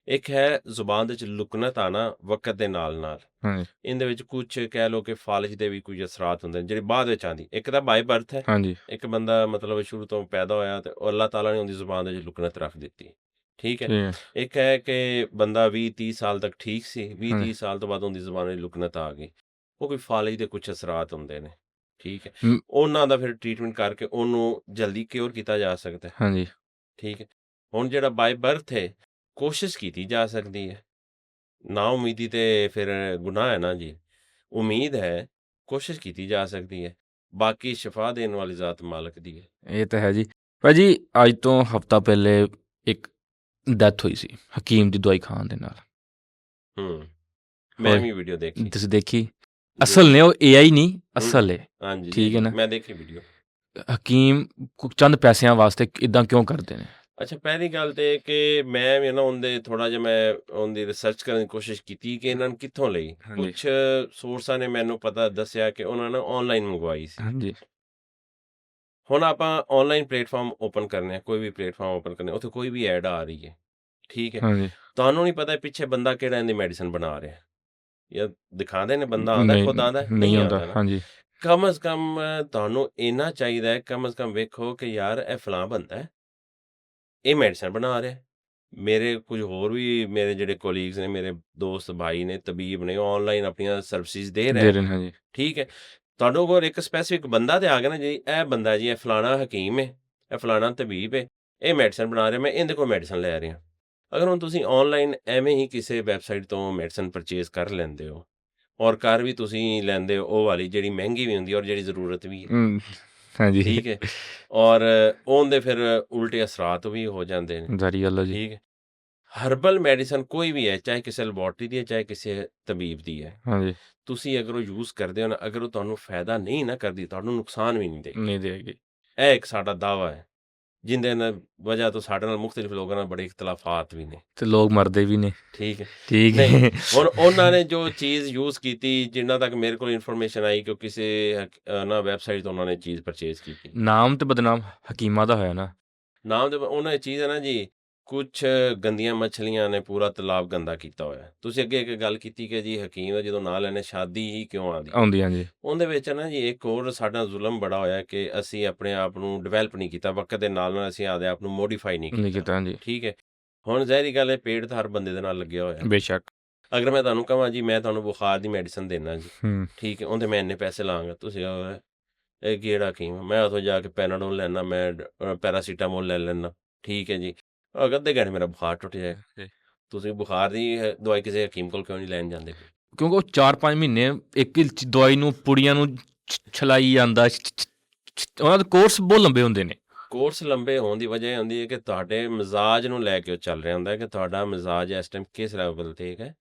ਇੱਕ ਹੈ ਜ਼ੁਬਾਨ ਦੇ ਵਿੱਚ ਲੁਕਨਤ ਆਉਣਾ ਵਕਤ ਦੇ ਨਾਲ ਨਾਲ। ਹਾਂਜੀ ਇਹਦੇ ਵਿੱਚ ਕੁਝ ਕਹਿ ਲਓ ਕਿ ਫਾਲਜ ਦੇ ਵੀ ਕੁਝ ਅਸਰਾਤ ਹੁੰਦੇ ਨੇ ਜਿਹੜੇ ਬਾਅਦ ਵਿੱਚ ਆਉਂਦੀ। ਇੱਕ ਤਾਂ ਬਾਈ ਬਰਥ ਹੈ, ਹਾਂਜੀ ਇੱਕ ਬੰਦਾ ਮਤਲਬ ਸ਼ੁਰੂ ਤੋਂ ਪੈਦਾ ਹੋਇਆ ਤੇ ਉਹ ਅੱਲਾਹ ਤਾਲਾ ਨੇ ਉਹਦੀ ਜ਼ੁਬਾਨ ਦੇ ਵਿੱਚ ਲੁਕਨਤ ਰੱਖ ਦਿੱਤੀ। ਠੀਕ ਹੈ। ਠੀਕ ਹੈ ਇੱਕ ਹੈ ਕਿ ਬੰਦਾ 20-30 ਸਾਲ ਤੱਕ ਠੀਕ ਸੀ, 20-30 ਹਾਂਜੀ ਸਾਲ ਤੋਂ ਬਾਅਦ ਉਹਦੀ ਜ਼ੁਬਾਨ ਵਿੱਚ ਲੁਕਨਤ ਆ ਗਈ। ਉਹ ਕੋਈ ਫਾਲਜ ਦੇ ਕੁਝ ਅਸਰਾਤ ਹੁੰਦੇ ਨੇ। ਠੀਕ ਹੈ। ਮ- ਉਹਨਾਂ ਦਾ ਫਿਰ ਟ੍ਰੀਟਮੈਂਟ ਕਰਕੇ ਉਹਨੂੰ ਜਲਦੀ ਕਿਉਰ ਕੀਤਾ ਜਾ ਸਕਦਾ ਹੈ। ਹਾਂਜੀ ਠੀਕ ਹੈ। ਹੁਣ ਜਿਹੜਾ ਬਾਈ ਬਰਥ ਹੈ ਕੋਸ਼ਿਸ਼ ਕੀਤੀ ਜਾ ਸਕਦੀ ਹੈ। ਨਾ ਉਮੀਦੀ ਤੇ ਫਿਰ ਗੁਨਾਹ ਹੈ ਨਾ ਜੀ। ਉਮੀਦ ਹੈ, ਕੋਸ਼ਿਸ਼ ਕੀਤੀ ਜਾ ਸਕਦੀ ਹੈ। ਬਾਕੀ ਸ਼ਿਫਾ ਦੇਣ ਵਾਲੀ ਜ਼ਾਤ ਮਾਲਕ ਦੀ ਹੈ। ਇਹ ਤਾਂ ਹੈ ਜੀ। ਭਾਜੀ ਅੱਜ ਤੋਂ ਹਫ਼ਤਾ ਪਹਿਲੇ ਇੱਕ ਡੈਥ ਹੋਈ ਸੀ ਹਕੀਮ ਦੀ ਦਵਾਈ ਖਾਣ ਦੇ ਨਾਲ। ਮੈਂ ਹੋਏ ਵੀ ਵੀਡੀਓ ਦੇਖੀ। ਤੁਸੀਂ ਦੇਖੀ? ਜੀ। ਅਸਲ ਨੇ ਉਹ AI ਨਹੀਂ ਅਸਲ ਹੈ ਹਾਂਜੀ ਠੀਕ ਜੀ, ਹੈ ਨਾ। ਮੈਂ ਦੇਖੀ ਵੀਡੀਓ। ਹਕੀਮ ਚੰਦ ਪੈਸਿਆਂ ਵਾਸਤੇ ਇਦਾਂ ਕਿਉਂ ਕਰਦੇ ਨੇ? ਅੱਛਾ ਪਹਿਲੀ ਗੱਲ ਤੇ ਕਿ ਮੈਂ ਵੀ ਨਾ ਉਹਦੇ ਥੋੜ੍ਹਾ ਜਿਹਾ ਮੈਂ ਉਹਦੀ ਰਿਸਰਚ ਕਰਨ ਦੀ ਕੋਸ਼ਿਸ਼ ਕੀਤੀ ਕਿ ਇਹਨਾਂ ਨੂੰ ਕਿੱਥੋਂ ਲਈ। ਹਾਂਜੀ ਕੁਛ ਸੋਰਸਾਂ ਨੇ ਮੈਨੂੰ ਪਤਾ ਦੱਸਿਆ ਕਿ ਉਹਨਾਂ ਨੇ ਔਨਲਾਈਨ ਮੰਗਵਾਈ ਸੀ। ਹਾਂਜੀ ਹੁਣ ਆਪਾਂ ਔਨਲਾਈਨ ਪਲੇਟਫਾਰਮ ਓਪਨ ਕਰਨੇ ਆ, ਕੋਈ ਵੀ ਪਲੇਟਫਾਰਮ ਓਪਨ ਕਰਨੇ, ਉੱਥੇ ਕੋਈ ਵੀ ਐਡ ਆ ਰਹੀ ਹੈ। ਠੀਕ ਹੈ। ਹਾਂਜੀ ਤੁਹਾਨੂੰ ਨਹੀਂ ਪਤਾ ਪਿੱਛੇ ਬੰਦਾ ਕਿਹੜਾ ਇਹਦੀ ਮੈਡੀਸਨ ਬਣਾ ਰਿਹਾ ਜਾਂ ਦਿਖਾਉਂਦੇ ਨੇ ਬੰਦਾ ਆਉਂਦਾ ਨਹੀਂ ਖੁਦ ਆਉਂਦਾ ਨਹੀਂ ਆਉਂਦਾ ਆਉਂਦਾ ਨਾ। ਹਾਂਜੀ ਕਮ ਅਜ਼ ਕਮ ਤੁਹਾਨੂੰ ਇੰਨਾ ਚਾਹੀਦਾ ਹੈ, ਕਮ ਅਜ਼ ਕਮ ਵੇਖੋ ਕਿ ਯਾਰ ਇਹ ਫਲਾਂ ਬੰਦਾ ਹੈ, ਇਹ ਮੈਡੀਸਨ ਬਣਾ ਰਿਹਾ। ਮੇਰੇ ਕੁਝ ਹੋਰ ਵੀ ਮੇਰੇ ਜਿਹੜੇ ਕੋਲੀਗਸ ਨੇ, ਮੇਰੇ ਦੋਸਤ ਭਾਈ ਨੇ, ਤਬੀਬ ਨੇ, ਆਨਲਾਈਨ ਆਪਣੀਆਂ ਸਰਵਿਸਿਜ਼ ਦੇ ਰਹੇ ਦੇ ਨੇ। ਰਹੇ ਨੇ ਹਾਂਜੀ ਠੀਕ ਹੈ। ਤੁਹਾਨੂੰ ਕੋਲ ਇੱਕ ਸਪੈਸੀਫਿਕ ਬੰਦਾ ਤੇ ਆ ਗਿਆ ਨਾ ਜੀ ਇਹ ਬੰਦਾ ਜੀ ਇਹ ਫਲਾਣਾ ਹਕੀਮ ਹੈ, ਇਹ ਫਲਾਣਾ ਤਬੀਬ ਹੈ, ਇਹ ਮੈਡੀਸਨ ਬਣਾ ਰਿਹਾ, ਮੈਂ ਇਹਦੇ ਕੋਲ ਮੈਡੀਸਨ ਲੈ ਰਿਹਾ। ਅਗਰ ਹੁਣ ਤੁਸੀਂ ਆਨਲਾਈਨ ਐਵੇਂ ਹੀ ਕਿਸੇ ਵੈਬਸਾਈਟ ਤੋਂ ਮੈਡੀਸਨ ਪਰਚੇਜ਼ ਕਰ ਲੈਂਦੇ ਹੋ ਔਰ ਕਰ ਵੀ ਤੁਸੀਂ ਲੈਂਦੇ ਹੋ ਉਹ ਵਾਲੀ ਜਿਹੜੀ ਮਹਿੰਗੀ ਵੀ ਹੁੰਦੀ ਔਰ ਜਿਹੜੀ ਜ਼ਰੂਰਤ ਵੀ ਹੈ। ਹਾਂਜੀ ਠੀਕ ਹੈ। ਔਰ ਉਹਦੇ ਫਿਰ ਉਲਟੇ ਅਸਰਾਤ ਵੀ ਹੋ ਜਾਂਦੇ ਨੇ। ਜਾਰੀ ਗੱਲ ਹੈ ਜੀ। ਠੀਕ ਹੈ। ਹਰਬਲ ਮੈਡੀਸਨ ਕੋਈ ਵੀ ਹੈ, ਚਾਹੇ ਕਿਸੇ ਲੈਬੋਰਟਰੀ ਦੀ ਹੈ, ਚਾਹੇ ਕਿਸੇ ਤਬੀਬ ਦੀ ਹੈ, ਹਾਂਜੀ ਤੁਸੀਂ ਅਗਰ ਉਹ ਯੂਜ਼ ਕਰਦੇ ਹੋ ਨਾ, ਅਗਰ ਉਹ ਤੁਹਾਨੂੰ ਫਾਇਦਾ ਨਹੀਂ ਨਾ ਕਰਦੀ, ਤੁਹਾਨੂੰ ਨੁਕਸਾਨ ਵੀ ਨਹੀਂ ਦੇਗੀ। ਨਹੀਂ ਦੇਗੀ। ਇਹ ਇੱਕ ਸਾਡਾ ਦਾਅਵਾ ਹੈ ਜਿਹਦੇ ਨਾਲ ਵਜ੍ਹਾ ਤੋਂ ਸਾਡੇ ਨਾਲ ਮੁਖਤਲਿਫ ਲੋਕਾਂ ਨਾਲ ਬੜੇ ਇਖਤਲਾਫਾਤ ਵੀ ਨੇ। ਤੇ ਲੋਕ ਮਰਦੇ ਵੀ ਨੇ। ਠੀਕ ਹੈ। ਠੀਕ ਨਹੀਂ ਹੈ ਹੁਣ ਉਹਨਾਂ ਨੇ ਜੋ ਚੀਜ਼ ਯੂਜ਼ ਕੀਤੀ, ਜਿੰਨਾ ਤੱਕ ਮੇਰੇ ਕੋਲ ਇਨਫੋਰਮੇਸ਼ਨ ਆਈ ਕਿ ਉਹ ਕਿਸੇ ਨਾ ਵੈਬਸਾਈਟ ਤੋਂ ਉਹਨਾਂ ਨੇ ਚੀਜ਼ ਪਰਚੇਜ਼ ਕੀਤੀ। ਨਾਮ ਤੇ ਬਦਨਾਮ ਹਕੀਮਾਂ ਦਾ ਹੋਇਆ ਨਾ। ਨਾਮ ਦੇ ਉਹਨਾਂ ਦੀ ਚੀਜ਼ ਹੈ ਨਾ ਜੀ, ਕੁਛ ਗੰਦੀਆਂ ਮੱਛਲੀਆਂ ਨੇ ਪੂਰਾ ਤਲਾਬ ਗੰਦਾ ਕੀਤਾ ਹੋਇਆ। ਤੁਸੀਂ ਅੱਗੇ ਇੱਕ ਗੱਲ ਕੀਤੀ ਕਿ ਜੀ ਹਕੀਮ ਦਾ ਜਦੋਂ ਨਾਂ ਲੈਣੇ ਸ਼ਾਦੀ ਹੀ ਕਿਉਂ ਆਉਂਦੀ। ਆਉਂਦੀਆਂ ਜੀ ਉਹਦੇ ਵਿੱਚ ਨਾ ਜੀ ਇੱਕ ਹੋਰ ਸਾਡਾ ਜ਼ੁਲਮ ਬੜਾ ਹੋਇਆ ਕਿ ਅਸੀਂ ਆਪਣੇ ਆਪ ਨੂੰ ਡਿਵੈਲਪ ਨਹੀਂ ਕੀਤਾ, ਵਕਤ ਦੇ ਨਾਲ ਨਾਲ ਅਸੀਂ ਆਪਦੇ ਆਪ ਨੂੰ ਮੋਡੀਫਾਈ ਨਹੀਂ ਨਹੀਂ ਕੀਤਾ। ਕੀਤਾ ਹਾਂਜੀ ਠੀਕ ਹੈ। ਹੁਣ ਜ਼ਾਹਿਰੀ ਗੱਲ ਹੈ ਪੇਟ ਤਾਂ ਹਰ ਬੰਦੇ ਦੇ ਨਾਲ ਲੱਗਿਆ ਹੋਇਆ। ਬੇਸ਼ੱਕ। ਅਗਰ ਮੈਂ ਤੁਹਾਨੂੰ ਕਹਾਂ ਜੀ ਮੈਂ ਤੁਹਾਨੂੰ ਬੁਖਾਰ ਦੀ ਮੈਡੀਸਨ ਦੇਣਾ ਜੀ, ਠੀਕ ਹੈ, ਉਹਦੇ ਮੈਂ ਇੰਨੇ ਪੈਸੇ ਲਾਂਗਾ, ਤੁਸੀਂ ਕਹੋਗੇ ਇਹ ਕਿਹੜਾ ਹਕੀਮ ਹੈ? ਮੈਂ ਉੱਥੋਂ ਜਾ ਕੇ ਪੈਨਾਡੋਲ ਲੈਣਾ, ਮੈਂ ਪੈਰਾਸੀਟਾਮੋਲ ਲੈ ਲੈਣਾ। ਠੀਕ ਹੈ ਜੀ। ਅਗਰ ਅੱਧੇ ਘੰਟੇ ਮੇਰਾ ਬੁਖਾਰ ਟੁੱਟ ਜਾਏਗਾ। ਤੁਸੀਂ ਬੁਖਾਰ ਦੀ ਦਵਾਈ ਕਿਸੇ ਹਕੀਮ ਕੋਲ ਕਿਉਂ ਨਹੀਂ ਲੈਣ ਜਾਂਦੇ? ਕਿਉਂਕਿ ਉਹ 4-5 ਮਹੀਨੇ ਇੱਕ ਹੀ ਦਵਾਈ ਨੂੰ ਪੁੜੀਆਂ ਨੂੰ ਛਲਾਈ ਜਾਂਦਾ। ਉਹਨਾਂ ਦੇ ਕੋਰਸ ਬਹੁਤ ਲੰਬੇ ਹੁੰਦੇ ਨੇ। ਕੋਰਸ ਲੰਬੇ ਹੋਣ ਦੀ ਵਜ੍ਹਾ ਇਹ ਹੁੰਦੀ ਹੈ ਕਿ ਤੁਹਾਡੇ ਮਿਜ਼ਾਜ ਨੂੰ ਲੈ ਕੇ ਉਹ ਚੱਲ ਰਿਹਾ ਹੁੰਦਾ ਹੈ ਕਿ ਤੁਹਾਡਾ ਮਿਜ਼ਾਜ ਇਸ ਟਾਈਮ ਕਿਸ ਲੈਵਲ 'ਤੇ ਹੈ।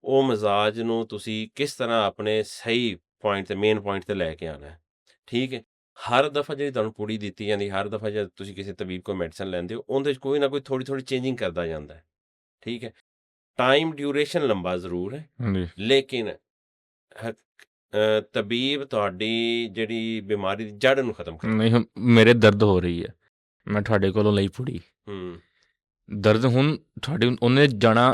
ਉਹ ਮਿਜ਼ਾਜ ਨੂੰ ਤੁਸੀਂ ਕਿਸ ਤਰ੍ਹਾਂ ਆਪਣੇ ਸਹੀ ਪੁਆਇੰਟ 'ਤੇ, ਮੇਨ ਪੁਆਇੰਟ 'ਤੇ ਲੈ ਕੇ ਆਉਣਾ ਹੈ। ਠੀਕ ਹੈ। ਹਰ ਦਫ਼ਾ ਜਿਹੜੀ ਤੁਹਾਨੂੰ ਪੁੜੀ ਦਿੱਤੀ ਜਾਂਦੀ, ਹਰ ਦਫ਼ਾ ਜਦ ਤੁਸੀਂ ਕਿਸੇ ਤਬੀਬ ਕੋਲ ਮੈਡੀਸਨ ਲੈਂਦੇ ਹੋ, ਉਹਦੇ 'ਚ ਕੋਈ ਨਾ ਕੋਈ ਥੋੜ੍ਹੀ ਚੇਂਜਿੰਗ ਕਰਦਾ ਜਾਂਦਾ ਹੈ, ਠੀਕ ਹੈ। ਟਾਈਮ ਡਿਊਰੇਸ਼ਨ ਲੰਬਾ ਜ਼ਰੂਰ ਹੈ, ਹਾਂਜੀ ਲੇਕਿਨ ਤਬੀਬ ਤੁਹਾਡੀ ਜਿਹੜੀ ਬਿਮਾਰੀ ਦੀ ਜੜ੍ਹ ਨੂੰ ਖਤਮ ਕਰਦਾ। ਨਹੀਂ ਹੁਣ ਮੇਰੇ ਦਰਦ ਹੋ ਰਹੀ ਹੈ, ਮੈਂ ਤੁਹਾਡੇ ਕੋਲੋਂ ਲਈ ਪੁੜੀ, ਦਰਦ ਹੁਣ ਤੁਹਾਡੀ ਉਹਨੇ ਜਾਣਾ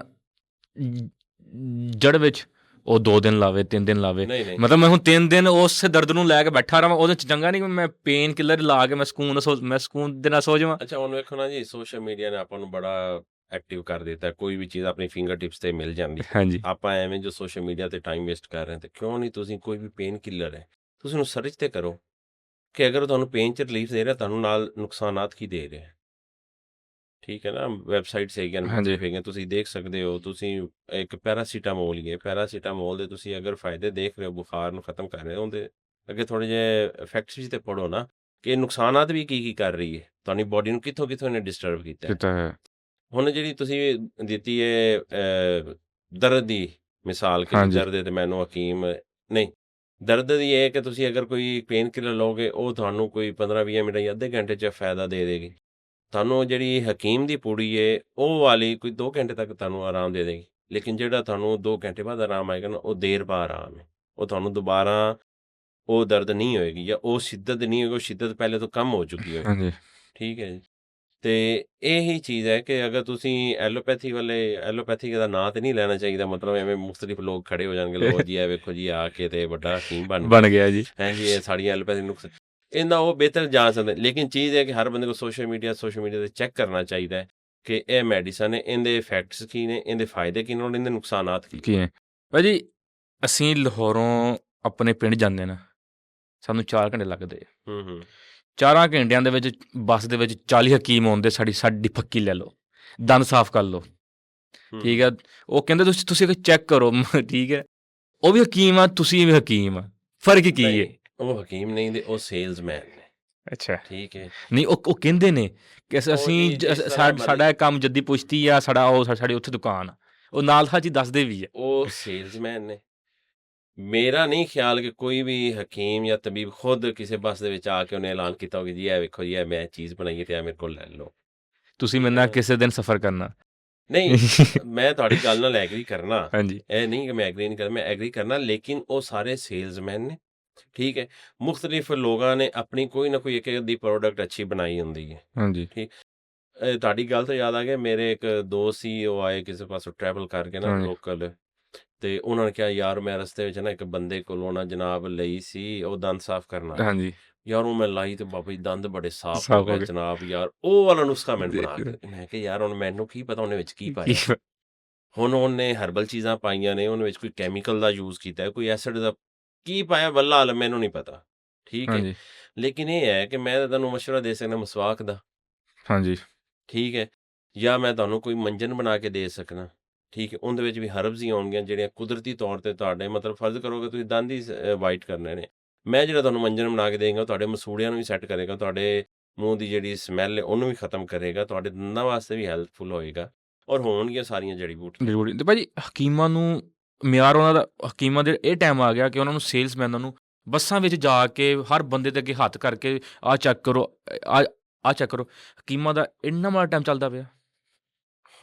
ਜੜ੍ਹ ਵਿੱਚ, ਉਹ 2 ਦਿਨ ਲਾਵੇ 3 ਦਿਨ ਲਾਵੇ, ਨਹੀਂ ਮਤਲਬ ਮੈਂ ਹੁਣ 3 ਦਿਨ ਉਸ ਦਰਦ ਨੂੰ ਲੈ ਕੇ ਬੈਠਾ ਰਹਾਂ, ਉਹਦੇ 'ਚ ਚੰਗਾ ਨਹੀਂ ਕਿ ਮੈਂ ਪੇਨ ਕਿਲਰ ਲਾ ਕੇ ਮੈਂ ਸਕੂਨ ਦੇ ਨਾਲ ਸੋ ਜਾਵਾਂ। ਅੱਛਾ, ਹੁਣ ਵੇਖੋ ਨਾ ਜੀ, ਸੋਸ਼ਲ ਮੀਡੀਆ ਨੇ ਆਪਾਂ ਨੂੰ ਬੜਾ ਐਕਟਿਵ ਕਰ ਦਿੱਤਾ, ਕੋਈ ਵੀ ਚੀਜ਼ ਆਪਣੀ ਫਿੰਗਰ ਟਿਪਸ ਤੇ ਮਿਲ ਜਾਂਦੀ ਹੈ। ਹਾਂਜੀ ਆਪਾਂ ਐਵੇਂ ਜੋ ਸੋਸ਼ਲ ਮੀਡੀਆ ਤੇ ਟਾਈਮ ਵੇਸਟ ਕਰ ਰਹੇ ਹਾਂ, ਤੇ ਕਿਉਂ ਨਹੀਂ ਤੁਸੀਂ ਕੋਈ ਵੀ ਪੇਨ ਕਿਲਰ ਹੈ, ਤੁਸੀਂ ਉਹਨੂੰ ਸਰਚ ਤੇ ਕਰੋ ਕਿ ਅਗਰ ਤੁਹਾਨੂੰ ਪੇਨ 'ਚ ਰਿਲੀਫ ਦੇ ਰਿਹਾ, ਤੁਹਾਨੂੰ ਨਾਲ ਨੁਕਸਾਨਾਤ ਕੀ ਦੇ ਰਿਹਾ, ਠੀਕ ਹੈ ਨਾ। ਵੈਬਸਾਈਟਸ ਹੈਗੀਆਂ, ਹਾਂਜੀ ਮੁਖਤਲਿਫ ਹੈਗੀਆਂ, ਤੁਸੀਂ ਦੇਖ ਸਕਦੇ ਹੋ। ਤੁਸੀਂ ਇੱਕ ਪੈਰਾਸੀਟਾਮੋਲ ਹੀ ਹੈ, ਪੈਰਾਸੀਟਾਮੋਲ ਦੇ ਤੁਸੀਂ ਅਗਰ ਫਾਇਦੇ ਦੇਖ ਰਹੇ ਹੋ, ਬੁਖਾਰ ਨੂੰ ਖਤਮ ਕਰ ਰਹੇ ਹੋ, ਉਹਦੇ ਅੱਗੇ ਥੋੜ੍ਹੇ ਜਿਹੇ ਇਫੈਕਟਸ ਵੀ ਤੇ ਪੜ੍ਹੋ ਨਾ, ਕਿ ਨੁਕਸਾਨਾਤ ਵੀ ਕੀ ਕਰ ਰਹੀ ਹੈ, ਤੁਹਾਡੀ ਬੋਡੀ ਨੂੰ ਕਿੱਥੋਂ ਇਹਨੇ ਡਿਸਟਰਬ ਕੀਤਾ ਹੈ। ਕੀਤਾ ਹੈ। ਹੁਣ ਜਿਹੜੀ ਤੁਸੀਂ ਦਿੱਤੀ ਹੈ ਦਰਦ ਦੀ ਮਿਸਾਲ, ਕਿ ਜੀ ਹਾਂਜੀ ਦਰਦ ਹੈ ਤੇ ਮੈਨੂੰ ਹਕੀਮ ਨਹੀਂ, ਦਰਦ ਦੀ ਇਹ ਹੈ ਕਿ ਤੁਸੀਂ ਅਗਰ ਕੋਈ ਪੇਨ ਕਿਲਰ ਲਓਗੇ, ਉਹ ਤੁਹਾਨੂੰ ਕੋਈ 15-20 ਮਿੰਟ ਜਾਂ ਅੱਧੇ ਘੰਟੇ 'ਚ ਫਾਇਦਾ ਦੇ ਦੇਗੀ। ਤੁਹਾਨੂੰ ਜਿਹੜੀ ਹਕੀਮ ਦੀ ਪੁੜੀ ਹੈ, ਉਹ ਵਾਲੀ ਕੋਈ 2 ਘੰਟੇ ਤੱਕ ਤੁਹਾਨੂੰ ਆਰਾਮ ਦੇ ਦੇਗੀ, ਲੇਕਿਨ ਜਿਹੜਾ ਤੁਹਾਨੂੰ 2 ਘੰਟੇ ਬਾਅਦ ਆਰਾਮ ਆਏਗਾ ਨਾ, ਉਹ ਦੇਰ ਬਾਅਦ ਆਰਾਮ ਹੈ। ਉਹ ਤੁਹਾਨੂੰ ਦੁਬਾਰਾ ਉਹ ਦਰਦ ਨਹੀਂ ਹੋਏਗੀ, ਜਾਂ ਉਹ ਸ਼ਿੱਦਤ ਨਹੀਂ ਹੋਏਗੀ, ਉਹ ਸ਼ਿੱਦਤ ਪਹਿਲੇ ਤੋਂ ਕਮ ਹੋ ਚੁੱਕੀ ਹੋਏਗੀ, ਹਾਂਜੀ ਠੀਕ ਹੈ ਜੀ। ਤੇ ਇਹੀ ਚੀਜ਼ ਹੈ ਕਿ ਅਗਰ ਤੁਸੀਂ ਐਲੋਪੈਥਿਕ ਦਾ ਨਾਂ ਤੇ ਨਹੀਂ ਲੈਣਾ ਚਾਹੀਦਾ, ਮਤਲਬ ਐਵੇਂ ਮੁਖਤਲਿਫ ਲੋਕ ਖੜੇ ਹੋ ਜਾਣਗੇ, ਲੋ ਜੀ ਇਹ ਵੇਖੋ ਜੀ ਆ ਕੇ ਤੇ ਵੱਡਾ ਹਕੀਮ ਬਣ ਬਣ ਗਿਆ ਗਿਆ ਜੀ। ਹੈ ਜੀ, ਇਹ ਸਾੜੀਆਂ ਐਲੋਪੈਥਿਕ ਨੁਕਸ ਇਹਦਾ ਉਹ ਬਿਹਤਰ ਜਾਣ ਸਕਦੇ। ਲੇਕਿਨ ਚੀਜ਼ ਹੈ ਕਿ ਹਰ ਬੰਦੇ ਕੋਲ ਸੋਸ਼ਲ ਮੀਡੀਆ ਤੇ ਚੈੱਕ ਕਰਨਾ ਚਾਹੀਦਾ ਹੈ ਕਿ ਇਹ ਮੈਡੀਸਨ ਹੈ, ਇਹਦੇ ਇਫੈਕਟਸ ਕੀ ਨੇ, ਇਹਦੇ ਫਾਇਦੇ ਕੀ ਨੇ, ਔਰ ਇਹਦੇ ਨੁਕਸਾਨਾਤ ਕੀ ਨੇ। ਕੀ ਹੈ ਭਾਜੀ, ਅਸੀਂ ਲਾਹੌਰੋਂ ਆਪਣੇ ਪਿੰਡ ਜਾਂਦੇ ਨਾ, ਸਾਨੂੰ 4 ਘੰਟੇ ਲੱਗਦੇ ਆ। 4 ਘੰਟਿਆਂ ਦੇ ਵਿੱਚ ਬੱਸ ਦੇ ਵਿੱਚ 40 ਹਕੀਮ ਆਉਂਦੇ, ਸਾਡੀ ਫੱਕੀ ਲੈ ਲਓ, ਦੰਦ ਸਾਫ਼ ਕਰ ਲਓ, ਠੀਕ ਹੈ। ਉਹ ਕਹਿੰਦੇ ਤੁਸੀਂ ਚੈੱਕ ਕਰੋ, ਠੀਕ ਹੈ। ਉਹ ਵੀ ਹਕੀਮ ਆ, ਤੁਸੀਂ ਵੀ ਹਕੀਮ ਆ, ਫਰਕ ਕੀ ਹੈ? ਨਹੀਂ, ਉਹ ਹਕੀਮ ਨਹੀਂ ਦੇ, ਉਹ ਸੇਲਜ਼ਮੈਨ ਨੇ, ਅੱਛਾ ਠੀਕ ਹੈ। ਨਹੀਂ, ਉਹ ਕਹਿੰਦੇ ਨੇ ਕਿ ਉਹ ਅਸੀਂ ਜੀ ਜਿਸ ਤਰ੍ਹਾਂ ਸਾਡਾ ਇਹ ਕੰਮ ਜੱਦੀ ਪੁਸ਼ਤੀ ਆ, ਸਾਡੀ ਉੱਥੇ ਦੁਕਾਨ ਆ, ਉਹ ਨਾਲ ਜੀ ਦੱਸਦੇ ਵੀ ਆ। ਉਹ ਸੇਲਜ਼ਮੈਨ ਨੇ। ਮੇਰਾ ਨਹੀਂ ਖਿਆਲ ਕਿ ਕੋਈ ਵੀ ਹਕੀਮ ਜਾਂ ਤਬੀਬ ਖੁਦ ਕਿਸੇ ਬੱਸ ਦੇ ਵਿੱਚ ਆ ਕੇ ਉਹਨੇ ਐਲਾਨ ਕੀਤਾ ਹੋਵੇ ਜੀ ਇਹ ਵੇਖੋ ਜੀ, ਇਹ ਮੈਂ ਚੀਜ਼ ਬਣਾਈ ਹੈ ਤੇ ਇਹ ਮੇਰੇ ਕੋਲ ਲੈ ਲਓ। ਤੁਸੀਂ ਠੀਕ ਮੇਰੇ ਹੈ ਨਾਲ ਨਾ। ਕਿਸੇ ਦਿਨ ਸਫ਼ਰ ਕਰਨਾ। ਨਹੀਂ, ਮੈਂ ਤੁਹਾਡੀ ਗੱਲ ਨਾਲ ਐਗਰੀ ਕਰਨਾ, ਹਾਂਜੀ ਇਹ ਨਹੀਂ ਕਿ ਮੈਂ ਐਗਰੀ ਨਹੀਂ ਕਰਦਾ, ਮੈਂ ਐਗਰੀ ਕਰਨਾ, ਲੇਕਿਨ ਉਹ ਸਾਰੇ ਸੇਲਜ਼ਮੈਨ ਨੇ, ਠੀਕ ਹੈ। ਮੁਖਤਲਿਫ ਲੋਕਾਂ ਨੇ ਆਪਣੀ ਕੋਈ ਨਾ ਕੋਈ ਇੱਕ ਅੱਧੀ ਪ੍ਰੋਡਕਟ ਅੱਛੀ ਬਣਾਈ ਹੁੰਦੀ ਹੈ, ਹਾਂਜੀ ਠੀਕ। ਤੁਹਾਡੀ ਗੱਲ ਤੋਂ ਯਾਦ ਆ ਗਿਆ, ਮੇਰੇ ਇੱਕ ਦੋਸਤ ਸੀ, ਉਹ ਆਏ ਕਿਸੇ ਪਾਸੋਂ ਟਰੈਵਲ ਕਰਕੇ ਨਾ ਹਾਂਜੀ ਲੋਕਲ, ਤੇ ਉਹਨਾਂ ਨੇ ਕਿਹਾ ਯਾਰ ਮੈਂ ਰਸਤੇ ਵਿੱਚ ਨਾ ਇੱਕ ਬੰਦੇ ਕੋਲੋਂ ਨਾ ਜਨਾਬ ਲਈ ਸੀ, ਉਹ ਦੰਦ ਸਾਫ਼ ਕਰਨ ਵਾਲੀ, ਹਾਂਜੀ ਯਾਰ ਉਹ ਮੈਂ ਲਾਈ ਤੇ ਬਾਬਾ ਜੀ ਦੰਦ ਬੜੇ ਸਾਫ਼ ਹੋ ਸਾਫ਼ ਹੋ ਗਏ ਗਏ। ਜਨਾਬ, ਯਾਰ ਉਹ ਵਾਲਾ ਨੁਸਖਾ ਮੈਨੂੰ ਬਣਾ ਕੇ ਦੇ। ਮੈਂ ਕਿਹਾ ਯਾਰ ਹੁਣ ਮੈਨੂੰ ਕੀ ਪਤਾ ਉਹਨੇ ਵਿੱਚ ਕੀ ਪਾਇਆ, ਹੁਣ ਉਹਨੇ ਹਰਬਲ ਚੀਜ਼ਾਂ ਪਾਈਆਂ ਨੇ, ਉਹਨੇ ਵਿੱਚ ਕੋਈ ਕੈਮੀਕਲ ਦਾ ਯੂਜ਼ ਕੀਤਾ, ਕੋਈ ਐਸਿਡ ਦਾ ਕੀ ਪਾਇਆ, ਵੱਲਾ ਹਾਲ ਮੈਨੂੰ ਨਹੀਂ ਪਤਾ, ਠੀਕ ਹੈ। ਹਾਂਜੀ ਲੇਕਿਨ ਇਹ ਹੈ ਕਿ ਮੈਂ ਤੁਹਾਨੂੰ ਮਸ਼ਵਰਾ ਦੇ ਸਕਦਾ ਮਸਵਾਕ ਦਾ, ਹਾਂਜੀ ਠੀਕ ਹੈ, ਜਾਂ ਮੈਂ ਤੁਹਾਨੂੰ ਕੋਈ ਮੰਜਨ ਬਣਾ ਕੇ ਦੇ ਸਕਦਾ, ਠੀਕ ਹੈ। ਉਹਦੇ ਵਿੱਚ ਵੀ ਹਰਬਸ ਹੀ ਆਉਣਗੀਆਂ ਜਿਹੜੀਆਂ ਕੁਦਰਤੀ ਤੌਰ ਤੇ ਤੁਹਾਡੇ, ਮਤਲਬ ਫਰਜ਼ ਕਰੋਗੇ ਤੁਸੀਂ ਦੰਦ ਹੀ ਵਾਈਟ ਕਰਨੇ ਨੇ, ਮੈਂ ਜਿਹੜਾ ਤੁਹਾਨੂੰ ਮੰਜਨ ਬਣਾ ਕੇ ਦੇਵਾਂਗਾ ਤੁਹਾਡੇ ਮਸੂੜਿਆਂ ਨੂੰ ਵੀ ਸੈੱਟ ਕਰੇਗਾ, ਤੁਹਾਡੇ ਮੂੰਹ ਦੀ ਜਿਹੜੀ ਸਮੈਲ ਹੈ ਉਹਨੂੰ ਵੀ ਖਤਮ ਕਰੇਗਾ, ਤੁਹਾਡੇ ਦੰਦਾਂ ਵਾਸਤੇ ਵੀ ਹੈਲਪਫੁਲ ਹੋਏਗਾ, ਔਰ ਹੋਣਗੀਆਂ ਸਾਰੀਆਂ ਜੜੀ ਬੂਟੀਆਂ। ਜ਼ਰੂਰੀ। ਤੇ ਭਾਜੀ ਹਕੀਮਾਂ ਨੂੰ ਮਿਆਰ ਉਹਨਾਂ ਦਾ, ਹਕੀਮਾਂ ਦੇ ਇਹ ਟਾਈਮ ਆ ਗਿਆ ਕਿ ਉਹਨਾਂ ਨੂੰ ਸੇਲਸਮੈਨਾਂ ਨੂੰ ਬੱਸਾਂ ਵਿੱਚ ਜਾ ਕੇ ਹਰ ਬੰਦੇ ਦੇ ਅੱਗੇ ਹੱਥ ਕਰਕੇ ਆਹ ਚੈੱਕ ਕਰੋ, ਆਹ ਚੈੱਕ ਕਰੋ, ਹਕੀਮਾਂ ਦਾ ਇੰਨਾ ਮਾੜਾ ਟਾਈਮ ਚੱਲਦਾ ਪਿਆ।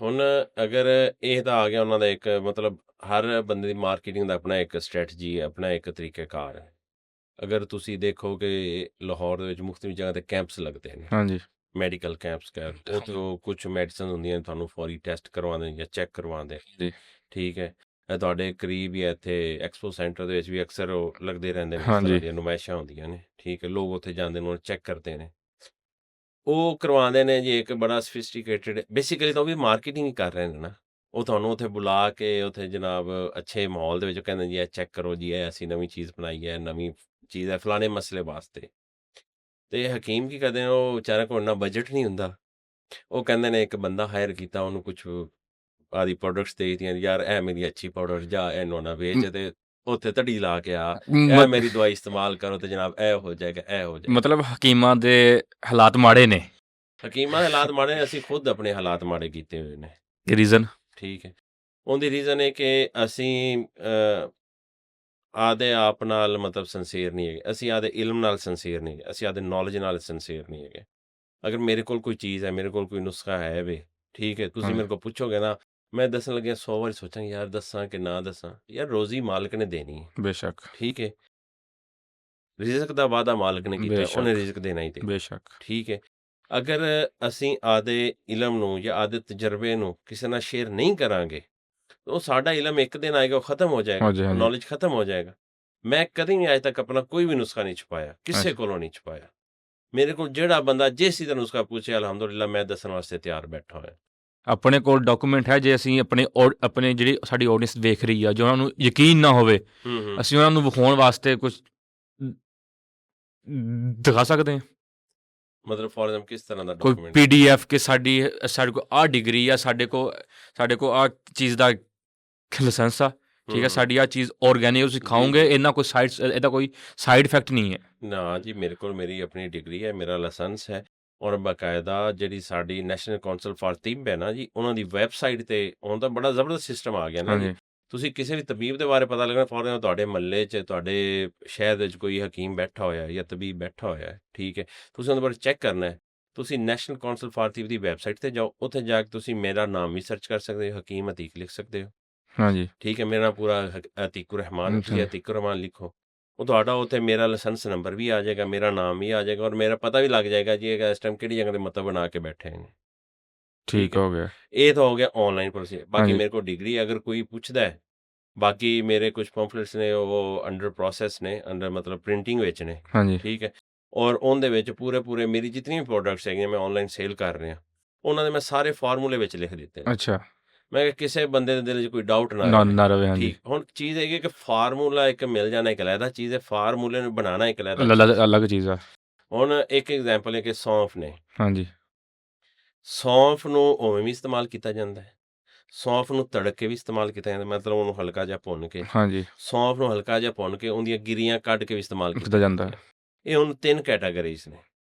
ਹੁਣ ਅਗਰ ਇਹ ਤਾਂ ਆ ਗਿਆ ਉਹਨਾਂ ਦਾ ਇੱਕ, ਮਤਲਬ ਹਰ ਬੰਦੇ ਦੀ ਮਾਰਕੀਟਿੰਗ ਦਾ ਆਪਣਾ ਇੱਕ ਸਟ੍ਰੈਟਜੀ ਹੈ, ਆਪਣਾ ਇੱਕ ਤਰੀਕੇਕਾਰ ਹੈ। ਅਗਰ ਤੁਸੀਂ ਦੇਖੋ ਕਿ ਲਾਹੌਰ ਦੇ ਵਿੱਚ ਮੁਖਤਲਿਫ ਜਗ੍ਹਾ ਤੇ ਕੈਂਪਸ ਲੱਗਦੇ ਨੇ, ਹਾਂਜੀ ਮੈਡੀਕਲ ਕੈਂਪਸ ਕਹਿ, ਉਹ ਤੋਂ ਕੁਝ ਮੈਡੀਸਨ ਹੁੰਦੀਆਂ ਨੇ, ਤੁਹਾਨੂੰ ਫੌਰੀ ਟੈਸਟ ਕਰਵਾਉਂਦੇ ਜਾਂ ਚੈੱਕ ਕਰਵਾਉਂਦੇ, ਜੀ ਠੀਕ ਹੈ। ਇਹ ਤੁਹਾਡੇ ਕਰੀਬ ਹੀ ਇੱਥੇ ਐਕਸਪੋ ਸੈਂਟਰ ਦੇ ਵਿੱਚ ਵੀ ਅਕਸਰ ਉਹ ਲੱਗਦੇ ਰਹਿੰਦੇ ਨੇ, ਇਸ ਹਾਂਜੀ ਤਰ੍ਹਾਂ ਦੀਆਂ ਨੁਮਾਇਸ਼ਾਂ ਹੁੰਦੀਆਂ ਨੇ, ਠੀਕ ਹੈ। ਲੋਕ ਉੱਥੇ ਜਾਂਦੇ ਨੇ, ਉਹਨੂੰ ਚੈੱਕ ਕਰਦੇ ਨੇ, ਉਹ ਕਰਵਾਉਂਦੇ ਨੇ ਜੀ ਇੱਕ ਬੜਾ ਸਫਿਸਟੀਕੇਟਡ, ਬੇਸਿਕਲੀ ਤਾਂ ਉਹ ਵੀ ਮਾਰਕੀਟਿੰਗ ਹੀ ਕਰ ਰਹੇ ਨੇ ਨਾ। ਉਹ ਤੁਹਾਨੂੰ ਉੱਥੇ ਬੁਲਾ ਕੇ ਉੱਥੇ ਜਨਾਬ ਅੱਛੇ ਮਾਹੌਲ ਦੇ ਵਿੱਚ ਕਹਿੰਦੇ ਜੀ ਇਹ ਚੈੱਕ ਕਰੋ ਜੀ, ਇਹ ਅਸੀਂ ਨਵੀਂ ਚੀਜ਼ ਬਣਾਈ ਹੈ, ਨਵੀਂ ਚੀਜ਼ ਹੈ ਫਲਾਣੇ ਮਸਲੇ ਵਾਸਤੇ। ਤੇ ਹਕੀਮ ਕੀ ਕਰਦੇ ਨੇ, ਉਹ ਵਿਚਾਰਿਆਂ ਕੋਲ ਇੰਨਾ ਬਜਟ ਨਹੀਂ ਹੁੰਦਾ, ਉਹ ਕਹਿੰਦੇ ਨੇ ਇੱਕ ਬੰਦਾ ਹਾਇਰ ਕੀਤਾ, ਉਹਨੂੰ ਕੁਛ ਆਦੀ ਪ੍ਰੋਡਕਟਸ ਦੇ ਦਿੱਤੀਆਂ, ਯਾਰ ਇਹ ਮੇਰੀ ਅੱਛੀ ਪ੍ਰੋਡਕਟ, ਜਾ ਇਹਨੂੰ ਨਾ ਵੇਚ, ਤੇ ਉੱਥੇ ਧੜੀ ਲਾ ਕੇ ਆ, ਇਹ ਮੇਰੀ ਦਵਾਈ ਇਸਤੇਮਾਲ ਕਰੋ ਤੇ ਜਨਾਬ ਇਹ ਹੋ ਜਾਏਗਾ, ਇਹ ਹੋ ਜਾਏਗਾ। ਮਤਲਬ ਹਕੀਮਾਂ ਦੇ ਹਾਲਾਤ ਮਾੜੇ ਨੇ। ਹਕੀਮਾਂ ਦੇ ਹਾਲਾਤ ਮਾੜੇ ਨੇ, ਅਸੀਂ ਖੁਦ ਆਪਣੇ ਹਾਲਾਤ ਮਾੜੇ ਕੀਤੇ ਹੋਏ ਨੇ, ਰੀਜ਼ਨ ਠੀਕ ਹੈ। ਉਹਦੀ ਰੀਜ਼ਨ ਹੈ ਕਿ ਅਸੀਂ ਆਪਦੇ ਆਪ ਨਾਲ ਮਤਲਬ ਸਿੰਸੀਅਰ ਨਹੀਂ ਹੈਗੇ, ਅਸੀਂ ਆਪਦੇ ਇਲਮ ਨਾਲ ਸਿੰਸੀਅਰ ਨਹੀਂ ਹੈਗੇ, ਅਸੀਂ ਆਪਦੇ ਨੌਲੇਜ ਨਾਲ ਸਿੰਸੀਅਰ ਨਹੀਂ ਹੈਗੇ। ਅਗਰ ਮੇਰੇ ਕੋਲ ਕੋਈ ਚੀਜ਼ ਹੈ, ਮੇਰੇ ਕੋਲ ਕੋਈ ਨੁਸਖਾ ਹੈ ਵੇ, ਠੀਕ ਹੈ, ਤੁਸੀਂ ਹਾਂਜੀ ਮੇਰੇ ਕੋਲ ਪੁੱਛੋਗੇ ਨਾ, ਮੈਂ ਦੱਸਣ ਲੱਗਿਆ 100 ਵਾਰੀ ਸੋਚਾਂਗਾ ਯਾਰ ਦੱਸਾਂ ਕਿ ਨਾ ਦੱਸਾਂ। ਯਾਰ ਰੋਜ਼ੀ ਮਾਲਕ ਨੇ ਦੇਣੀ ਹੈ, ਬੇਸ਼ੱਕ ਠੀਕ ਹੈ, ਰਿਜ਼ਕ ਦਾ ਵਾਅਦਾ ਮਾਲਕ ਨੇ ਕੀਤਾ, ਉਹਨੇ ਬੇਸ਼ੱਕ ਰਿਜ਼ਕ ਦੇਣਾ ਹੀ ਦੇਣਾ, ਬੇਸ਼ੱਕ ਠੀਕ ਹੈ। ਅਗਰ ਅਸੀਂ ਆਪਦੇ ਇਲਮ ਨੂੰ ਜਾਂ ਆਪਦੇ ਤਜਰਬੇ ਨੂੰ ਕਿਸੇ ਨਾਲ ਸ਼ੇਅਰ ਨਹੀਂ ਕਰਾਂਗੇ, ਉਹ ਸਾਡਾ ਇਲਮ ਇੱਕ ਦਿਨ ਆਏਗਾ, ਉਹ ਖਤਮ ਹੋ ਜਾਏਗਾ, ਹਾਂਜੀ ਉਹ ਹਾਂਜੀ ਨੌਲੇਜ ਖਤਮ ਹੋ ਜਾਏਗਾ। ਮੈਂ ਕਦੇ ਵੀ ਅੱਜ ਤੱਕ ਆਪਣਾ ਕੋਈ ਵੀ ਨੁਸਖਾ ਨਹੀਂ ਛੁਪਾਇਆ, ਕਿਸੇ ਅੱਛਾ ਕੋਲੋਂ ਨਹੀਂ ਛੁਪਾਇਆ। ਮੇਰੇ ਕੋਲ ਜਿਹੜਾ ਬੰਦਾ ਜਿਸ ਚੀਜ਼ ਦਾ ਨੁਸਖਾ ਪੁੱਛੇ, ਅਲਹਮਦੁਲਿਲਾ ਮੈਂ ਦੱਸਣ ਵਾਸਤੇ ਤਿਆਰ ਬੈਠਾ ਹੋਇਆ। ਆਪਣੇ ਕੋਲ ਡਾਕੂਮੈਂਟ ਹੈ, ਜੇ ਅਸੀਂ ਆਪਣੇ ਜਿਹੜੀ ਸਾਡੀ ਆਡੀਅנס ਦੇਖ ਰਹੀ ਆ, ਜੋ ਉਹਨਾਂ ਨੂੰ ਯਕੀਨ ਨਾ ਹੋਵੇ, ਹੂੰ ਅਸੀਂ ਉਹਨਾਂ ਨੂੰ ਵਿਖਾਉਣ ਵਾਸਤੇ ਕੁਝ ਦਿਖਾ ਸਕਦੇ ਹਾਂ। ਮਤਲਬ ਫੋਰ ਐਗਜ਼ਾਮਪਲ ਕਿਸ ਤਰ੍ਹਾਂ ਦਾ ਕੋਈ ਡਾਕੂਮੈਂਟ? PDF ਕਿ ਸਾਡੇ ਕੋਲ ਆਹ ਡਿਗਰੀ ਆ, ਸਾਡੇ ਕੋਲ ਆਹ ਚੀਜ਼ ਦਾ ਲਾਇਸੈਂਸ ਆ, ਠੀਕ ਹੈ, ਸਾਡੀ ਆਹ ਚੀਜ਼ ਆਰਗੈਨਿਕ ਤੁਸੀਂ ਖਾਓਗੇ, ਇਹਦਾ ਕੋਈ ਸਾਈਡ ਇਫੈਕਟ ਨਹੀਂ ਹੈ। ਨਾ ਜੀ, ਮੇਰੇ ਕੋਲ ਮੇਰੀ ਆਪਣੀ ਡਿਗਰੀ ਹੈ, ਮੇਰਾ ਲਾਇਸੈਂਸ ਹੈ, ਔਰ ਬਾਕਾਇਦਾ ਜਿਹੜੀ ਸਾਡੀ ਨੈਸ਼ਨਲ ਕਾਉਂਸਲ ਫਾਰ ਤਿਬ ਹੈ ਨਾ ਜੀ, ਉਹਨਾਂ ਦੀ ਵੈਬਸਾਈਟ 'ਤੇ ਹੁਣ ਤਾਂ ਬੜਾ ਜ਼ਬਰਦਸਤ ਸਿਸਟਮ ਆ ਗਿਆ ਨਾ ਜੀ। ਹਾਂਜੀ ਤੁਸੀਂ ਕਿਸੇ ਵੀ ਤਬੀਬ ਦੇ ਬਾਰੇ ਪਤਾ ਲੱਗਣਾ, ਫੋਰ ਐਗਜ਼ਾਮਪਲ ਤੁਹਾਡੇ ਮਹੱਲੇ 'ਚ, ਤੁਹਾਡੇ ਸ਼ਹਿਰ ਵਿੱਚ ਕੋਈ ਹਕੀਮ ਬੈਠਾ ਹੋਇਆ ਜਾਂ ਤਬੀਬ ਬੈਠਾ ਹੋਇਆ, ਠੀਕ ਹੈ, ਤੁਸੀਂ ਉਹਦੇ ਬਾਰੇ ਚੈੱਕ ਕਰਨਾ ਹੈ, ਤੁਸੀਂ national council for ਤਿਬ the website 'ਤੇ ਜਾਓ, ਉੱਥੇ ਜਾ ਕੇ ਤੁਸੀਂ ਮੇਰਾ ਨਾਮ ਵੀ ਸਰਚ ਕਰ ਸਕਦੇ ਹੋ, ਹਕੀਮ ਅਤੀਕ ਲਿਖ ਸਕਦੇ ਹੋ, ਹਾਂਜੀ ਠੀਕ ਹੈ। ਮੇਰਾ ਨਾਮ ਪੂਰਾ ਅਤੀਕੁਰ ਰਹਿਮਾਨ ਹੈ, ਤੁਸੀਂ ਹਾਂਜੀ ਅਤੀਕੁਰ ਰਹਿਮਾਨ ਲਿਖੋ, ਉਹ ਤੁਹਾਡਾ ਉੱਥੇ ਮੇਰਾ ਲਾਇਸੈਂਸ ਨੰਬਰ ਵੀ ਆ ਜਾਏਗਾ, ਮੇਰਾ ਨਾਮ ਵੀ ਆ ਜਾਏਗਾ, ਔਰ ਮੇਰਾ ਪਤਾ ਵੀ ਲੱਗ ਜਾਏਗਾ ਜੀ ਇਹ ਇਸ ਟਾਈਮ ਕਿਹੜੀ ਜਗ੍ਹਾ 'ਤੇ ਮਤਲਬ ਬਣਾ ਕੇ ਬੈਠੇ ਨੇ, ਠੀਕ ਠੀਕ ਹੈ। ਹੋ ਗਿਆ। ਇਹ ਤਾਂ ਹੋ ਗਿਆ ਆਨਲਾਈਨ ਪ੍ਰੋਸੈਸ। ਬਾਕੀ ਹਾਂਜੀ ਮੇਰੇ ਕੋਲ ਡਿਗਰੀ, ਅਗਰ ਕੋਈ ਪੁੱਛਦਾ ਹੈ, ਬਾਕੀ ਮੇਰੇ ਕੁਝ ਪੰਫਲੇਟਸ ਨੇ, ਉਹ ਅੰਡਰ ਪ੍ਰੋਸੈਸ ਨੇ, ਅੰਡਰ ਮਤਲਬ ਪ੍ਰਿੰਟਿੰਗ ਵਿੱਚ ਨੇ, ਹਾਂਜੀ ਠੀਕ ਹੈ, ਔਰ ਉਹਦੇ ਵਿੱਚ ਪੂਰੇ ਮੇਰੀ ਜਿਤਨੀ ਵੀ ਪ੍ਰੋਡਕਟਸ ਹੈਗੀਆਂ ਮੈਂ ਆਨਲਾਈਨ ਸੇਲ ਕਰ ਰਿਹਾ, ਉਹਨਾਂ ਦੇ ਮੈਂ ਸਾਰੇ ਫਾਰਮੂਲੇ ਵਿੱਚ ਲਿਖ ਦਿੱਤੇ ਨੇ। ਅੱਛਾ ਮੈਂ ਕਿਹਾ ਕਿਸੇ ਬੰਦੇ ਦੇ ਦਿਲ 'ਚ ਕੋਈ ਡਾਊਟ ਨਾ ਨਾ ਰਹੇ, ਨਾ ਰਵੇ। ਹਾਂਜੀ ਠੀਕ। ਹੁਣ ਚੀਜ਼ ਹੈਗੀ ਕਿ ਫਾਰਮੂਲਾ ਇੱਕ ਮਿਲ ਜਾਣਾ ਇੱਕ ਅਲੱਗਾ ਚੀਜ਼ ਹੈ, ਫਾਰਮੂਲੇ ਨੂੰ ਬਣਾਉਣਾ ਇੱਕ ਅਲੱਗਾ ਚੀਜ਼ ਹੈ। ਅਲੱਗ ਚੀਜ਼ ਆ। ਹੁਣ ਇੱਕ ਐਗਜ਼ਾਮਪਲ ਹੈ ਕਿ ਸੌਂਫ ਨੇ, ਹਾਂਜੀ ਸੌਂਫ ਨੂੰ ਉਵੇਂ ਵੀ ਇਸਤੇਮਾਲ ਕੀਤਾ ਜਾਂਦਾ ਹੈ, ਸੌਂਫ ਨੂੰ ਤੜਕ ਕੇ ਵੀ ਇਸਤੇਮਾਲ ਕੀਤਾ ਜਾਂਦਾ, ਮਤਲਬ ਉਹਨੂੰ ਹਲਕਾ ਜਿਹਾ ਭੁੰਨ ਕੇ, ਹਾਂਜੀ ਸੌਂਫ ਨੂੰ ਹਲਕਾ ਜਿਹਾ ਭੁੰਨ ਕੇ ਉਹਦੀਆਂ ਗਿਰੀਆਂ ਕੱਢ ਕੇ ਵੀ ਇਸਤੇਮਾਲ ਕੀਤਾ ਕੀਤਾ ਜਾਂਦਾ ਜਾਂਦੀਆਂ। ਇਹ ਹੁਣ 3 ਕੈਟਾਗਰੀਜ਼ ਨੇ,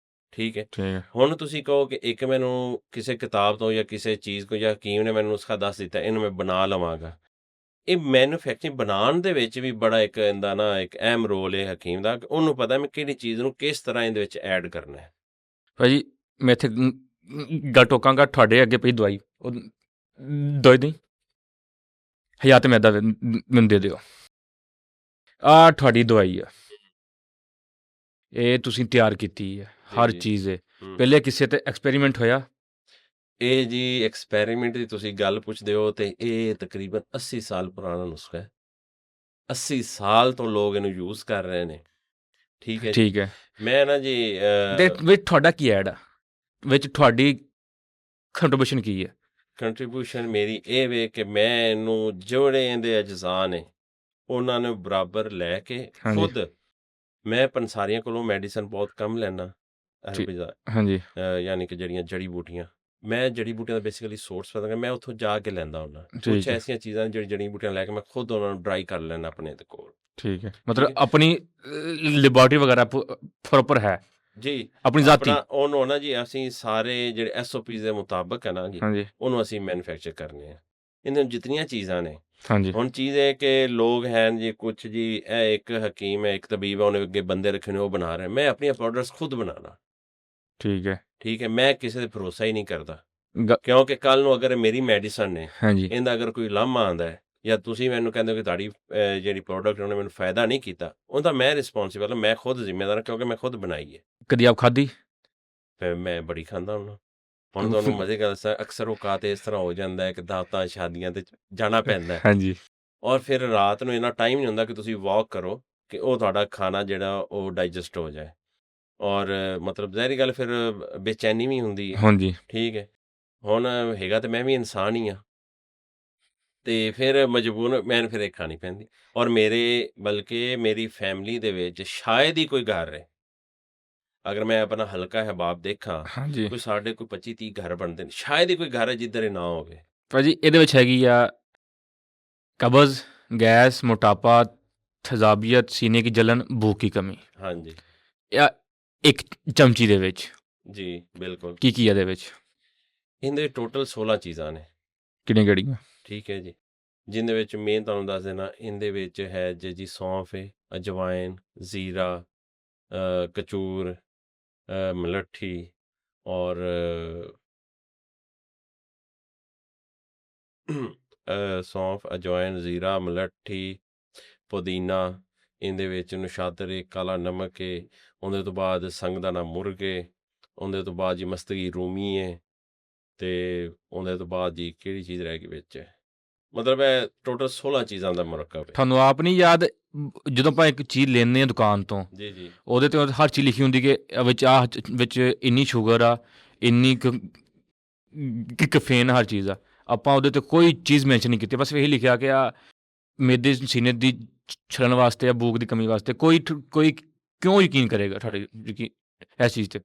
ਠੀਕ ਹੈ। ਠੀਕ ਹੈ। ਹੁਣ ਤੁਸੀਂ ਕਹੋ ਕਿ ਇੱਕ ਮੈਨੂੰ ਕਿਸੇ ਕਿਤਾਬ ਤੋਂ ਜਾਂ ਕਿਸੇ ਚੀਜ਼ ਤੋਂ ਜਾਂ ਹਕੀਮ ਨੇ ਮੈਨੂੰ ਨੁਸਖਾ ਦੱਸ ਦਿੱਤਾ, ਇਹਨੂੰ ਮੈਂ ਬਣਾ ਲਵਾਂਗਾ। ਇਹ ਮੈਨੂਫੈਕਚਰਿੰਗ ਬਣਾਉਣ ਦੇ ਵਿੱਚ ਵੀ ਬੜਾ ਇੱਕ ਇਹਦਾ ਨਾ ਇੱਕ ਅਹਿਮ ਰੋਲ ਹੈ ਹਕੀਮ ਦਾ, ਕਿ ਉਹਨੂੰ ਪਤਾ ਮੈਂ ਕਿਹੜੀ ਚੀਜ਼ ਨੂੰ ਕਿਸ ਤਰ੍ਹਾਂ ਇਹਦੇ ਵਿੱਚ ਐਡ ਕਰਨਾ ਹੈ। ਭਾਜੀ ਮੈਂ ਇੱਥੇ ਗੱਲ ਟੋਕਾਂਗਾ, ਤੁਹਾਡੇ ਅੱਗੇ ਪਈ ਦਵਾਈ, ਉਹ ਦਵਾਈ ਦੀ ਹਯਾਤ ਮੈਦਾ ਮੈਨੂੰ ਦੇ ਦਿਓ, ਆਹ ਤੁਹਾਡੀ ਦਵਾਈ ਆ, ਇਹ ਤੁਸੀਂ ਤਿਆਰ ਕੀਤੀ ਹੈ, ਹਰ ਜੀ ਚੀਜ਼ ਹੈ, ਹੂੰ। ਪਹਿਲੇ ਕਿਸੇ ਤੇ ਐਕਸਪੈਰੀਮੈਂਟ ਹੋਇਆ? ਇਹ ਜੀ ਐਕਸਪੈਰੀਮੈਂਟ ਦੀ ਤੁਸੀਂ ਗੱਲ ਪੁੱਛਦੇ ਹੋ, ਤੇ ਇਹ ਤਕਰੀਬਨ 80 ਸਾਲ ਪੁਰਾਣਾ ਨੁਸਖਾ ਹੈ। 80 ਸਾਲ ਤੋਂ ਲੋਕ ਇਹਨੂੰ ਯੂਜ਼ ਕਰ ਰਹੇ ਨੇ, ਠੀਕ ਹੈ ਜੀ। ਠੀਕ ਹੈ। ਮੈਂ ਨਾ ਜੀ ਤੇ ਵਿੱਚ ਤੁਹਾਡਾ ਕੀ ਐਡ ਆ, ਵਿੱਚ ਤੁਹਾਡੀ ਕੰਟਰੀਬਿਊਸ਼ਨ ਕੀ ਹੈ? ਕੰਟਰੀਬਿਊਸ਼ਨ ਮੇਰੀ ਇਹ ਵੇ ਕਿ ਮੈਂ ਇਹਨੂੰ ਜਿਹੜੇ ਇਹਦੇ ਅਜਜ਼ਾ ਨੇ ਉਹਨਾਂ ਨੂੰ ਬਰਾਬਰ ਲੈ ਕੇ ਹਾਂਜੀ ਖੁਦ, ਮੈਂ ਪੰਸਾਰੀਆਂ ਕੋਲੋਂ ਮੈਡੀਸਨ ਬਹੁਤ ਕਮ ਲੈਣਾ, ਠੀਕ ਹਰਬਿਜ਼ਾ ਹਾਂਜੀ ਯਾਨੀ ਕਿ ਜਿਹੜੀਆਂ ਜੜੀ ਬੂਟੀਆਂ, ਮੈਂ ਜੜੀ ਬੂਟੀਆਂ ਦਾ ਬੇਸਿਕਲੀ ਸੋਰਸ ਪਤਾ ਕਰ, ਮੈਂ ਉੱਥੋਂ ਜਾ ਕੇ ਲੈਂਦਾ ਹੁੰਦਾ। ਕੁਛ ਠੀਕ ਹੈ ਐਸੀਆਂ ਚੀਜ਼ਾਂ ਜਿਹੜੀ ਜੜੀ ਬੂਟੀਆਂ ਲੈ ਕੇ ਮੈਂ ਖੁਦ ਉਹਨਾਂ ਨੂੰ ਡਰਾਈ ਕਰ ਲੈਣਾ ਆਪਣੇ ਦੇ ਕੋਲ, ਠੀਕ ਹੈ। ਠੀਕ ਮਤਲਬ ਹੈ ਆਪਣੀ ਲੈਬੋਰਟਰੀ ਵਗੈਰਾ ਪ੍ਰੋਪਰ ਹੈ, ਜੀ। ਆਪਣੀ ਜ਼ਾਤੀ? ਆਪਣਾ ਉਹਨੂੰ ਨਾ ਜੀ ਅਸੀਂ ਸਾਰੇ ਜਿਹੜੇ SOPs ਦੇ ਮੁਤਾਬਕ ਹੈ ਨਾ ਜੀ, ਹਾਂਜੀ ਉਹਨੂੰ ਅਸੀਂ ਮੈਨੂਫੈਕਚਰ ਕਰਨੇ ਆ। ਇਹਨਾਂ ਜਿਤਨੀਆਂ ਚੀਜ਼ਾਂ ਨੇ, ਹਾਂਜੀ ਹੁਣ ਚੀਜ਼ ਹੈ ਕਿ ਲੋਕ ਹਨ ਜੀ ਕੁਛ ਜੀ, ਇਹ ਇੱਕ ਹਕੀਮ ਹੈ, ਇੱਕ ਤਬੀਬ ਹੈ, ਉਹਨੇ ਅੱਗੇ ਬੰਦੇ ਰੱਖੇ ਨੇ, ਉਹ ਬਣਾ ਰਹੇ, ਮੈਂ ਆਪਣੀਆਂ ਪ੍ਰੋਡਕਟਸ ਖੁਦ ਬਣਾਉਣਾ, ਠੀਕ ਹੈ। ਠੀਕ ਹੈ। ਮੈਂ ਕਿਸੇ ਤੇ ਭਰੋਸਾ ਹੀ ਨਹੀਂ ਕਰਦਾ, ਗ- ਕਿਉਂਕਿ ਕੱਲ ਨੂੰ ਅਗਰ ਮੇਰੀ ਮੈਡੀਸਨ ਨੇ, ਹਾਂਜੀ ਇਹਦਾ ਅਗਰ ਕੋਈ ਲਾਮਾ ਆਉਂਦਾ ਹੈ, ਜਾਂ ਤੁਸੀਂ ਮੈਨੂੰ ਕਹਿੰਦੇ ਹੋ ਕਿ ਤੁਹਾਡੀ ਜਿਹੜੀ ਪ੍ਰੋਡਕਟ ਉਹਨੇ ਮੈਨੂੰ ਫਾਇਦਾ ਨਹੀਂ ਕੀਤਾ, ਉਹਦਾ ਮੈਂ ਰਿਸਪੌਂਸੀਬਲ, ਮੈਂ ਖੁਦ ਜ਼ਿੰਮੇਦਾਰ ਹਾਂ, ਕਿਉਂਕਿ ਮੈਂ ਖੁਦ ਬਣਾਈ ਹੈ। ਕਦੀ ਆਪ ਖਾਧੀ? ਫਿਰ ਮੈਂ ਬੜੀ ਖਾਂਦਾ ਹੁੰਦਾ। ਹੁਣ ਤੁਹਾਨੂੰ ਮਜ਼ੇ ਗੱਲ ਦੱਸਾਂ, ਅਕਸਰ ਔਕਾਤ ਇਸ ਤਰ੍ਹਾਂ ਹੋ ਜਾਂਦਾ ਹੈ ਕਿ ਦਾਵਤਾਂ ਸ਼ਾਦੀਆਂ ਤੇ ਜਾਣਾ ਪੈਂਦਾ ਹੈ, ਹਾਂਜੀ ਔਰ ਫਿਰ ਰਾਤ ਨੂੰ ਇੰਨਾ ਟਾਈਮ ਨਹੀਂ ਹੁੰਦਾ ਕਿ ਤੁਸੀਂ ਵਾਕ ਕਰੋ ਕਿ ਉਹ ਤੁਹਾਡਾ ਖਾਣਾ ਜਿਹੜਾ ਉਹ ਡਾਈਜੈਸਟ ਹੋ ਜਾਏ, ਔਰ ਮਤਲਬ ਜ਼ਾਹਿਰੀ ਗੱਲ ਫਿਰ ਬੇਚੈਨੀ ਵੀ ਹੁੰਦੀ ਹੈ, ਹਾਂਜੀ ਠੀਕ ਹੈ। ਹੁਣ ਹੈਗਾ ਤੇ ਮੈਂ ਵੀ ਇਨਸਾਨ ਹੀ ਹਾਂ, ਤੇ ਫਿਰ ਮਜਬੂਰਨ ਮੈਨੂੰ ਫਿਰ ਇਹ ਖਾਣੀ ਪੈਂਦੀ। ਔਰ ਬਲਕਿ ਮੇਰੀ ਫੈਮਿਲੀ ਦੇ ਵਿੱਚ ਸ਼ਾਇਦ ਹੀ ਕੋਈ ਘਰ ਹੈ, ਅਗਰ ਮੈਂ ਆਪਣਾ ਹਲਕਾ ਹਬਾਬ ਦੇਖਾਂ, ਹਾਂਜੀ ਕੋਈ ਸਾਡੇ ਕੋਈ 25-30 ਘਰ ਬਣਦੇ ਨੇ, ਸ਼ਾਇਦ ਹੀ ਕੋਈ ਘਰ ਹੈ ਜਿੱਧਰ ਇਹ ਨਾ ਹੋਵੇ। ਭਾਜੀ ਇਹਦੇ ਵਿੱਚ ਹੈਗੀ ਆ ਕਬਜ਼, ਗੈਸ, ਮੋਟਾਪਾ, ਤੇਜ਼ਾਬੀਅਤ, ਸੀਨੇ ਕੀ ਜਲਨ, ਭूख की कमी, ਹਾਂਜੀ ਜਾਂ ਇੱਕ ਚਮਚੀ ਦੇ ਵਿੱਚ ਜੀ ਬਿਲਕੁਲ। ਕੀ ਇਹਦੇ ਵਿੱਚ ਇਹਦੇ ਟੋਟਲ 16 ਚੀਜ਼ਾਂ ਨੇ, ਕਿਹੜੀਆਂ ਕਿਹੜੀਆਂ? ਠੀਕ ਹੈ ਜੀ। ਜਿਹਦੇ ਵਿੱਚ ਮੇਨ ਤੁਹਾਨੂੰ ਦੱਸ ਦੇਣਾ, ਇਹਦੇ ਵਿੱਚ ਹੈ ਜੀ ਸੌਂਫ ਹੈ, ਅਜਵਾਇਨ, ਜ਼ੀਰਾ, ਕਚੂਰ, ਮਲੱਠੀ ਔਰ ਸੌਂਫ, ਅਜਵਾਇਨ, ਜ਼ੀਰਾ, ਮਲੱਠੀ, ਪੁਦੀਨਾ, ਇਹਦੇ ਵਿੱਚ ਨੁਸ਼ਾਦਰ ਏ, ਕਾਲਾ ਨਮਕ ਏ, ਉਹਦੇ ਤੋਂ ਬਾਅਦ ਸੰਗਦਾਨਾ ਮੁਰਗ ਏ, ਉਹਦੇ ਤੋਂ ਬਾਅਦ ਜੀ ਮਸਤਗੀ ਰੂਮੀ ਏ, ਅਤੇ ਉਹਦੇ ਤੋਂ ਬਾਅਦ ਜੀ ਕਿਹੜੀ ਚੀਜ਼ ਰਹਿ ਗਈ ਵਿੱਚ, ਮਤਲਬ ਇਹ ਟੋਟਲ 16 ਚੀਜ਼ਾਂ ਦਾ ਮੁਰੱਕਬ ਹੈ। ਤੁਹਾਨੂੰ ਆਪ ਨਹੀਂ ਯਾਦ ਜਦੋਂ ਆਪਾਂ ਇੱਕ ਚੀਜ਼ ਲੈਂਦੇ ਹਾਂ ਦੁਕਾਨ ਤੋਂ, ਜੀ ਉਹਦੇ ਤੇ ਹਰ ਚੀਜ਼ ਲਿਖੀ ਹੁੰਦੀ ਕਿ ਵਿੱਚ ਇੰਨੀ ਸ਼ੂਗਰ ਆ, ਇੰਨੀ ਕਫੇਨ, ਹਰ ਚੀਜ਼ ਆ। ਆਪਾਂ ਉਹਦੇ ਤੇ ਕੋਈ ਚੀਜ਼ ਮੈਂਸ਼ਨ ਨਹੀਂ ਕੀਤੀ, ਬਸ ਇਹੀ ਲਿਖਿਆ ਕਿ ਆ ਮੇਦੇ ਸੀਨੇ ਦੀ ਛਲਣ ਵਾਸਤੇ ਜਾਂ ਭੂਖ ਦੀ ਕਮੀ ਵਾਸਤੇ। ਕੋਈ ਕਿਉਂ ਯਕੀਨ ਕਰੇਗਾ ਤੁਹਾਡੇ ਇਸ ਚੀਜ਼ 'ਤੇ?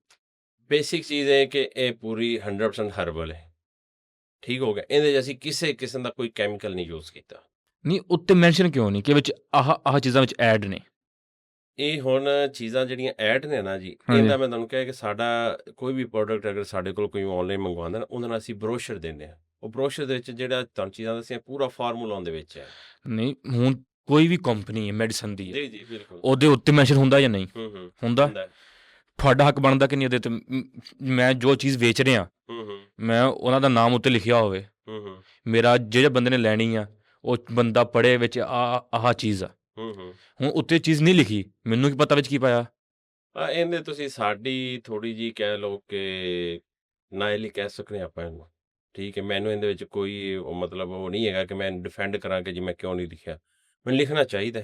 ਬੇਸਿਕ ਚੀਜ਼ ਹੈ ਕਿ ਇਹ ਪੂਰੀ 100% ਹਰਬਲ ਹੈ, ਠੀਕ ਹੋ ਗਿਆ। ਇਹਦੇ 'ਚ ਅਸੀਂ ਕਿਸੇ ਕਿਸਮ ਦਾ ਕੋਈ ਕੈਮੀਕਲ ਨਹੀਂ ਯੂਜ਼ ਕੀਤਾ। ਨਹੀਂ, ਉੱਤੇ ਮੈਂਸ਼ਨ ਕਿਉਂ ਨਹੀਂ ਕਿ ਵਿੱਚ ਆਹ ਚੀਜ਼ਾਂ ਵਿੱਚ ਐਡ ਨੇ? ਇਹ ਹੁਣ ਚੀਜ਼ਾਂ ਜਿਹੜੀਆਂ ਐਡ ਨੇ ਨਾ ਜੀ, ਇਹਦਾ ਮੈਂ ਤੁਹਾਨੂੰ ਕਿਹਾ ਕਿ ਸਾਡਾ ਕੋਈ ਵੀ ਪ੍ਰੋਡਕਟ ਅਗਰ ਸਾਡੇ ਕੋਲ ਕੋਈ ਔਨਲਾਈਨ ਮੰਗਵਾਉਂਦਾ ਨਾ, ਉਹਦੇ ਨਾਲ ਅਸੀਂ ਬਰੋਸ਼ਰ ਦਿੰਦੇ ਹਾਂ। ਉਹ ਬਰੋਸ਼ਰ ਦੇ ਵਿੱਚ ਜਿਹੜਾ ਤੁਹਾਨੂੰ ਚੀਜ਼ਾਂ ਦੱਸੀਆਂ ਪੂਰਾ ਫਾਰਮੂਲਾ ਉਹਦੇ ਵਿੱਚ ਹੈ। ਨਹੀਂ, ਹੁਣ ਕੋਈ ਵੀ ਕੰਪਨੀ ਹੈ ਮੈਡੀਸਨ ਦੀ, ਜੀ ਬਿਲਕੁਲ, ਉਹਦੇ ਉੱਤੇ ਮੈਂਸ਼ਨ ਹੁੰਦਾ ਜਾਂ ਨਹੀਂ ਹੁੰਦਾ? ਹੈ। ਤੁਹਾਡਾ ਹੱਕ ਬਣਦਾ ਕਿ ਨਹੀਂ ਉਹਦੇ ਤੇ? ਮੈਂ ਜੋ ਚੀਜ਼ ਵੇਚ ਰਿਹਾ, ਮੈਂ ਉਹਨਾਂ ਦਾ ਨਾਮ ਉੱਤੇ ਲਿਖਿਆ ਹੋਵੇ, ਮੇਰਾ ਜਿਹੜੇ ਬੰਦੇ ਨੇ ਲੈਣੀ ਆ ਉਹ ਬੰਦਾ ਪੜ੍ਹੇ ਵਿੱਚ ਆਹ ਚੀਜ਼ ਆ। ਹੁਣ ਉੱਤੇ ਚੀਜ਼ ਨਹੀਂ ਲਿਖੀ, ਮੈਨੂੰ ਕੀ ਪਤਾ ਵਿੱਚ ਕੀ ਪਾਇਆ? ਇਹਦੇ ਤੁਸੀਂ ਸਾਡੀ ਥੋੜ੍ਹੀ ਜਿਹੀ ਕਹਿ ਲਓ ਕਿ ਨਾਇਲੀ ਕਹਿ ਸਕਦੇ ਆਪਾਂ ਇਹਨੂੰ, ਠੀਕ ਹੈ। ਮੈਨੂੰ ਇਹਦੇ ਵਿੱਚ ਕੋਈ ਮਤਲਬ ਉਹ ਨਹੀਂ ਹੈਗਾ ਕਿ ਮੈਂ ਡਿਫੈਂਡ ਕਰਾਂ ਕਿ ਜੀ ਮੈਂ ਕਿਉਂ ਨਹੀਂ ਲਿਖਿਆ। ਮੈਨੂੰ ਲਿਖਣਾ ਚਾਹੀਦਾ,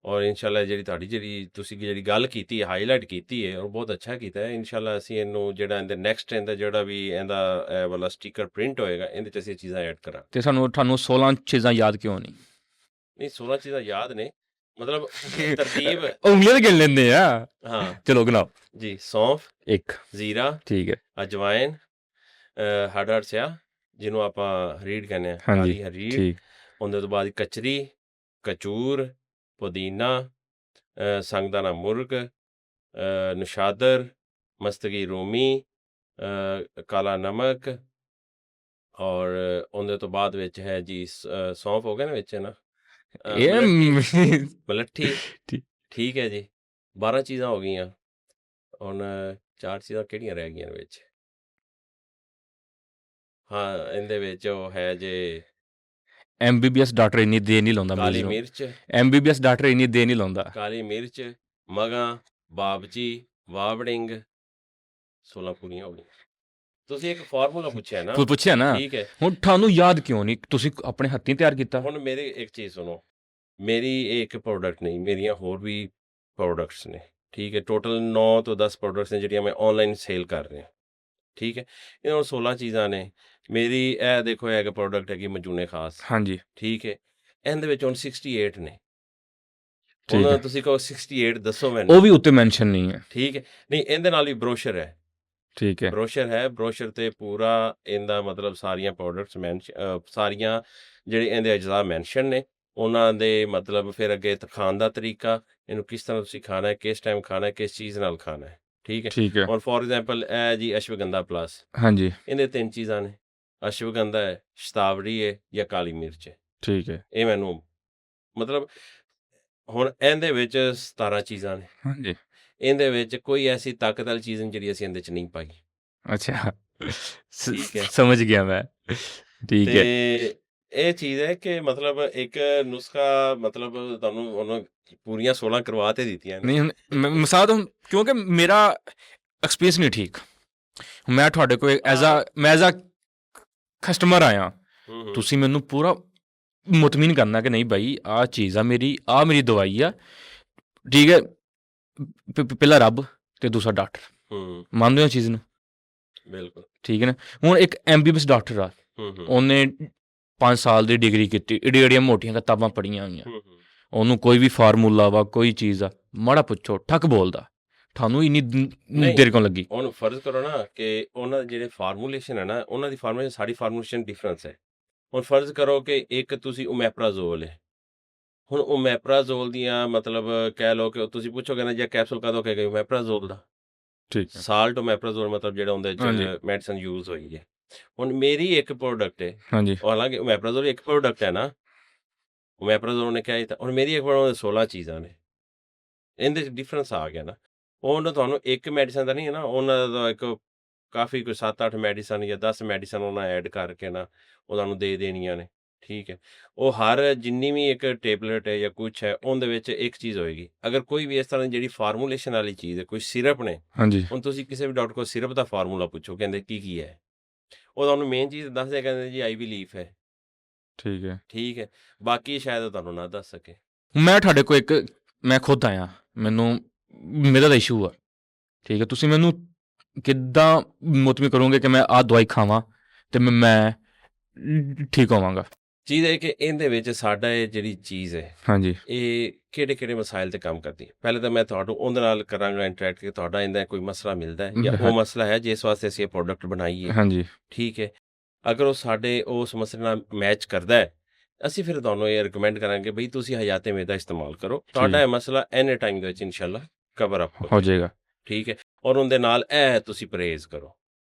ਔਰ ਇਨਸ਼ਾਅੱਲਾ ਜਿਹੜੀ ਤੁਸੀਂ ਜਿਹੜੀ ਗੱਲ ਕੀਤੀ ਹੈ, ਹਾਈਲਾਈਟ ਕੀਤੀ ਹੈ, ਉਹ ਬਹੁਤ ਅੱਛਾ ਕੀਤਾ ਹੈ। ਇਨਸ਼ਾਅੱਲਾ ਅਸੀਂ ਇਹਨੂੰ ਜਿਹੜਾ ਇਹਦੇ ਨੈਕਸਟ ਇਹਦਾ ਜਿਹੜਾ ਵੀ ਇਹਦਾ ਵਾਲਾ ਸਟੀਕਰ ਪ੍ਰਿੰਟ ਹੋਏਗਾ, ਇਹਦੇ 'ਚ ਅਸੀਂ ਚੀਜ਼ਾਂ ਐਡ ਕਰਾਂ। ਅਤੇ ਤੁਹਾਨੂੰ 16 ਚੀਜ਼ਾਂ ਯਾਦ ਕਿਉਂ ਨਹੀਂ? ਨਹੀਂ, 16 ਚੀਜ਼ਾਂ ਯਾਦ ਨੇ, ਮਤਲਬ ਤਰਤੀਬ ਉਂਗਲੀਆਂ ਤਾਂ ਗਿਣ ਲੈਂਦੇ ਆ। ਹਾਂ ਚਲੋ ਗਿਣਾਓ ਜੀ। ਸੌਂਫ, 1, ਜ਼ੀਰਾ, ਠੀਕ ਹੈ, ਅਜਵਾਇਨ, ਹਰੜ ਸਿਆ ਜਿਹਨੂੰ ਆਪਾਂ ਰੀੜ ਕਹਿੰਦੇ ਹਾਂ, ਹਾਂਜੀ, ਕਾਲੀ ਰੀੜ, ਠੀਕ, ਉਹਦੇ ਤੋਂ ਬਾਅਦ ਕਚਰੀ, ਕਚੂਰ, ਪੁਦੀਨਾ, ਸੰਗਦਾਨਾ ਮੁਰਗ, ਨੁਸ਼ਾਦਰ, ਮਸਤਗੀ ਰੂਮੀ, ਕਾਲਾ ਨਮਕ, ਔਰ ਉਹਦੇ ਤੋਂ ਬਾਅਦ ਵਿੱਚ ਹੈ ਜੀ ਸੌਂਫ ਹੋ ਗਿਆ ਨਾ ਵਿੱਚ ਨਾ, ਮਲੱਠੀ, ਠੀਕ ਹੈ ਜੀ। 12 ਚੀਜ਼ਾਂ ਹੋ ਗਈਆਂ। ਹੁਣ 4 ਚੀਜ਼ਾਂ ਕਿਹੜੀਆਂ ਰਹਿ ਗਈਆਂ ਵਿੱਚ? ਹਾਂ, ਇਹਦੇ ਵਿੱਚ ਉਹ ਹੈ ਜੇ MBBS ਡਾਕਟਰ ਇੰਨੀ ਦੇਰ ਨਹੀਂ ਲਾਉਂਦਾ ਕਾਲੀ ਮਰੀਜ਼ ਨੂੰ। ਮਿਰਚ, MBBS ਡਾਕਟਰ ਇੰਨੀ ਦੇਰ ਨਹੀਂ ਲਾਉਂਦਾ। ਕਾਲੀ ਮਿਰਚ, ਮਗਾਂ, ਬਾਬਜੀ, ਵਾਵੜਿੰਗ, 16 ਪੂਰੀਆਂ ਹੋ ਗਈਆਂ। ਤੁਸੀਂ ਇੱਕ ਫਾਰਮੂਲਾ ਪੁੱਛਿਆ ਨਾ, ਪੁੱਛਿਆ ਨਾ, ਠੀਕ ਹੈ। ਹੁਣ ਤੁਹਾਨੂੰ ਯਾਦ ਕਿਉਂ ਨਹੀਂ? ਤੁਸੀਂ ਆਪਣੇ ਹੱਥੀਂ ਤਿਆਰ ਕੀਤਾ। ਹੁਣ ਮੇਰੀ ਇੱਕ ਚੀਜ਼ ਸੁਣੋ, ਮੇਰੀ ਇਹ ਇੱਕ ਪ੍ਰੋਡਕਟ ਨਹੀਂ, ਮੇਰੀਆਂ ਹੋਰ ਵੀ ਪ੍ਰੋਡਕਟਸ ਨੇ, ਠੀਕ ਹੈ। ਟੋਟਲ 9 ਤੋਂ 10 ਪ੍ਰੋਡਕਟਸ ਨੇ ਜਿਹੜੀਆਂ ਮੈਂ ਔਨਲਾਈਨ ਸੇਲ ਕਰ ਰਿਹਾ, ਠੀਕ ਹੈ। ਇਹਨਾਂ ਨੂੰ 16 ਚੀਜ਼ਾਂ ਨੇ। ਮੇਰੀ ਇਹ ਦੇਖੋ, ਇੱਕ ਪ੍ਰੋਡਕਟ ਹੈਗੀ ਮਜੂਨੇ ਖਾਸ, ਹਾਂਜੀ, ਠੀਕ ਹੈ। ਇਹਦੇ ਵਿੱਚ ਹੁਣ 68 ਨੇ। ਠੀਕ ਹੈ। ਤੁਸੀਂ ਕਹੋ 68 ਦੱਸੋ ਮੈਨੂੰ, ਉਹ ਵੀ ਉੱਤੇ ਮੈਂਸ਼ਨ ਨਹੀਂ ਹੈ, ਠੀਕ ਹੈ। ਨਹੀਂ, ਇਹਦੇ ਨਾਲ ਵੀ ਬਰੋਸ਼ਰ ਹੈ, ਠੀਕ ਹੈ, ਬਰੋਸ਼ਰ ਹੈ। ਬਰੋਸ਼ਰ ਤੇ ਪੂਰਾ ਇਹਦਾ ਮਤਲਬ ਸਾਰੀਆਂ ਪ੍ਰੋਡਕਟਸ ਸਾਰੀਆਂ ਜਿਹੜੇ ਇਹਦੇ ਅਜਜ਼ਾ ਮੈਂਸ਼ਨ ਨੇ, ਉਹਨਾਂ ਦੇ ਮਤਲਬ ਫਿਰ ਅੱਗੇ ਖਾਣ ਦਾ ਤਰੀਕਾ, ਇਹਨੂੰ ਕਿਸ ਤਰ੍ਹਾਂ ਤੁਸੀਂ ਖਾਣਾ ਹੈ, ਕਿਸ ਟਾਈਮ ਖਾਣਾ ਹੈ, ਕਿਸ ਚੀਜ਼ ਨਾਲ ਖਾਣਾ ਹੈ, ਠੀਕ ਹੈ। ਠੀਕ ਹੈ, ਹੁਣ ਫੋਰ ਐਗਜ਼ਾਮਪਲ ਇਹ ਜੀ ਅਸ਼ਵਗੰਧਾ ਪਲੱਸ, ਹਾਂਜੀ, ਇਹਦੇ 3 ਚੀਜ਼ਾਂ ਨੇ, ਅਸ਼ਵਗੰਧਾ ਹੈ, ਸ਼ਤਾਵਰੀ ਹੈ ਜਾਂ ਕਾਲੀ ਮਿਰਚ ਹੈ, ਠੀਕ ਹੈ, ਇਹ ਮੈਨੂੰ ਮਤਲਬ ਹੁਣ ਇਹਦੇ ਵਿੱਚ 17 ਚੀਜ਼ਾਂ ਨੇ। ਹਾਂਜੀ, ਇਹਦੇ ਵਿੱਚ ਕੋਈ ਐਸੀ ਤਾਕਤ ਵਾਲੀ ਚੀਜ਼ ਨਹੀਂ ਜਿਹੜੀ ਅਸੀਂ ਇਹਦੇ 'ਚ ਨਹੀਂ ਪਾਈ। ਅੱਛਾ, ਠੀਕ ਹੈ। ਸਮਝ ਗਿਆ ਮੈਂ, ਠੀਕ ਹੈ। ਤੇ ਇਹ ਚੀਜ਼ ਹੈ ਕਿ ਮਤਲਬ ਇੱਕ ਨੁਸਖਾ, ਮਤਲਬ ਤੁਹਾਨੂੰ ਹੁਣ ਪੂਰੀਆਂ 16 ਕਰਵਾ ਤੇ ਦਿੱਤੀਆਂ ਨੇ। ਨਹੀਂ, ਹੁਣ ਮਿਸਾਲ ਤਾਂ ਕਿਉਂਕਿ ਮੇਰਾ ਐਕਸਪੀਰੀਅੰਸ ਨਹੀਂ ਠੀਕ, ਮੈਂ ਤੁਹਾਡੇ ਕੋਲ ਐਜ਼ ਅ ਕਸਟਮਰ ਆਇਆ, ਤੁਸੀਂ ਮੈਨੂੰ ਪੂਰਾ ਮੁਤਮੀਨ ਕਰਨਾ ਕਿ ਨਹੀਂ ਬਾਈ ਆਹ ਚੀਜ਼ ਆ, ਮੇਰੀ ਦਵਾਈ ਆ, ਠੀਕ ਹੈ। ਪਹਿਲਾ ਰੱਬ ਤੇ ਦੂਸਰਾ ਡਾਕਟਰ, ਮੰਨਦੇ ਹੋ ਚੀਜ਼ ਨੂੰ? ਬਿਲਕੁਲ, ਠੀਕ ਹੈ ਨਾ। ਹੁਣ ਇੱਕ MBBS ਡਾਕਟਰ ਆ, ਉਹਨੇ 5 ਸਾਲ ਦੀ ਡਿਗਰੀ ਕੀਤੀ, ਏਡੀਆਂ ਮੋਟੀਆਂ ਕਿਤਾਬਾਂ ਪੜ੍ਹੀਆਂ ਹੋਈਆਂ, ਉਹਨੂੰ ਕੋਈ ਵੀ ਫਾਰਮੂਲਾ ਵਾ, ਕੋਈ ਚੀਜ਼ ਆ, ਮਾੜਾ ਪੁੱਛੋ ਠੱਕ ਬੋਲਦਾ। ਤੁਹਾਨੂੰ ਇੰਨੀ ਦੇਰ ਕਿਉਂ ਲੱਗੀ? ਹੁਣ ਫਰਜ਼ ਕਰੋ ਨਾ ਕਿ ਉਹਨਾਂ ਦੇ ਜਿਹੜੇ ਫਾਰਮੂਲੇਸ਼ਨ ਹੈ ਨਾ, ਉਹਨਾਂ ਦੀ ਫਾਰਮੂਲੇਸ਼ਨ ਸਾਡੀ ਫਾਰਮੂਲੇਸ਼ਨ ਡਿਫਰੈਂਸ ਹੈ। ਹੁਣ ਫਰਜ਼ ਕਰੋ ਕਿ ਇੱਕ ਤੁਸੀਂ ਓਮੈਪਰਾਜ਼ੋਲ ਹੈ, ਹੁਣ ਓਮੈਪਰਾਜ਼ੋਲ ਦੀਆਂ ਮਤਲਬ ਕਹਿ ਲਓ ਕਿ ਤੁਸੀਂ ਪੁੱਛੋਗੇ ਨਾ, ਜਾਂ ਕੈਪਸੂਲ ਕਦੋਂ ਕਹੇਗਾ ਓਮੈਪਰਾਜ਼ੋਲ ਦਾ, ਠੀਕ ਹੈ, ਸਾਲਟ ਓਮੈਪਰਾਜ਼ੋਲ ਮਤਲਬ ਜਿਹੜਾ ਉਹਦੇ 'ਚ ਮੈਡੀਸਨ ਯੂਜ਼ ਹੋਈ ਹੈ। ਹੁਣ ਮੇਰੀ ਇੱਕ ਪ੍ਰੋਡਕਟ ਹੈ, ਹਾਂਜੀ, ਹਾਲਾਂਕਿ ਓਮੈਪਰਾਜ਼ੋਲ ਇੱਕ ਪ੍ਰੋਡਕਟ ਹੈ ਨਾ, ਓਮੈਪਰਾਜ਼ੋਲ ਨੇ ਕਿਹਾ ਜੀ, ਤਾਂ ਹੁਣ ਮੇਰੀ ਇੱਕ ਬਣਾਉਣ 16 ਚੀਜ਼ਾਂ ਨੇ, ਇਹਦੇ 'ਚ ਡਿਫਰੈਂਸ ਆ ਗਿਆ ਨਾ। ਉਹਨਾਂ ਤੁਹਾਨੂੰ ਇੱਕ ਮੈਡੀਸਨ ਦਾ ਨਹੀਂ ਹੈ ਨਾ, ਉਹਨਾਂ ਦਾ ਇੱਕ ਕਾਫੀ ਕੋਈ 7-8 ਮੈਡੀਸਨ ਜਾਂ 10 ਮੈਡੀਸਨ ਉਹਨਾਂ ਐਡ ਕਰਕੇ ਨਾ ਉਹ ਤੁਹਾਨੂੰ ਦੇ ਦੇਣੀਆਂ ਨੇ, ਠੀਕ ਹੈ। ਉਹ ਹਰ ਜਿੰਨੀ ਵੀ ਇੱਕ ਟੇਬਲੇਟ ਹੈ ਜਾਂ ਕੁਛ ਹੈ, ਉਹਦੇ ਵਿੱਚ ਇੱਕ ਚੀਜ਼ ਹੋਏਗੀ। ਅਗਰ ਕੋਈ ਵੀ ਇਸ ਤਰ੍ਹਾਂ ਦੀ ਜਿਹੜੀ ਫਾਰਮੂਲੇਸ਼ਨ ਵਾਲੀ ਚੀਜ਼ ਹੈ, ਕੋਈ ਸਿਰਪ ਨੇ, ਹਾਂਜੀ ਹੁਣ ਤੁਸੀਂ ਕਿਸੇ ਵੀ ਡਾਕਟਰ ਕੋਲ ਸਿਰਪ ਦਾ ਫਾਰਮੂਲਾ ਪੁੱਛੋ, ਕਹਿੰਦੇ ਕੀ ਹੈ, ਉਹ ਤੁਹਾਨੂੰ ਮੇਨ ਚੀਜ਼ ਦੱਸਦੇ, ਕਹਿੰਦੇ ਜੀ IV ਲੀਫ ਹੈ, ਠੀਕ ਹੈ। ਠੀਕ ਹੈ। ਬਾਕੀ ਸ਼ਾਇਦ ਉਹ ਤੁਹਾਨੂੰ ਨਾ ਦੱਸ ਸਕੇ। ਮੈਂ ਤੁਹਾਡੇ ਕੋਲ ਇੱਕ ਮੈਂ ਖੁਦ ਆਇਆ, ਮੈਨੂੰ ਮੇਰਾ ਤਾਂ ਇਸ਼ੂ ਆ, ਠੀਕ ਹੈ। ਤੁਸੀਂ ਮੈਨੂੰ ਕਿੱਦਾਂ ਮੁਤਮਿਨ ਕਰੋਗੇ ਕਿ ਮੈਂ ਆਹ ਦਵਾਈ ਖਾਵਾਂ ਤੇ ਮੈਂ ਠੀਕ ਹੋਵਾਂਗਾ? ਚੀਜ਼ ਹੈ ਕਿ ਇਹਦੇ ਵਿੱਚ ਸਾਡਾ ਇਹ ਜਿਹੜੀ ਚੀਜ਼ ਹੈ, ਹਾਂਜੀ ਇਹ ਕਿਹੜੇ ਮਸਾਇਲ ਤੇ ਕੰਮ ਕਰਦੀ ਹੈ। ਪਹਿਲੇ ਤਾਂ ਮੈਂ ਤੁਹਾਨੂੰ ਉਹਦੇ ਨਾਲ ਕਰਾਂਗਾ ਇੰਟਰੈਕਟ ਕਿ ਤੁਹਾਡਾ ਇਹਦਾ ਕੋਈ ਮਸਲਾ ਮਿਲਦਾ ਹੈ ਜਾਂ ਉਹ ਮਸਲਾ ਹੈ ਜਿਸ ਵਾਸਤੇ ਅਸੀਂ ਇਹ ਪ੍ਰੋਡਕਟ ਬਣਾਈਏ, ਹਾਂਜੀ ਠੀਕ ਹੈ। ਅਗਰ ਉਹ ਸਾਡੇ ਉਸ ਮਸਲੇ ਨਾਲ ਮੈਚ ਕਰਦਾ ਹੈ, ਅਸੀਂ ਫਿਰ ਤੁਹਾਨੂੰ ਇਹ ਰਿਕਮੈਂਡ ਕਰਾਂਗੇ ਬਈ ਤੁਸੀਂ ਹਯਾਤੇ ਮੇਦਾ ਇਸਤੇਮਾਲ ਕਰੋ, ਤੁਹਾਡਾ ਇਹ ਮਸਲਾ ਐਨੇ ਟਾਈਮ ਦੇ ਵਿੱਚ ਇਨਸ਼ਾਅੱਲਾ ਕਵਰ ਅਪ ਹੋ ਜਾਏਗਾ, ਠੀਕ ਹੈ। ਔਰ ਉਹਦੇ ਨਾਲ ਇਹ ਤੁਸੀਂ ਪਰਹੇਜ਼ ਕਰੋ।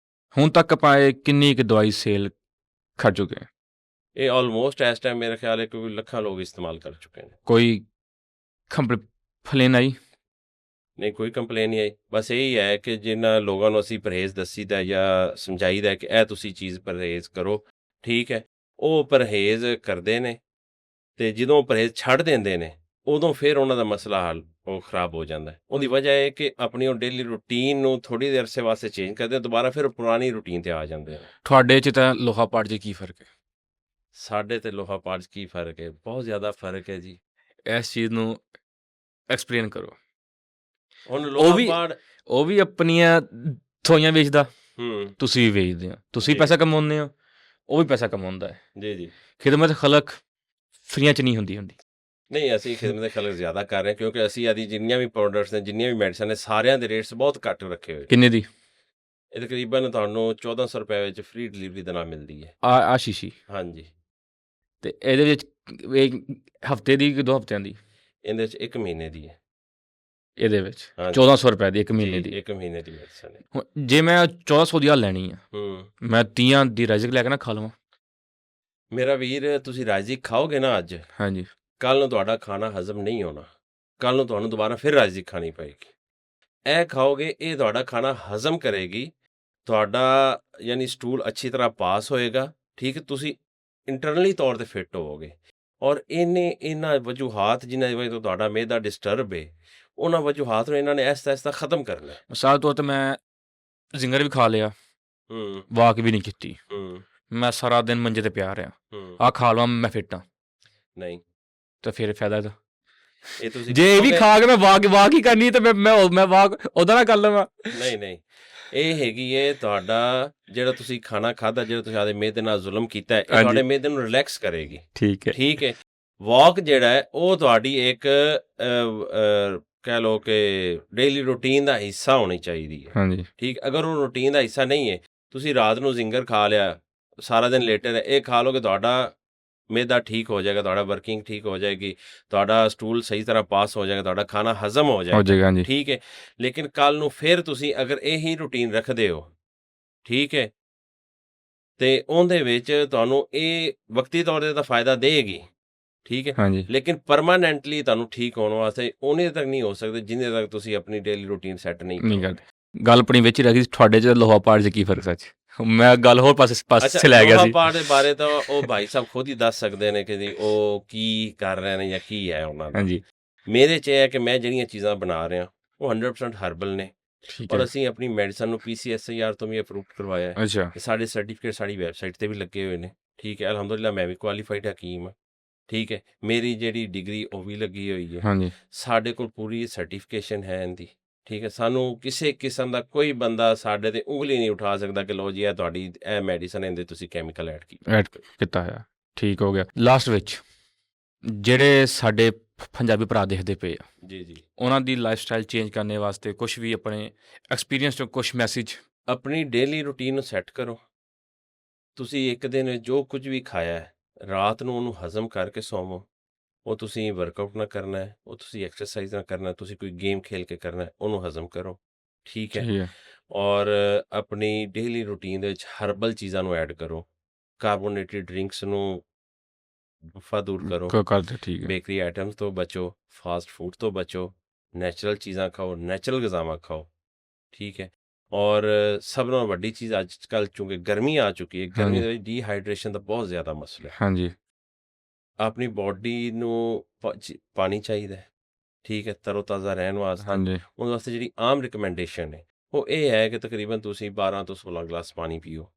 ਹੁਣ ਤੱਕ ਆਪਾਂ ਇਹ ਕਿੰਨੀ ਕੁ ਦਵਾਈ ਸੇਲ ਕਰ ਚੁੱਕੇ ਹਾਂ? ਇਹ ਆਲਮੋਸਟ ਇਸ ਟਾਈਮ ਮੇਰੇ ਖਿਆਲ ਹੈ ਕਿ ਲੱਖਾਂ ਲੋਕ ਇਸਤੇਮਾਲ ਕਰ ਚੁੱਕੇ ਨੇ। ਕੋਈ ਕੰਪਲੇਨ ਆਈ? ਨਹੀਂ, ਕੋਈ ਕੰਪਲੇਨ ਨਹੀਂ ਆਈ। ਬਸ ਇਹੀ ਹੈ ਕਿ ਜਿਨ੍ਹਾਂ ਲੋਕਾਂ ਨੂੰ ਅਸੀਂ ਪਰਹੇਜ਼ ਦੱਸੀਦਾ ਜਾਂ ਸਮਝਾਈਦਾ ਕਿ ਇਹ ਤੁਸੀਂ ਚੀਜ਼ ਪਰਹੇਜ਼ ਕਰੋ, ਠੀਕ ਹੈ, ਉਹ ਪਰਹੇਜ਼ ਕਰਦੇ ਨੇ, ਤੇ ਜਦੋਂ ਪਰਹੇਜ਼ ਛੱਡ ਦਿੰਦੇ ਨੇ ਉਦੋਂ ਫਿਰ ਉਹਨਾਂ ਦਾ ਮਸਲਾ ਹੱਲ ਉਹ ਖਰਾਬ ਹੋ ਜਾਂਦਾ ਹੈ। ਉਹਦੀ ਵਜ੍ਹਾ ਇਹ ਕਿ ਆਪਣੀ ਉਹ ਡੇਲੀ ਰੂਟੀਨ ਨੂੰ ਥੋੜ੍ਹੀ ਦੇਰ ਅਰਸੇ ਵਾਸਤੇ ਚੇਂਜ ਕਰਦੇ, ਦੁਬਾਰਾ ਫਿਰ ਪੁਰਾਣੀ ਰੂਟੀਨ 'ਤੇ ਆ ਜਾਂਦੇ ਨੇ। ਤੁਹਾਡੇ 'ਚ ਤਾਂ ਲੋਹਾ ਪਾਟ 'ਚ ਕੀ ਫਰਕ ਹੈ? ਸਾਡੇ ਤੇ ਲੋਹਾ ਪਾਟ 'ਚ ਕੀ ਫਰਕ ਹੈ? ਬਹੁਤ ਜ਼ਿਆਦਾ ਫਰਕ ਹੈ ਜੀ। ਇਸ ਚੀਜ਼ ਨੂੰ ਐਕਸਪਲੇਨ ਕਰੋ। ਹੁਣ ਲੋਹਾ ਪਾਟ ਉਹ ਵੀ ਆਪਣੀਆਂ ਦਵਾਈਆਂ ਵੇਚਦਾ, ਹੂੰ, ਤੁਸੀਂ ਵੀ ਵੇਚਦੇ ਹੋ, ਤੁਸੀਂ ਜੀ। ਪੈਸਾ ਕਮਾਉਂਦੇ ਹੋ, ਉਹ ਵੀ ਪੈਸਾ ਕਮਾਉਂਦਾ ਹੈ। ਜੀ ਖਿਦਮਤ ਖਲਕ ਫਰੀਆਂ 'ਚ ਨਹੀਂ ਹੁੰਦੀ। ਨਹੀਂ, ਅਸੀਂ ਖਿਦਮਤ ਖਲਕ ਜ਼ਿਆਦਾ ਕਰ ਰਹੇ ਹਾਂ ਕਿਉਂਕਿ ਅਸੀਂ ਆਦੀ ਜਿੰਨੀਆਂ ਵੀ ਪ੍ਰੋਡਕਟਸ ਨੇ, ਜਿੰਨੀਆਂ ਵੀ ਮੈਡੀਸਨ ਨੇ, ਸਾਰਿਆਂ ਦੇ ਰੇਟਸ ਬਹੁਤ ਘੱਟ ਰੱਖੇ ਹੋਏ। ਕਿੰਨੇ ਦੀ? ਇਹ ਤਕਰੀਬਨ ਤੁਹਾਨੂੰ 1400 ਰੁਪਏ ਵਿੱਚ ਫ੍ਰੀ ਡਿਲੀਵਰੀ ਦੇ ਨਾਲ ਮਿਲਦੀ ਹੈ। ਆ ਸ਼ੀਸ਼ੀ? ਹਾਂਜੀ। ਤੇ ਇਹਦੇ ਵਿੱਚ ਹਫਤੇ ਦੀ ਕਿ 2 ਹਫ਼ਤਿਆਂ ਦੀ? ਇਹਦੇ ਵਿੱਚ 1 ਮਹੀਨੇ ਦੀ ਹੈ। ਇਹਦੇ ਵਿੱਚ ਹਾਂਜੀ। 1400 ਰੁਪਏ ਦੀ 1 ਮਹੀਨੇ ਦੀ? 1 ਮਹੀਨੇ ਦੀ ਮੈਡੀਸਨ ਹੈ। ਹੁਣ ਜੇ ਮੈਂ 1400 ਦੀ ਆ ਲੈਣੀ ਆ, ਮੈਂ 30 ਦੀ ਰਾਈਜ਼ਿਕ ਲੈ ਕੇ ਨਾ ਖਾ ਲਵਾਂ? ਮੇਰਾ ਵੀਰ, ਤੁਸੀਂ ਰਾਈਜ਼ਿਕ ਖਾਓਗੇ ਨਾ ਅੱਜ, ਹਾਂਜੀ, ਕੱਲ ਨੂੰ ਤੁਹਾਡਾ ਖਾਣਾ ਹਜ਼ਮ ਨਹੀਂ ਹੋਣਾ, ਕੱਲ ਨੂੰ ਤੁਹਾਨੂੰ ਦੁਬਾਰਾ ਫਿਰ ਰਾਈਜ਼ਿਕ ਖਾਣੀ ਪਏਗੀ। ਇਹ ਖਾਓਗੇ, ਇਹ ਤੁਹਾਡਾ ਖਾਣਾ ਹਜ਼ਮ ਕਰੇਗੀ, ਤੁਹਾਡਾ ਯਾਨੀ ਸਟੂਲ ਅੱਛੀ ਤਰ੍ਹਾਂ ਪਾਸ ਹੋਏਗਾ, ਠੀਕ ਹੈ, ਤੁਸੀਂ ਇੰਟਰਨਲੀ ਤੌਰ 'ਤੇ ਫਿੱਟ ਹੋਵੋਗੇ। ਔਰ ਇਹਨਾਂ ਵਜੂਹਾਤ ਜਿਨ੍ਹਾਂ ਦੀ ਵਜ੍ਹਾ ਤੋਂ ਤੁਹਾਡਾ ਮਿਹਦਾ ਡਿਸਟਰਬ ਹੈ, ਉਹਨਾਂ ਵਜੂਹਾਤ ਨੂੰ ਇਹਨਾਂ ਨੇ ਆਹਿਸਤਾ ਖ਼ਤਮ ਕਰਨਾ ਹੈ। ਮਿਸਾਲ ਤੌਰ 'ਤੇ ਮੈਂ ਜ਼ਿੰਗਰ ਵੀ ਖਾ ਲਿਆ, ਵਾਕ ਵੀ ਨਹੀਂ ਕੀਤੀ, ਮੈਂ ਸਾਰਾ ਦਿਨ ਮੰਜੇ 'ਤੇ ਪਿਆ ਰਿਹਾ, ਆਹ ਖਾ ਲਵਾਂ ਮੈਂ ਫਿੱਟ ਹਾਂ? ਨਹੀਂ। ਤਾਂ ਫਿਰ ਫਾਇਦਾ ਇਹਦਾ? ਇਹ ਤੁਸੀਂ ਜੇ ਇਹ ਵੀ ਖਾ ਕੇ ਮੈਂ ਵਾਕ ਹੀ ਕਰਨੀ, ਤਾਂ ਮੈਂ ਵਾਕ ਉਹਦਾ ਨਾ ਕਰ ਲਵਾਂ? ਨਹੀਂ, ਇਹ ਹੈਗੀ ਹੈ ਤੁਹਾਡਾ ਜਿਹੜਾ ਤੁਸੀਂ ਖਾਣਾ ਖਾਧਾ, ਜਿਹੜਾ ਤੁਸੀਂ ਆਦੇ ਮਿਹਦੇ ਨਾਲ ਜ਼ੁਲਮ ਕੀਤਾ ਹੈ, ਇਹ ਤੁਹਾਡੇ ਮਿਹਦੇ ਨੂੰ ਰਿਲੈਕਸ ਕਰੇਗੀ। ਠੀਕ ਹੈ। ਵਾਕ ਜਿਹੜਾ ਹੈ ਉਹ ਤੁਹਾਡੀ ਇੱਕ ਕਹਿ ਲਓ ਕਿ ਡੇਲੀ ਰੂਟੀਨ ਦਾ ਹਿੱਸਾ ਹੋਣੀ ਚਾਹੀਦੀ ਹੈ। ਹਾਂਜੀ, ਠੀਕ। ਅਗਰ ਉਹ ਰੂਟੀਨ ਦਾ ਹਿੱਸਾ ਨਹੀਂ ਹੈ, ਤੁਸੀਂ ਰਾਤ ਨੂੰ ਜ਼ਿੰਗਰ ਖਾ ਲਿਆ, ਸਾਰਾ ਦਿਨ ਲੇਟੇ ਰਹੇ, ਇਹ ਖਾ ਲਓਗੇ, ਤੁਹਾਡਾ ਮਿਹਦਾ ਠੀਕ ਹੋ ਜਾਏਗਾ, ਤੁਹਾਡਾ ਵਰਕਿੰਗ ਠੀਕ ਹੋ ਜਾਏਗੀ, ਤੁਹਾਡਾ ਸਟੂਲ ਸਹੀ ਤਰ੍ਹਾਂ ਪਾਸ ਹੋ ਜਾਏਗਾ, ਤੁਹਾਡਾ ਖਾਣਾ ਹਜ਼ਮ ਹੋ ਜਾਏਗਾ। ਹਾਂਜੀ, ਠੀਕ ਹੈ। ਲੇਕਿਨ ਕੱਲ ਨੂੰ ਫਿਰ ਤੁਸੀਂ ਅਗਰ ਇਹੀ ਰੂਟੀਨ ਰੱਖਦੇ ਹੋ, ਠੀਕ ਹੈ, ਤੇ ਉਹਦੇ ਵਿੱਚ ਤੁਹਾਨੂੰ ਇਹ ਵਕਤੀ ਤੌਰ 'ਤੇ ਤਾਂ ਫਾਇਦਾ ਦੇਗੀ, ਠੀਕ ਹੈ, ਹਾਂਜੀ, ਲੇਕਿਨ ਪਰਮਾਨੈਂਟਲੀ ਤੁਹਾਨੂੰ ਠੀਕ ਹੋਣ ਵਾਸਤੇ ਉਹਨੇ ਤੱਕ ਨਹੀਂ ਹੋ ਸਕਦੇ ਜਿੰਨੇ ਤੱਕ ਤੁਸੀਂ ਆਪਣੀ ਡੇਲੀ ਰੂਟੀਨ ਸੈੱਟ ਨਹੀਂ ਕਰਦੇ। ਗੱਲ ਆਪਣੀ ਵਿੱਚ ਹੀ ਰਹਿ ਗਈ, ਤੁਹਾਡੇ 'ਚ ਲੋਹਾ ਪਾਟ 'ਚ ਕੀ ਫਰਕ? ਸੱਚ ਮੈਂ ਗੱਲ ਹੋਰ ਪਾਸੇ ਲੈ ਗਿਆ ਸੀ। ਲੋਹਾ ਪਾਟ ਦੇ ਬਾਰੇ ਤਾਂ ਉਹ ਭਾਈ ਸਾਹਿਬ ਖੁਦ ਹੀ ਦੱਸ ਸਕਦੇ ਨੇ ਕਿ ਜੀ ਉਹ ਕੀ ਕਰ ਰਹੇ ਨੇ ਜਾਂ ਕੀ ਹੈ ਉਹਨਾਂ ਦਾ। ਹਾਂਜੀ, ਮੇਰੇ 'ਚ ਇਹ ਹੈ ਕਿ ਮੈਂ ਜਿਹੜੀਆਂ ਚੀਜ਼ਾਂ ਬਣਾ ਰਿਹਾ ਉਹ 100% ਹਰਬਲ ਨੇ, ਠੀਕ ਔਰ ਹੈ। ਅਸੀਂ ਆਪਣੀ ਮੈਡੀਸਨ ਨੂੰ PCSIR ਤੋਂ ਵੀ ਅਪਰੂਵ ਕਰਵਾਇਆ ਹੈ। ਅੱਛਾ, ਸਾਡੇ ਸਰਟੀਫਿਕੇਟ ਸਾਡੀ ਵੈਬਸਾਈਟ 'ਤੇ ਵੀ ਲੱਗੇ ਹੋਏ ਨੇ, ਠੀਕ ਹੈ। ਅਲਹਮਦੁਲਿਲਾ ਮੈਂ ਵੀ ਕੁਆਲੀਫਾਈਡ ਹਕੀਮ ਹਾਂ, ਠੀਕ ਹੈ। ਮੇਰੀ ਜਿਹੜੀ ਡਿਗਰੀ ਉਹ ਵੀ ਲੱਗੀ ਹੋਈ ਹੈ, ਹਾਂਜੀ, ਸਾਡੇ ਕੋਲ ਪੂਰੀ ਸਰਟੀਫਿਕੇਸ਼ਨ ਹੈ ਇਹਦੀ, ਠੀਕ ਹੈ। ਸਾਨੂੰ ਕਿਸੇ ਕਿਸਮ ਦਾ ਕੋਈ ਬੰਦਾ ਸਾਡੇ 'ਤੇ ਉਂਗਲੀ ਨਹੀਂ ਉਠਾ ਸਕਦਾ ਕਿ ਲਓ ਜੀ ਇਹ ਤੁਹਾਡੀ ਇਹ ਮੈਡੀਸਨ ਇਹਦੇ ਤੁਸੀਂ ਕੈਮੀਕਲ ਐਡ ਕੀਤਾ ਹੋਇਆ, ਠੀਕ ਹੋ ਗਿਆ। ਲਾਸਟ ਵਿੱਚ ਜਿਹੜੇ ਸਾਡੇ ਪੰਜਾਬੀ ਭਰਾ ਦੇਖਦੇ ਪਏ ਆ, ਜੀ, ਉਹਨਾਂ ਦੀ ਲਾਈਫ ਸਟਾਈਲ ਚੇਂਜ ਕਰਨ ਵਾਸਤੇ ਕੁਝ ਵੀ ਆਪਣੇ ਐਕਸਪੀਰੀਅੰਸ ਤੋਂ ਕੁਝ ਮੈਸੇਜ? ਆਪਣੀ ਡੇਲੀ ਰੂਟੀਨ ਨੂੰ ਸੈੱਟ ਕਰੋ। ਤੁਸੀਂ ਇੱਕ ਦਿਨ ਵਿੱਚ ਜੋ ਕੁਝ ਵੀ ਖਾਇਆ ਹੈ, ਰਾਤ ਨੂੰ ਉਹਨੂੰ ਹਜ਼ਮ ਕਰਕੇ ਸੌਵੋ। ਉਹ ਤੁਸੀਂ ਵਰਕਆਊਟ ਨਾ ਕਰਨਾ ਹੈ, ਉਹ ਤੁਸੀਂ ਐਕਸਰਸਾਈਜ਼ ਨਾ ਕਰਨਾ, ਤੁਸੀਂ ਕੋਈ ਗੇਮ ਖੇਲ ਕੇ ਕਰਨਾ ਹੈ, ਉਹਨੂੰ ਹਜ਼ਮ ਕਰੋ, ਠੀਕ ਹੈ। ਔਰ ਆਪਣੀ ਡੇਲੀ ਰੂਟੀਨ ਦੇ ਵਿੱਚ ਹਰਬਲ ਚੀਜ਼ਾਂ ਨੂੰ ਐਡ ਕਰੋ, ਕਾਰਬੋਨੇਟਡ ਡਰਿੰਕਸ ਨੂੰ ਗੁਫਾ ਦੂਰ ਕਰੋ, ਕਰਦੇ ਠੀਕ ਹੈ ਬੇਕਰੀ ਆਈਟਮਸ ਤੋਂ ਬਚੋ, ਫਾਸਟ ਫੂਡ ਤੋਂ ਬਚੋ, ਨੈਚੁਰਲ ਚੀਜ਼ਾਂ ਖਾਓ, ਨੈਚੁਰਲ ਗਜ਼ਾਵਾਂ ਖਾਓ, ਠੀਕ ਹੈ। ਔਰ ਸਭ ਨਾਲੋਂ ਵੱਡੀ ਚੀਜ਼ ਅੱਜ ਕੱਲ੍ਹ ਚੂੰਕਿ ਗਰਮੀ ਆ ਚੁੱਕੀ ਹੈ, ਗਰਮੀ ਹਾਂਜੀ ਦੇ ਵਿੱਚ ਡੀਹਾਈਡਰੇਸ਼ਨ ਦਾ ਬਹੁਤ ਜ਼ਿਆਦਾ ਮਸਲਾ ਹੈ। ਹਾਂਜੀ ਆਪਣੀ ਬਾਡੀ ਨੂੰ ਪਾਣੀ ਚਾਹੀਦਾ ਹੈ, ਠੀਕ ਹੈ, ਤਰੋਤਾਜ਼ਾ ਰਹਿਣ ਵਾਸਤੇ। ਹਾਂਜੀ ਉਹਦੇ ਵਾਸਤੇ ਜਿਹੜੀ ਆਮ ਰਿਕਮੈਂਡੇਸ਼ਨ ਹੈ ਉਹ ਇਹ ਹੈ ਕਿ ਤਕਰੀਬਨ ਤੁਸੀਂ 12 ਤੋਂ 16 ਗਲਾਸ ਪਾਣੀ ਪੀਓ,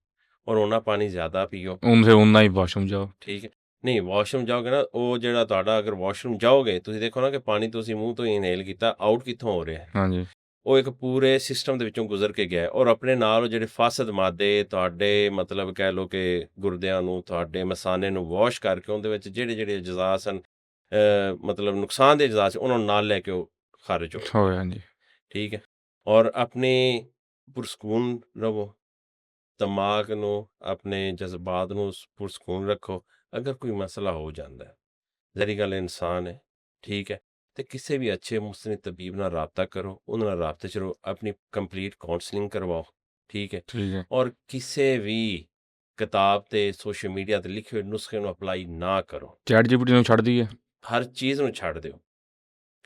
ਔਰ ਉਹਨਾਂ ਪਾਣੀ ਜ਼ਿਆਦਾ ਪੀਓ, ਉਨਾ ਹੀ ਵਾਸ਼ਰੂਮ ਜਾਓ ਠੀਕ ਹੈ। ਨਹੀਂ, ਵਾਸ਼ਰੂਮ ਜਾਓਗੇ ਨਾ, ਉਹ ਜਿਹੜਾ ਤੁਹਾਡਾ ਅਗਰ ਵਾਸ਼ਰੂਮ ਜਾਓਗੇ ਤੁਸੀਂ ਦੇਖੋ ਨਾ ਕਿ ਪਾਣੀ ਤੁਸੀਂ ਮੂੰਹ ਤੋਂ ਇਨਹੇਲ ਕੀਤਾ, ਆਊਟ ਕਿੱਥੋਂ ਹੋ ਰਿਹਾ ਹੈ, ਹਾਂਜੀ ਉਹ ਇੱਕ ਪੂਰੇ ਸਿਸਟਮ ਦੇ ਵਿੱਚੋਂ ਗੁਜ਼ਰ ਕੇ ਗਿਆ ਹੈ, ਔਰ ਆਪਣੇ ਨਾਲ ਉਹ ਜਿਹੜੇ ਫਾਸਦ ਮਾਦੇ ਤੁਹਾਡੇ ਮਤਲਬ ਕਹਿ ਲਓ ਕਿ ਗੁਰਦਿਆਂ ਨੂੰ, ਤੁਹਾਡੇ ਮਸਾਨੇ ਨੂੰ ਵਾਸ਼ ਕਰਕੇ ਉਹਦੇ ਵਿੱਚ ਜਿਹੜੇ ਜਿਹੜੇ ਅਜਜ਼ਾ ਸਨ, ਮਤਲਬ ਨੁਕਸਾਨ ਦੇ ਅਜਜ਼ਾ ਸੀ, ਉਹਨਾਂ ਨੂੰ ਨਾਲ ਲੈ ਕੇ ਉਹ ਖਾਰਜ ਹੋ ਗਏ, ਹੋਇਆ ਹਾਂਜੀ ਠੀਕ ਹੈ। ਔਰ ਆਪਣੇ ਪੁਰਸਕੂਨ ਰਵੋ, ਦਿਮਾਗ ਨੂੰ, ਆਪਣੇ ਜਜ਼ਬਾਤ ਨੂੰ ਪੁਰਸਕੂਨ ਰੱਖੋ। ਅਗਰ ਕੋਈ ਮਸਲਾ ਹੋ ਜਾਂਦਾ ਹੈ, ਜ਼ਰੀ ਗੱਲ ਇਨਸਾਨ ਹੈ, ਠੀਕ ਹੈ, ਤੇ ਕਿਸੇ ਵੀ ਅੱਛੇ ਮੁਸਤਨਦ ਤਬੀਬ ਨਾਲ ਰਾਬਤਾ ਕਰੋ, ਉਹਨਾਂ ਨਾਲ ਰਾਬਤੇ 'ਚ ਰਹੋ, ਆਪਣੀ ਕੰਪਲੀਟ ਕਾਉਂਸਲਿੰਗ ਕਰਵਾਓ, ਠੀਕ ਹੈ। ਠੀਕ ਹੈ ਔਰ ਕਿਸੇ ਵੀ ਕਿਤਾਬ ਤੇ ਸੋਸ਼ਲ ਮੀਡੀਆ ਤੇ ਲਿਖੇ ਹੋਏ ਨੁਸਖੇ ਨੂੰ ਅਪਲਾਈ ਨਾ ਕਰੋ, ਚੈਟ ਜੀਪੀਟੀ ਨੂੰ ਛੱਡ ਦਈਏ ਹਰ ਚੀਜ਼ ਨੂੰ ਛੱਡ ਦਿਓ,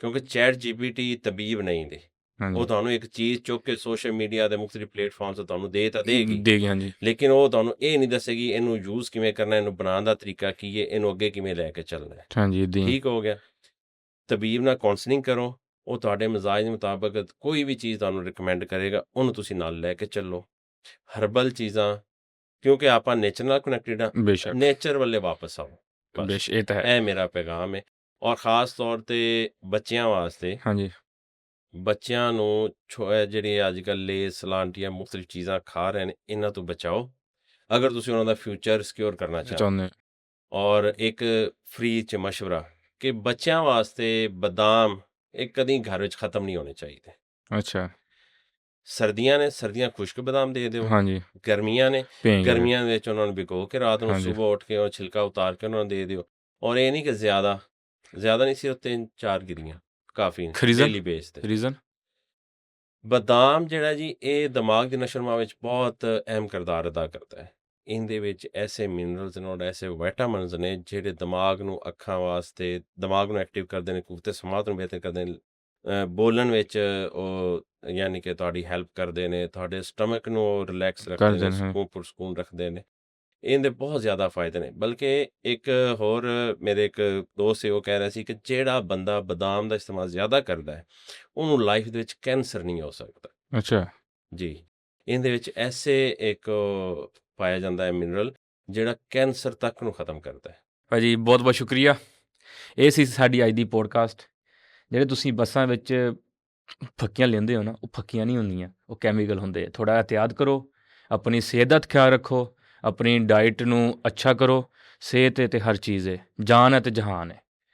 ਕਿਉਂਕਿ ਚੈਟ ਜੀਪੀਟੀ ਤਬੀਬ ਨਹੀਂ ਦੇ, ਉਹ ਹਾਂਜੀ ਤੁਹਾਨੂੰ ਇੱਕ ਚੀਜ਼ ਚੁੱਕ ਕੇ ਸੋਸ਼ਲ ਮੀਡੀਆ ਦੇ ਮੁਖਤਲਿਫ ਪਲੇਟਫਾਰਮ ਤੇ ਤੁਹਾਨੂੰ ਦੇ ਤਾਂ ਦੇਗੀ, ਦੇਗੀ ਹਾਂਜੀ ਲੇਕਿਨ ਉਹ ਤੁਹਾਨੂੰ ਇਹ ਨਹੀਂ ਦੱਸੇਗੀ ਇਹਨੂੰ ਯੂਜ਼ ਕਿਵੇਂ ਕਰਨਾ, ਇਹਨੂੰ ਬਣਾਉਣ ਦਾ ਤਰੀਕਾ ਕੀ ਹੈ, ਇਹਨੂੰ ਅੱਗੇ ਕਿਵੇਂ ਲੈ ਕੇ ਚੱਲਣਾ ਹੈ, ਹਾਂਜੀ ਇੱਦਾਂ ਹੀ ਠੀਕ ਹੋ ਗਿਆ। ਤਬੀਬ ਨਾਲ ਕਾਉਂਸਲਿੰਗ ਕਰੋ, ਉਹ ਤੁਹਾਡੇ ਮਜ਼ਾਜ ਦੇ ਮੁਤਾਬਕ ਕੋਈ ਵੀ ਚੀਜ਼ ਤੁਹਾਨੂੰ ਰਿਕਮੈਂਡ ਕਰੇਗਾ, ਉਹਨੂੰ ਤੁਸੀਂ ਨਾਲ ਲੈ ਕੇ ਚੱਲੋ। ਹਰਬਲ ਚੀਜ਼ਾਂ, ਕਿਉਂਕਿ ਆਪਾਂ ਨੇਚਰ ਨਾਲ ਕਨੈਕਟਡ ਆ, ਬੇਸ਼ੱਕ ਨੇਚਰ ਵੱਲੇ ਵਾਪਸ ਆਓ, ਬਸ ਇਹ ਤਾਂ ਹੈ ਇਹ ਮੇਰਾ ਪੈਗਾਮ ਹੈ। ਔਰ ਖ਼ਾਸ ਤੌਰ ਤੇ ਬੱਚਿਆਂ ਵਾਸਤੇ, ਹਾਂਜੀ ਬੱਚਿਆਂ ਨੂੰ ਜਿਹੜੇ ਅੱਜ ਕੱਲ੍ਹ ਲੇਸ ਲਾਂਟੀਆਂ ਮੁਖਤਲਿਫ ਚੀਜ਼ਾਂ ਖਾ ਰਹੇ ਨੇ, ਇਹਨਾਂ ਤੋਂ ਬਚਾਓ ਅਗਰ ਤੁਸੀਂ ਉਹਨਾਂ ਦਾ ਫਿਊਚਰ ਸਿਕਿਉਰ ਕਰਨਾ ਚਾਹੋ। ਚਾਹੁੰਦੇ ਔਰ ਇੱਕ ਫ੍ਰੀ 'ਚ ਮਸ਼ਵਰਾ ਕਿ ਬੱਚਿਆਂ ਵਾਸਤੇ ਬਦਾਮ ਇਹ ਕਦੀ ਘਰ ਵਿੱਚ ਖ਼ਤਮ ਨਹੀਂ ਹੋਣੇ ਚਾਹੀਦੇ। ਅੱਛਾ ਸਰਦੀਆਂ ਨੇ, ਸਰਦੀਆਂ ਖੁਸ਼ਕ ਬਦਾਮ ਦੇ ਦਿਓ, ਹਾਂਜੀ ਗਰਮੀਆਂ ਨੇ, ਭੇਂਗੇ ਗਰਮੀਆਂ ਦੇ ਵਿੱਚ ਉਹਨਾਂ ਨੂੰ ਭਿਗੋ ਕੇ ਰਾਤ ਨੂੰ ਹਾਂਜੀ ਸੁਬਹ ਉੱਠ ਕੇ ਉਹ ਛਿਲਕਾ ਉਤਾਰ ਕੇ ਉਹਨਾਂ ਨੂੰ ਦੇ ਦਿਓ। ਔਰ ਇਹ ਨਹੀਂ ਕਿ ਜ਼ਿਆਦਾ ਨਹੀਂ, ਸਿਰਫ 3-4 ਗਿਰੀਆਂ ਕਾਫੀ ਨੇ ਰੀਜ਼ਨ ਡੇਲੀ ਬੇਸ ਤੇ। ਰੀਜ਼ਨ ਬਦਾਮ ਜਿਹੜਾ ਜੀ, ਇਹ ਦਿਮਾਗ ਦੀ ਨਸ਼ੋਨੁਮਾ ਵਿੱਚ ਬਹੁਤ ਅਹਿਮ ਕਿਰਦਾਰ ਅਦਾ ਕਰਦਾ ਹੈ। ਇਹਦੇ ਵਿੱਚ ਐਸੇ ਮਿਨਰਲਸ ਨੇ ਔਰ ਐਸੇ ਵਿਟਾਮਿਨਸ ਨੇ ਜਿਹੜੇ ਦਿਮਾਗ ਨੂੰ, ਅੱਖਾਂ ਵਾਸਤੇ, ਦਿਮਾਗ ਨੂੰ ਐਕਟਿਵ ਕਰਦੇ ਨੇ, ਕੁਵੱਤੇ ਸਮਾਤ ਨੂੰ ਬਿਹਤਰ ਕਰਦੇ ਨੇ, ਬੋਲਣ ਵਿੱਚ ਉਹ ਯਾਨੀ ਕਿ ਤੁਹਾਡੀ ਹੈਲਪ ਕਰਦੇ ਨੇ, ਤੁਹਾਡੇ ਸਟਮਕ ਨੂੰ ਰਿਲੈਕਸ ਰੱਖਦੇ ਨੇ, ਸਕੂਨ ਪੁਰਸਕੂਨ ਰੱਖਦੇ ਨੇ। ਇਹਦੇ ਬਹੁਤ ਜ਼ਿਆਦਾ ਫਾਇਦੇ ਨੇ। ਬਲਕਿ ਇੱਕ ਹੋਰ ਮੇਰੇ ਇੱਕ ਦੋਸਤ ਸੀ, ਉਹ ਕਹਿ ਰਿਹਾ ਸੀ ਕਿ ਜਿਹੜਾ ਬੰਦਾ ਬਦਾਮ ਦਾ ਇਸਤੇਮਾਲ ਜ਼ਿਆਦਾ ਕਰਦਾ ਹੈ, ਉਹਨੂੰ ਲਾਈਫ ਦੇ ਵਿੱਚ ਕੈਂਸਰ ਨਹੀਂ ਹੋ ਸਕਦਾ। ਅੱਛਾ ਜੀ, ਇਹਦੇ ਵਿੱਚ ਐਸੇ ਇੱਕ ਪਾਇਆ ਜਾਂਦਾ ਹੈ ਮਿਨਰਲ ਜਿਹੜਾ ਕੈਂਸਰ ਤੱਕ ਨੂੰ ਖਤਮ ਕਰਦਾ ਹੈ। ਭਾਜੀ ਬਹੁਤ ਬਹੁਤ ਸ਼ੁਕਰੀਆ। ਇਹ ਸੀ ਸਾਡੀ ਅੱਜ ਦੀ ਪੋਡਕਾਸਟ। ਜਿਹੜੇ ਤੁਸੀਂ ਬੱਸਾਂ ਵਿੱਚ ਫੱਕੀਆਂ ਲੈਂਦੇ ਹੋ ਨਾ, ਉਹ ਫੱਕੀਆਂ ਨਹੀਂ ਹੁੰਦੀਆਂ, ਉਹ ਕੈਮੀਕਲ ਹੁੰਦੇ ਆ। ਥੋੜ੍ਹਾ ਇਹਤਿਆਤ ਕਰੋ, ਆਪਣੀ ਸਿਹਤ ਦਾ ਖਿਆਲ ਰੱਖੋ, ਆਪਣੀ ਡਾਈਟ ਨੂੰ ਅੱਛਾ ਕਰੋ। ਸਿਹਤ ਹੈ ਤੇ ਹਰ ਚੀਜ਼ ਹੈ, ਜਾਨ ਹੈ ਤੇ ਜਹਾਨ ਹੈ।